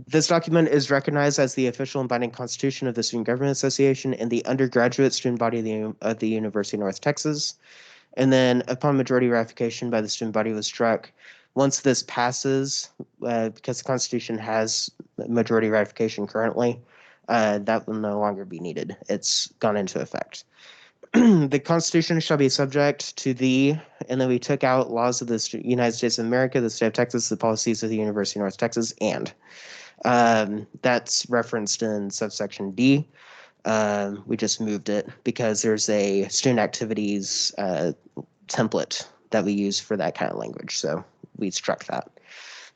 This document is recognized as the official and binding constitution of the Student Government Association and the undergraduate student body of the University of North Texas. And then upon majority ratification by the student body was struck. Once this passes, because the Constitution has majority ratification currently, that will no longer be needed. It's gone into effect. The Constitution shall be subject to and then we took out laws of the United States of America, the state of Texas, the policies of the University of North Texas, and that's referenced in subsection D. We just moved it because there's a student activities template that we use for that kind of language. So we struck that.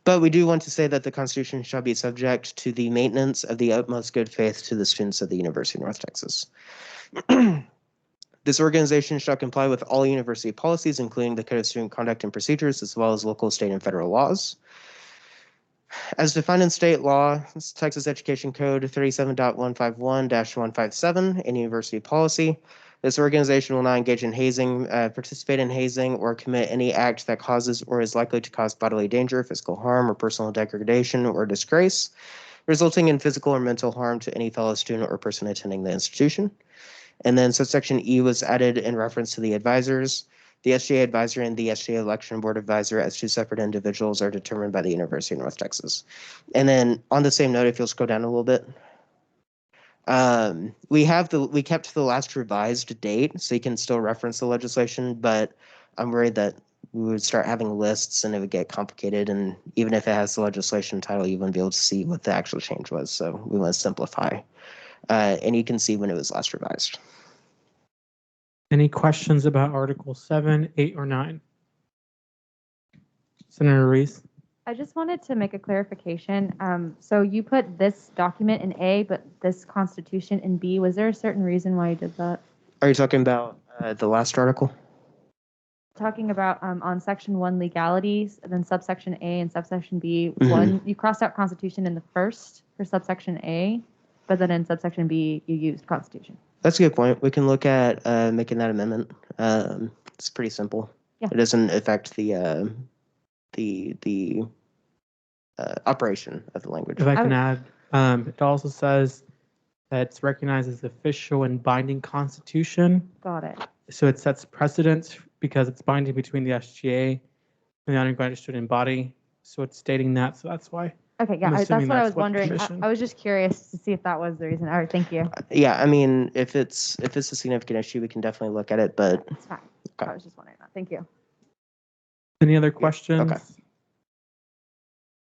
But we do want to say that the Constitution shall be subject to the maintenance of the utmost good faith to the students of the University of North Texas. This organization shall comply with all university policies, including the Code of Student Conduct and Procedures, as well as local, state, and federal laws. As defined in state law, Texas Education Code 37.151-157 and university policy, this organization will not engage in hazing, participate in hazing, or commit any act that causes or is likely to cause bodily danger, physical harm, or personal degradation or disgrace, resulting in physical or mental harm to any fellow student or person attending the institution. And then subsection E was added in reference to the advisors. The SGA advisor and the SGA election board advisor as two separate individuals are determined by the University of North Texas. And then on the same note, if you'll scroll down a little bit, we kept the last revised date, so you can still reference the legislation, but I'm worried that we would start having lists and it would get complicated. And even if it has the legislation title, you wouldn't be able to see what the actual change was. So we want to simplify. And you can see when it was last revised. Any questions about Article 7, 8, or 9? Senator Reese? I just wanted to make a clarification. So you put this document in A, but this Constitution in B. Was there a certain reason why you did that? Are you talking about the last article? Talking about on Section 1 legalities, and then subsection A and subsection B. Mhm. One, you crossed out Constitution in the first for subsection A, but then in subsection B, you used Constitution. That's a good point. We can look at making that amendment. It's pretty simple. Yeah. It doesn't affect the operation of the language. If I can add, it also says that it's recognized as official and binding constitution. Got it. So it sets precedents because it's binding between the SGA and the undergraduate student body. So it's stating that. So that's why. Okay, yeah, I'm that's assuming what I was the wondering. commission- I was just curious to see if that was the reason. All right, thank you. Yeah, I mean, if it's a significant issue, we can definitely look at it, but It's fine. Okay. I was just wondering that. Thank you. Any other questions? okay.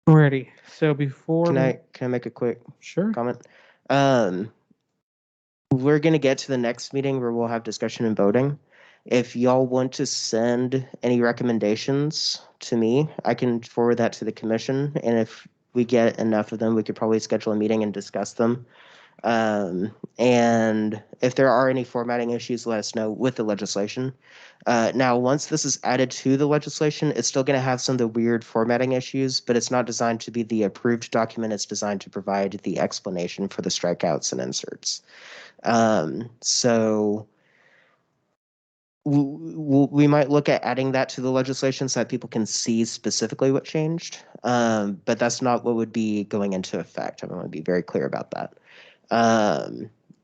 Alrighty. So before Can we- I make a quick Sure. comment? We're gonna get to the next meeting where we'll have discussion and voting. If y'all want to send any recommendations to me, I can forward that to the commission, and if we get enough of them, we could probably schedule a meeting and discuss them. And if there are any formatting issues, let us know with the legislation. Now, once this is added to the legislation, it's still going to have some of the weird formatting issues, but it's not designed to be the approved document. It's designed to provide the explanation for the strikeouts and inserts. So we might look at adding that to the legislation so that people can see specifically what changed. But that's not what would be going into effect. I want to be very clear about that.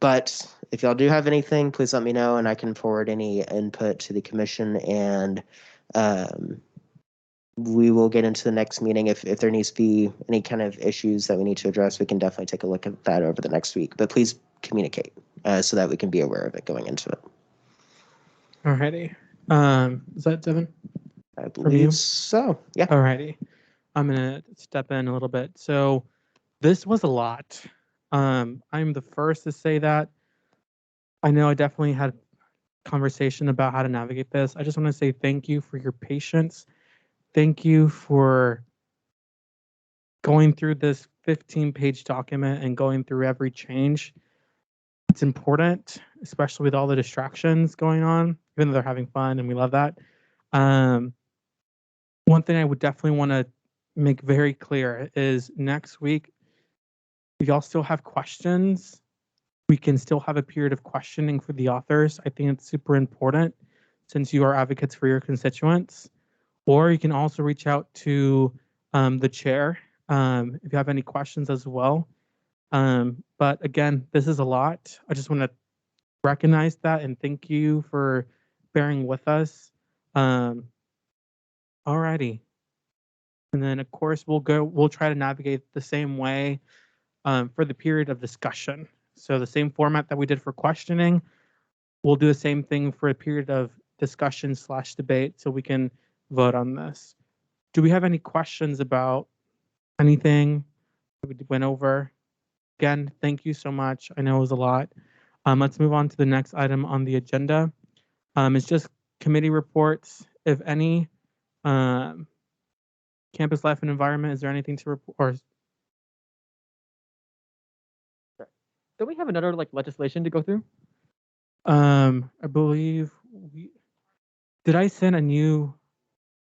But if y'all do have anything, please let me know and I can forward any input to the commission, and we will get into the next meeting. If there needs to be any kind of issues that we need to address, we can definitely take a look at that over the next week. But please communicate so that we can be aware of it going into it. Alrighty. Is that Devin? I From you? believe so. Yeah. Alrighty. I'm gonna step in a little bit. So this was a lot. I'm the first to say that. I know I definitely had conversation about how to navigate this. I just want to say thank you for your patience. Thank you for going through this 15-page document and going through every change. It's important, especially with all the distractions going on, even though they're having fun and we love that. One thing I would definitely want to make very clear is next week, if y'all still have questions, we can still have a period of questioning for the authors. I think it's super important since you are advocates for your constituents. Or you can also reach out to the chair if you have any questions as well. But again, this is a lot. I just want to recognize that and thank you for bearing with us. Alrighty. And then of course we'll try to navigate the same way for the period of discussion. So the same format that we did for questioning, we'll do the same thing for a period of discussion / debate so we can vote on this. Do we have any questions about anything that we went over? Again, thank you so much. I know it was a lot. Let's move on to the next item on the agenda. It's just committee reports. If any, campus life and environment, is there anything to report? Don't we have another legislation to go through? I believe did I send a new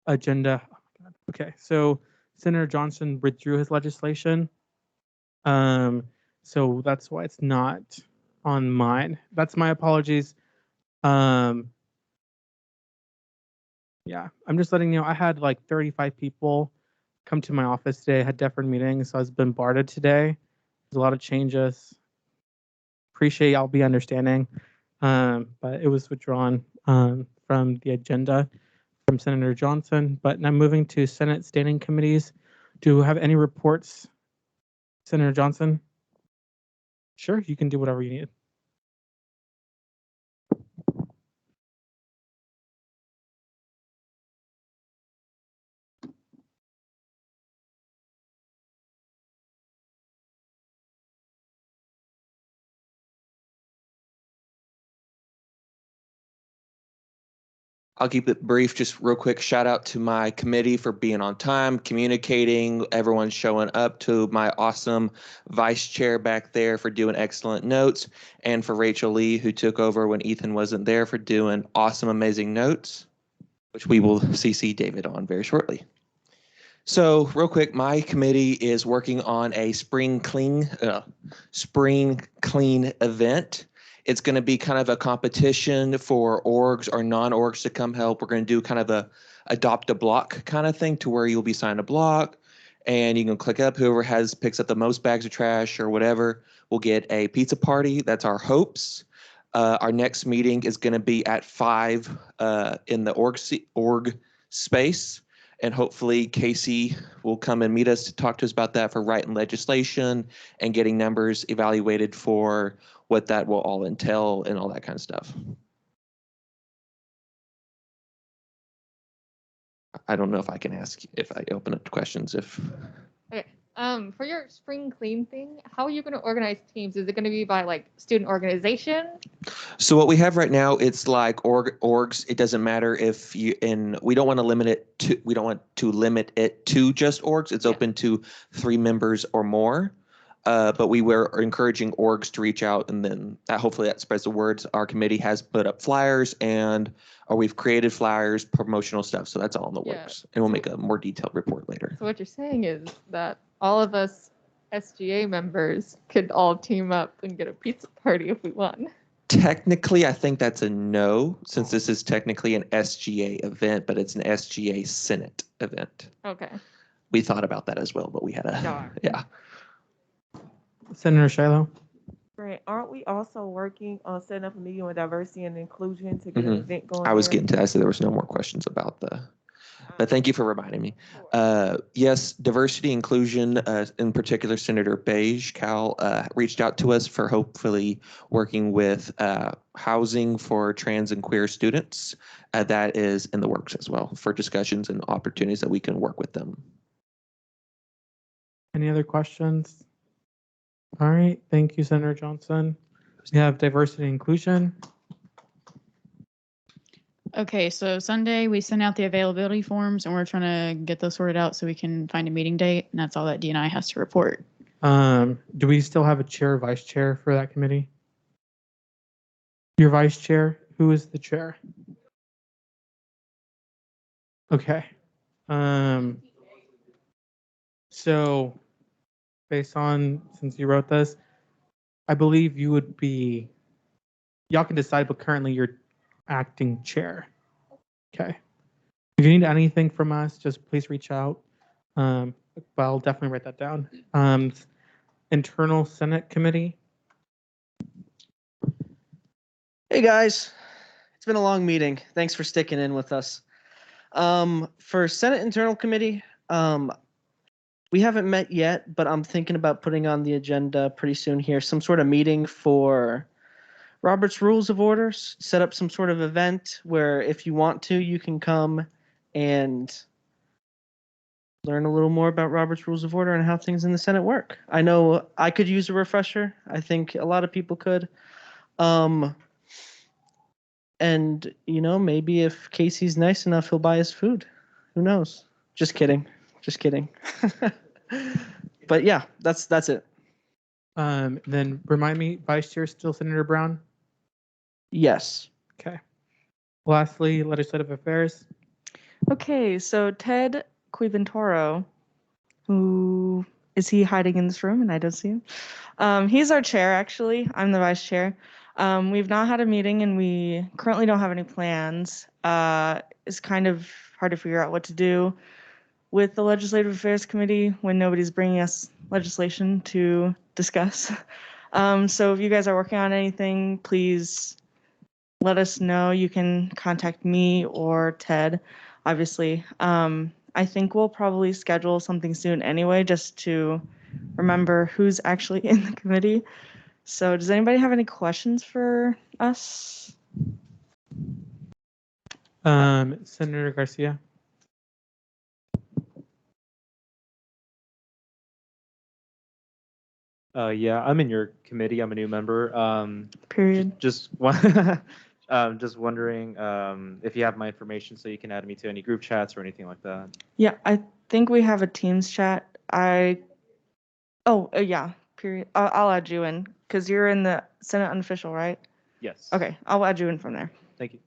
agenda? Oh my God. Okay, so Senator Johnson withdrew his legislation. So that's why it's not on mine. That's my apologies. Yeah, I'm just letting you know I had like 35 people come to my office today. I had different meetings, so I was bombarded today. There's a lot of changes. Appreciate y'all be understanding. But it was withdrawn from the agenda from Senator Johnson. But now moving to Senate standing committees. Do you have any reports, Senator Johnson? Sure, you can do whatever you need. I'll keep it brief, just real quick. Shout out to my committee for being on time, communicating, everyone showing up, to my awesome vice chair back there for doing excellent notes, and for Rachel Lee, who took over when Ethan wasn't there, for doing awesome, amazing notes, which we will CC David on very shortly. So real quick, my committee is working on a spring clean event. It's going to be kind of a competition for orgs or non-orgs to come help. We're going to do kind of a adopt a block kind of thing to where you'll be assigned a block and you can click up. Whoever picks up the most bags of trash or whatever will get a pizza party. That's our hopes. Our next meeting is going to be at 5 in the org space. And hopefully Casey will come and meet us to talk to us about that for writing legislation and getting numbers evaluated for what that will all entail and all that kind of stuff. I don't know if I can ask if I open up to questions Okay. For your spring clean thing, how are you going to organize teams? Is it going to be by like student organization? So what we have right now, it's like orgs. It doesn't matter if we don't want to limit it to just orgs. It's open to 3 members or more. But we were encouraging orgs to reach out, and then hopefully that spreads the word. Our committee has put up flyers or we've created flyers, promotional stuff. So that's all in the works, and we'll make a more detailed report later. So what you're saying is that all of us SGA members could all team up and get a pizza party if we won. Technically, I think that's a no, since this is technically an SGA event, but it's an SGA Senate event. Okay. We thought about that as well, but we had yeah. Senator Shiloh. Right. Aren't we also working on setting up a meeting with diversity and inclusion to get an event going? I was there? getting to that, so there was no more questions about but thank you for reminding me. Yes, diversity, inclusion, in particular, Senator Beige, Cal, reached out to us for hopefully working with housing for trans and queer students. That is in the works as well for discussions and opportunities that we can work with them. Any other questions? All right, thank you, Senator Johnson. We have diversity and inclusion. Okay, so Sunday we sent out the availability forms and we're trying to get those sorted out so we can find a meeting date, and that's all that D&I has to report. Do we still have a chair, vice chair for that committee? Your vice chair, who is the chair? Okay. So based on, since you wrote this, I believe you would be, y'all can decide, but currently you're acting chair. Okay. If you need anything from us, just please reach out. But I'll definitely write that down. Internal Senate Committee. Hey guys, it's been a long meeting. Thanks for sticking in with us. For Senate Internal Committee, we haven't met yet, but I'm thinking about putting on the agenda pretty soon here, some sort of meeting for Robert's Rules of Orders, set up some sort of event where if you want to, you can come and learn a little more about Robert's Rules of Order and how things in the Senate work. I know I could use a refresher. I think a lot of people could. And, you know, maybe if Casey's nice enough, he'll buy us food. Who knows? Just kidding. Just kidding. But yeah, that's it. Then remind me, Vice Chair still Senator Brown? Yes. Okay. Lastly, Legislative Affairs. Okay, so Ted Quiventoro, who is he hiding in this room and I don't see him? He's our chair, actually. I'm the vice chair. We've not had a meeting and we currently don't have any plans. It's kind of hard to figure out what to do with the Legislative Affairs Committee when nobody's bringing us legislation to discuss. So if you guys are working on anything, please let us know. You can contact me or Ted, obviously. I think we'll probably schedule something soon anyway, just to remember who's actually in the committee. So does anybody have any questions for us? Senator Garcia. Yeah, I'm in your committee. I'm a new member. Period. Just wondering if you have my information so you can add me to any group chats or anything like that. Yeah, I think we have a Teams chat. Yeah, period. I'll add you in because you're in the Senate unofficial, right? Yes. Okay, I'll add you in from there. Thank you.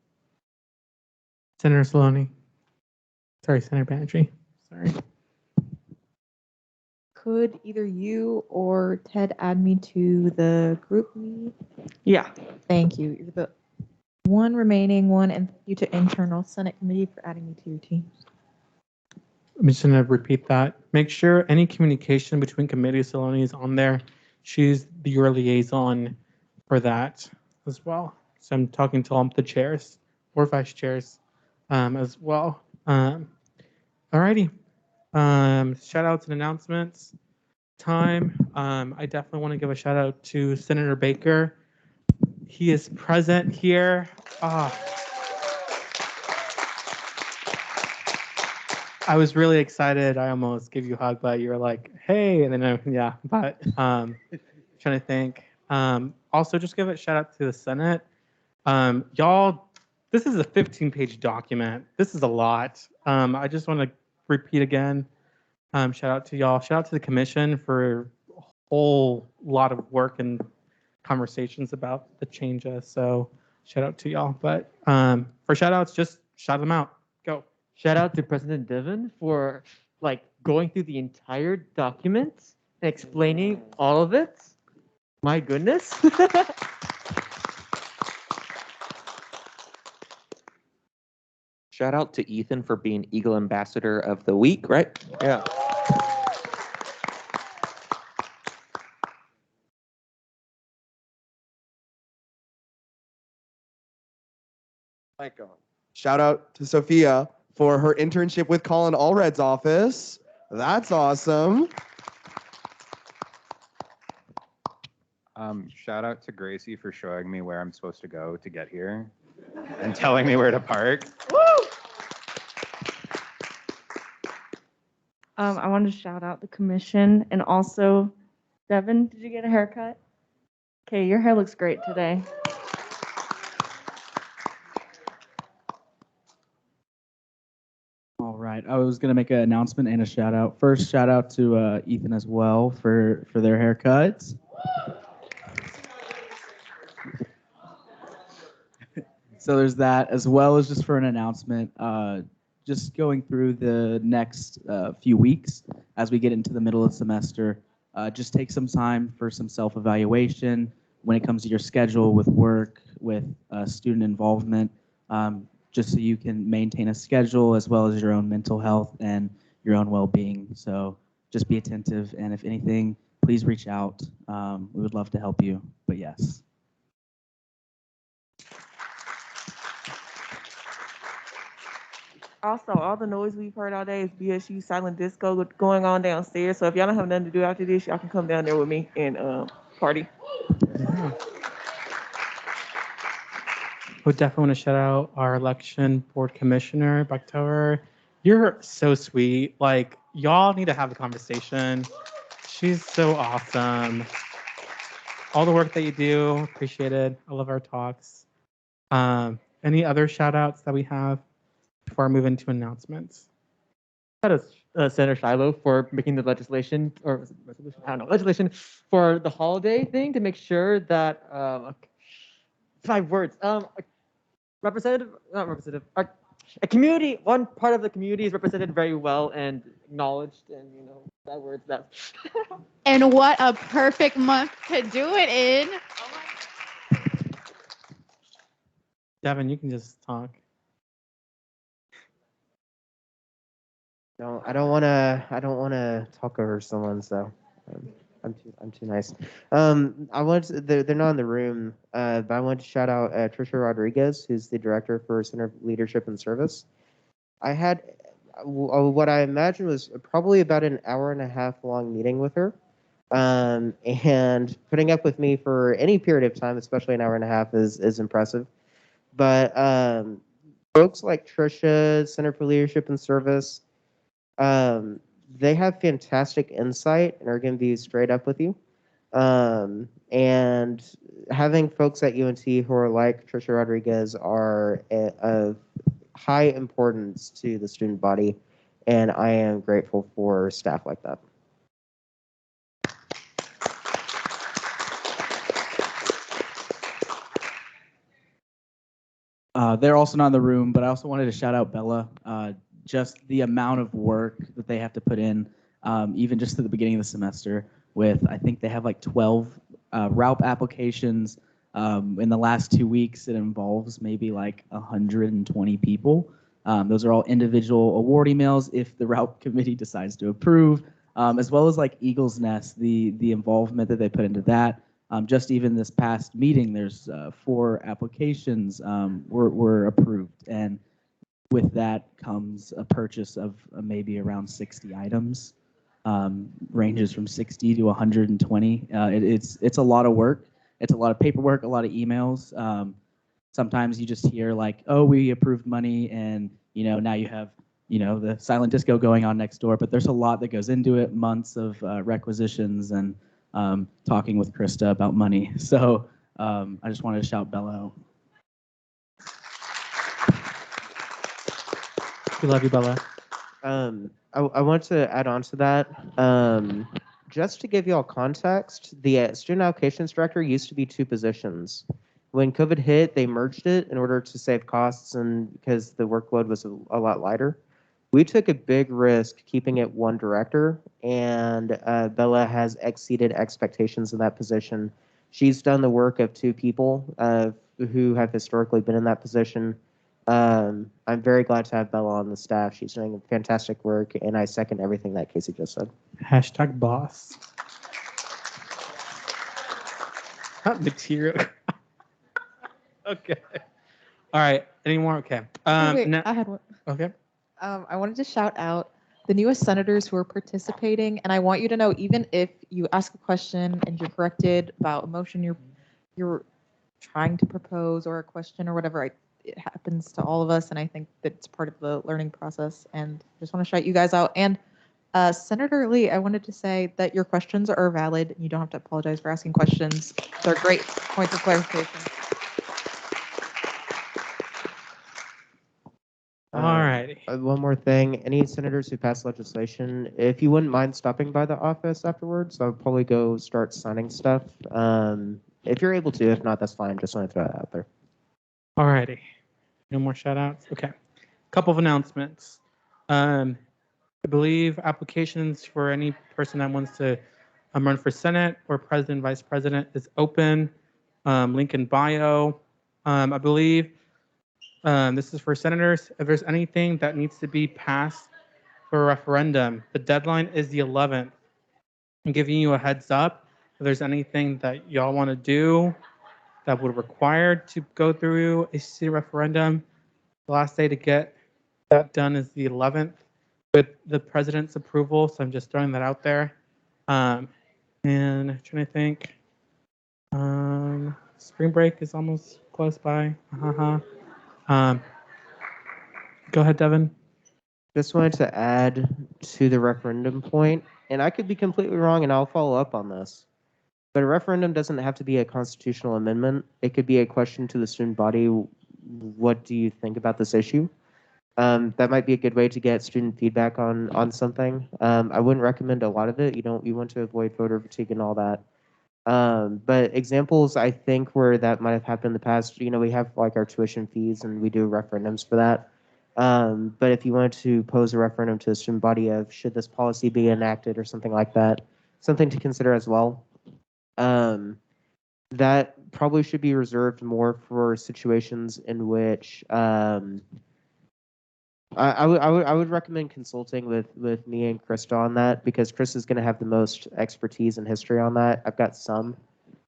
Senator Saloni. Sorry, Senator Banerjee. Sorry. could either you or Ted add me to the group meet? Yeah. Thank you. You're the one remaining one, and thank you to internal Senate committee for adding me to your team. I'm just going to repeat that. Make sure any communication between committees, Saloni is on there. She's your liaison for that as well. So I'm talking to all the chairs or vice chairs as well. Alrighty. Shout outs and announcements. Time. I definitely want to give a shout out to Senator Baker. He is present here. I was really excited. I almost gave you a hug, but you were like, hey, and then yeah, but trying to think. Also, just give a shout out to the Senate. Y'all, this is a 15-page document. This is a lot. I just want to repeat again. Shout out to y'all. Shout out to the commission for a whole lot of work and conversations about the changes. So shout out to y'all. But for shout outs, just shout them out. Go. Shout out to President Devon for like going through the entire document and explaining all of it. My goodness. Shout out to Ethan for being Eagle Ambassador of the Week, right? Yeah. Mic on. Shout out to Sophia for her internship with Colin Allred's office. That's awesome. Shout out to Gracie for showing me where I'm supposed to go to get here and telling me where to park. I wanted to shout out the commission and also, Devin, did you get a haircut? Okay, your hair looks great today. All right, I was gonna make an announcement and a shout out. First, shout out to Ethan as well for their haircuts. So there's that, as well as just for an announcement. Just going through the next few weeks as we get into the middle of the semester, just take some time for some self-evaluation when it comes to your schedule with work, with student involvement, just so you can maintain a schedule as well as your own mental health and your own well-being. So just be attentive, and if anything, please reach out. We would love to help you, but yes. Also, all the noise we've heard all day is BSU silent disco going on downstairs. So if y'all don't have nothing to do after this, y'all can come down there with me and party. Yeah. We definitely want to shout out our election board commissioner, Bakhtower. You're so sweet. Like, y'all need to have a conversation. She's so awesome. All the work that you do, appreciated. I love our talks. Any other shout outs that we have before I move into announcements? Shout out Senator Shiloh for making the legislation, or was it resolution? I don't know, legislation for the holiday thing to make sure that 5 words. A community, one part of the community is represented very well and acknowledged, and you know, that word's that. And what a perfect month to do it in. Devin, you can just talk. No, I don't want to talk over someone, so I'm too nice. They're not in the room, but I want to shout out Trisha Rodriguez, who's the director for Center of Leadership and Service. I had what I imagine was probably about an hour and a half long meeting with her, and putting up with me for any period of time, especially an hour and a half, is impressive. But folks like Trisha, Center for Leadership and Service, they have fantastic insight and are going to be straight up with you. And having folks at UNT who are like Trisha Rodriguez are of high importance to the student body, and I am grateful for staff like that. They're also not in the room, but I also wanted to shout out Bella. Just the amount of work that they have to put in even just at the beginning of the semester with, I think they have like 12 RAUP applications. In the last 2 weeks, it involves maybe like 120 people. Those are all individual award emails if the RAUP committee decides to approve, as well as like Eagle's Nest, the involvement that they put into that. Just even this past meeting, there's 4 applications were approved, and with that comes a purchase of maybe around 60 items, ranges from 60 to 120. It's a lot of work. It's a lot of paperwork, a lot of emails. Sometimes you just hear like, oh, we approved money, and now you have the silent disco going on next door. But there's a lot that goes into it, months of requisitions and talking with Krista about money. So I just wanted to shout Bella out. We love you, Bella. I want to add on to that. Just to give you all context, the student allocations director used to be 2 positions. When COVID hit, they merged it in order to save costs and because the workload was a lot lighter. We took a big risk keeping it 1 director, and Bella has exceeded expectations in that position. She's done the work of 2 people who have historically been in that position. I'm very glad to have Bella on the staff. She's doing fantastic work, and I second everything that Casey just said. Hashtag boss. Not material. Okay. All right. Any more? Okay. Wait, I had one. Okay. I wanted to shout out the newest senators who are participating, and I want you to know, even if you ask a question and you're corrected about a motion you're trying to propose or a question or whatever, it happens to all of us, and I think that it's part of the learning process. And just want to shout you guys out. And Senator Lee, I wanted to say that your questions are valid, and you don't have to apologize for asking questions. They're great points of clarification. All righty. One more thing. Any senators who pass legislation, if you wouldn't mind stopping by the office afterwards, I'll probably go start signing stuff. If you're able to, if not, that's fine. Just want to throw that out there. All righty. No more shout outs? Okay. Couple of announcements. I believe applications for any person that wants to run for Senate or President, Vice President is open. Link in bio. I believe this is for senators. If there's anything that needs to be passed for a referendum, the deadline is the 11th. I'm giving you a heads up. If there's anything that y'all want to do that would require to go through a city referendum, the last day to get that done is the 11th with the president's approval. So I'm just throwing that out there. And I'm trying to think. Spring break is almost close by. Go ahead, Devin. Just wanted to add to the referendum point, and I could be completely wrong, and I'll follow up on this. But a referendum doesn't have to be a constitutional amendment. It could be a question to the student body. What do you think about this issue? That might be a good way to get student feedback on something. I wouldn't recommend a lot of it. You want to avoid voter fatigue and all that. But examples, I think, where that might have happened in the past, we have like our tuition fees and we do referendums for that. But if you wanted to pose a referendum to the student body of should this policy be enacted or something like that, something to consider as well. That probably should be reserved more for situations in which I would recommend consulting with me and Krista on that, because Chris is going to have the most expertise and history on that. I've got some.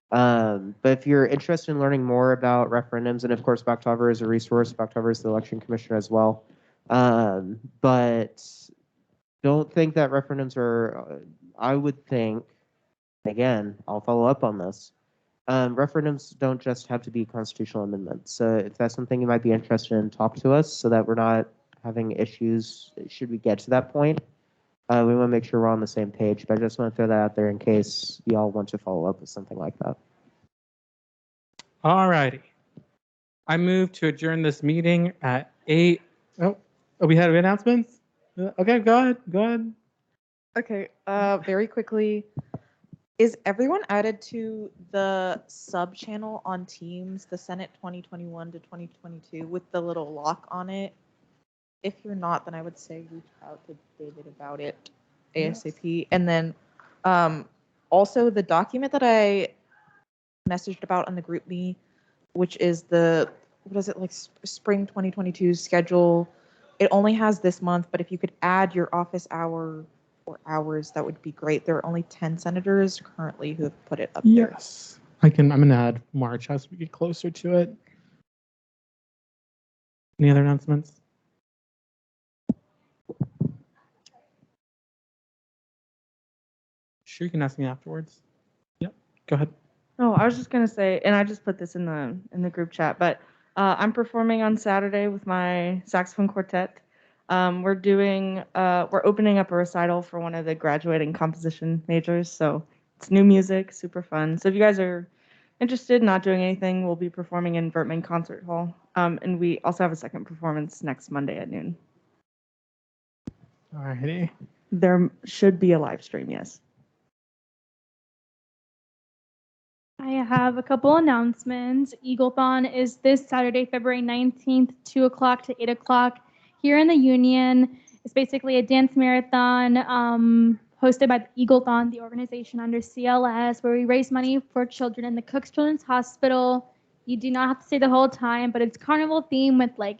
But if you're interested in learning more about referendums, and of course Bakhtavar is a resource, Bakhtavar is the election commissioner as well. But don't think that referendums are, I would think, again, I'll follow up on this. Referendums don't just have to be constitutional amendments. So if that's something you might be interested in, talk to us so that we're not having issues should we get to that point. We want to make sure we're on the same page, but I just want to throw that out there in case y'all want to follow up with something like that. All righty. I move to adjourn this meeting at 8. Oh, we had announcements? Okay, go ahead. Okay, very quickly. Is everyone added to the sub channel on Teams, the Senate 2021 to 2022 with the little lock on it? If you're not, then I would say reach out to David about it. ASAP. And then also the document that I messaged about on the group me, which is the, what is it, like spring 2022 schedule. It only has this month, but if you could add your office hour or hours, that would be great. There are only 10 senators currently who have put it up there. Yes. I'm going to add March as we get closer to it. Any other announcements? Sure, you can ask me afterwards. Yep, go ahead. No, I was just gonna say, and I just put this in the group chat, but I'm performing on Saturday with my saxophone quartet. We're opening up a recital for one of the graduating composition majors, so it's new music, super fun. So if you guys are interested in not doing anything, we'll be performing in Vertman Concert Hall, and we also have a second performance next Monday at noon. Alrighty. There should be a live stream, yes. I have a couple announcements. Eaglethon is this Saturday, February 19th, 2 o'clock to 8 o'clock here in the Union. It's basically a dance marathon hosted by the Eaglethon, the organization under CLS, where we raise money for children in the Cook Children's Hospital. You do not have to stay the whole time, but it's carnival theme with like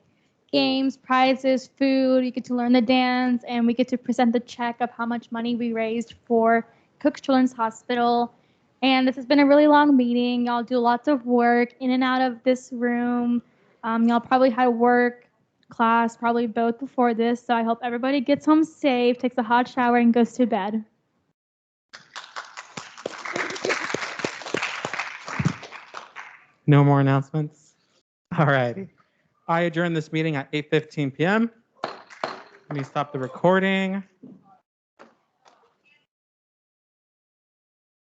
games, prizes, food. You get to learn the dance, and we get to present the check of how much money we raised for Cook Children's Hospital. And this has been a really long meeting. Y'all do lots of work in and out of this room. Y'all probably had work, class, probably both before this. So I hope everybody gets home safe, takes a hot shower, and goes to bed. No more announcements? All righty. I adjourn this meeting at 8:15 p.m. Let me stop the recording.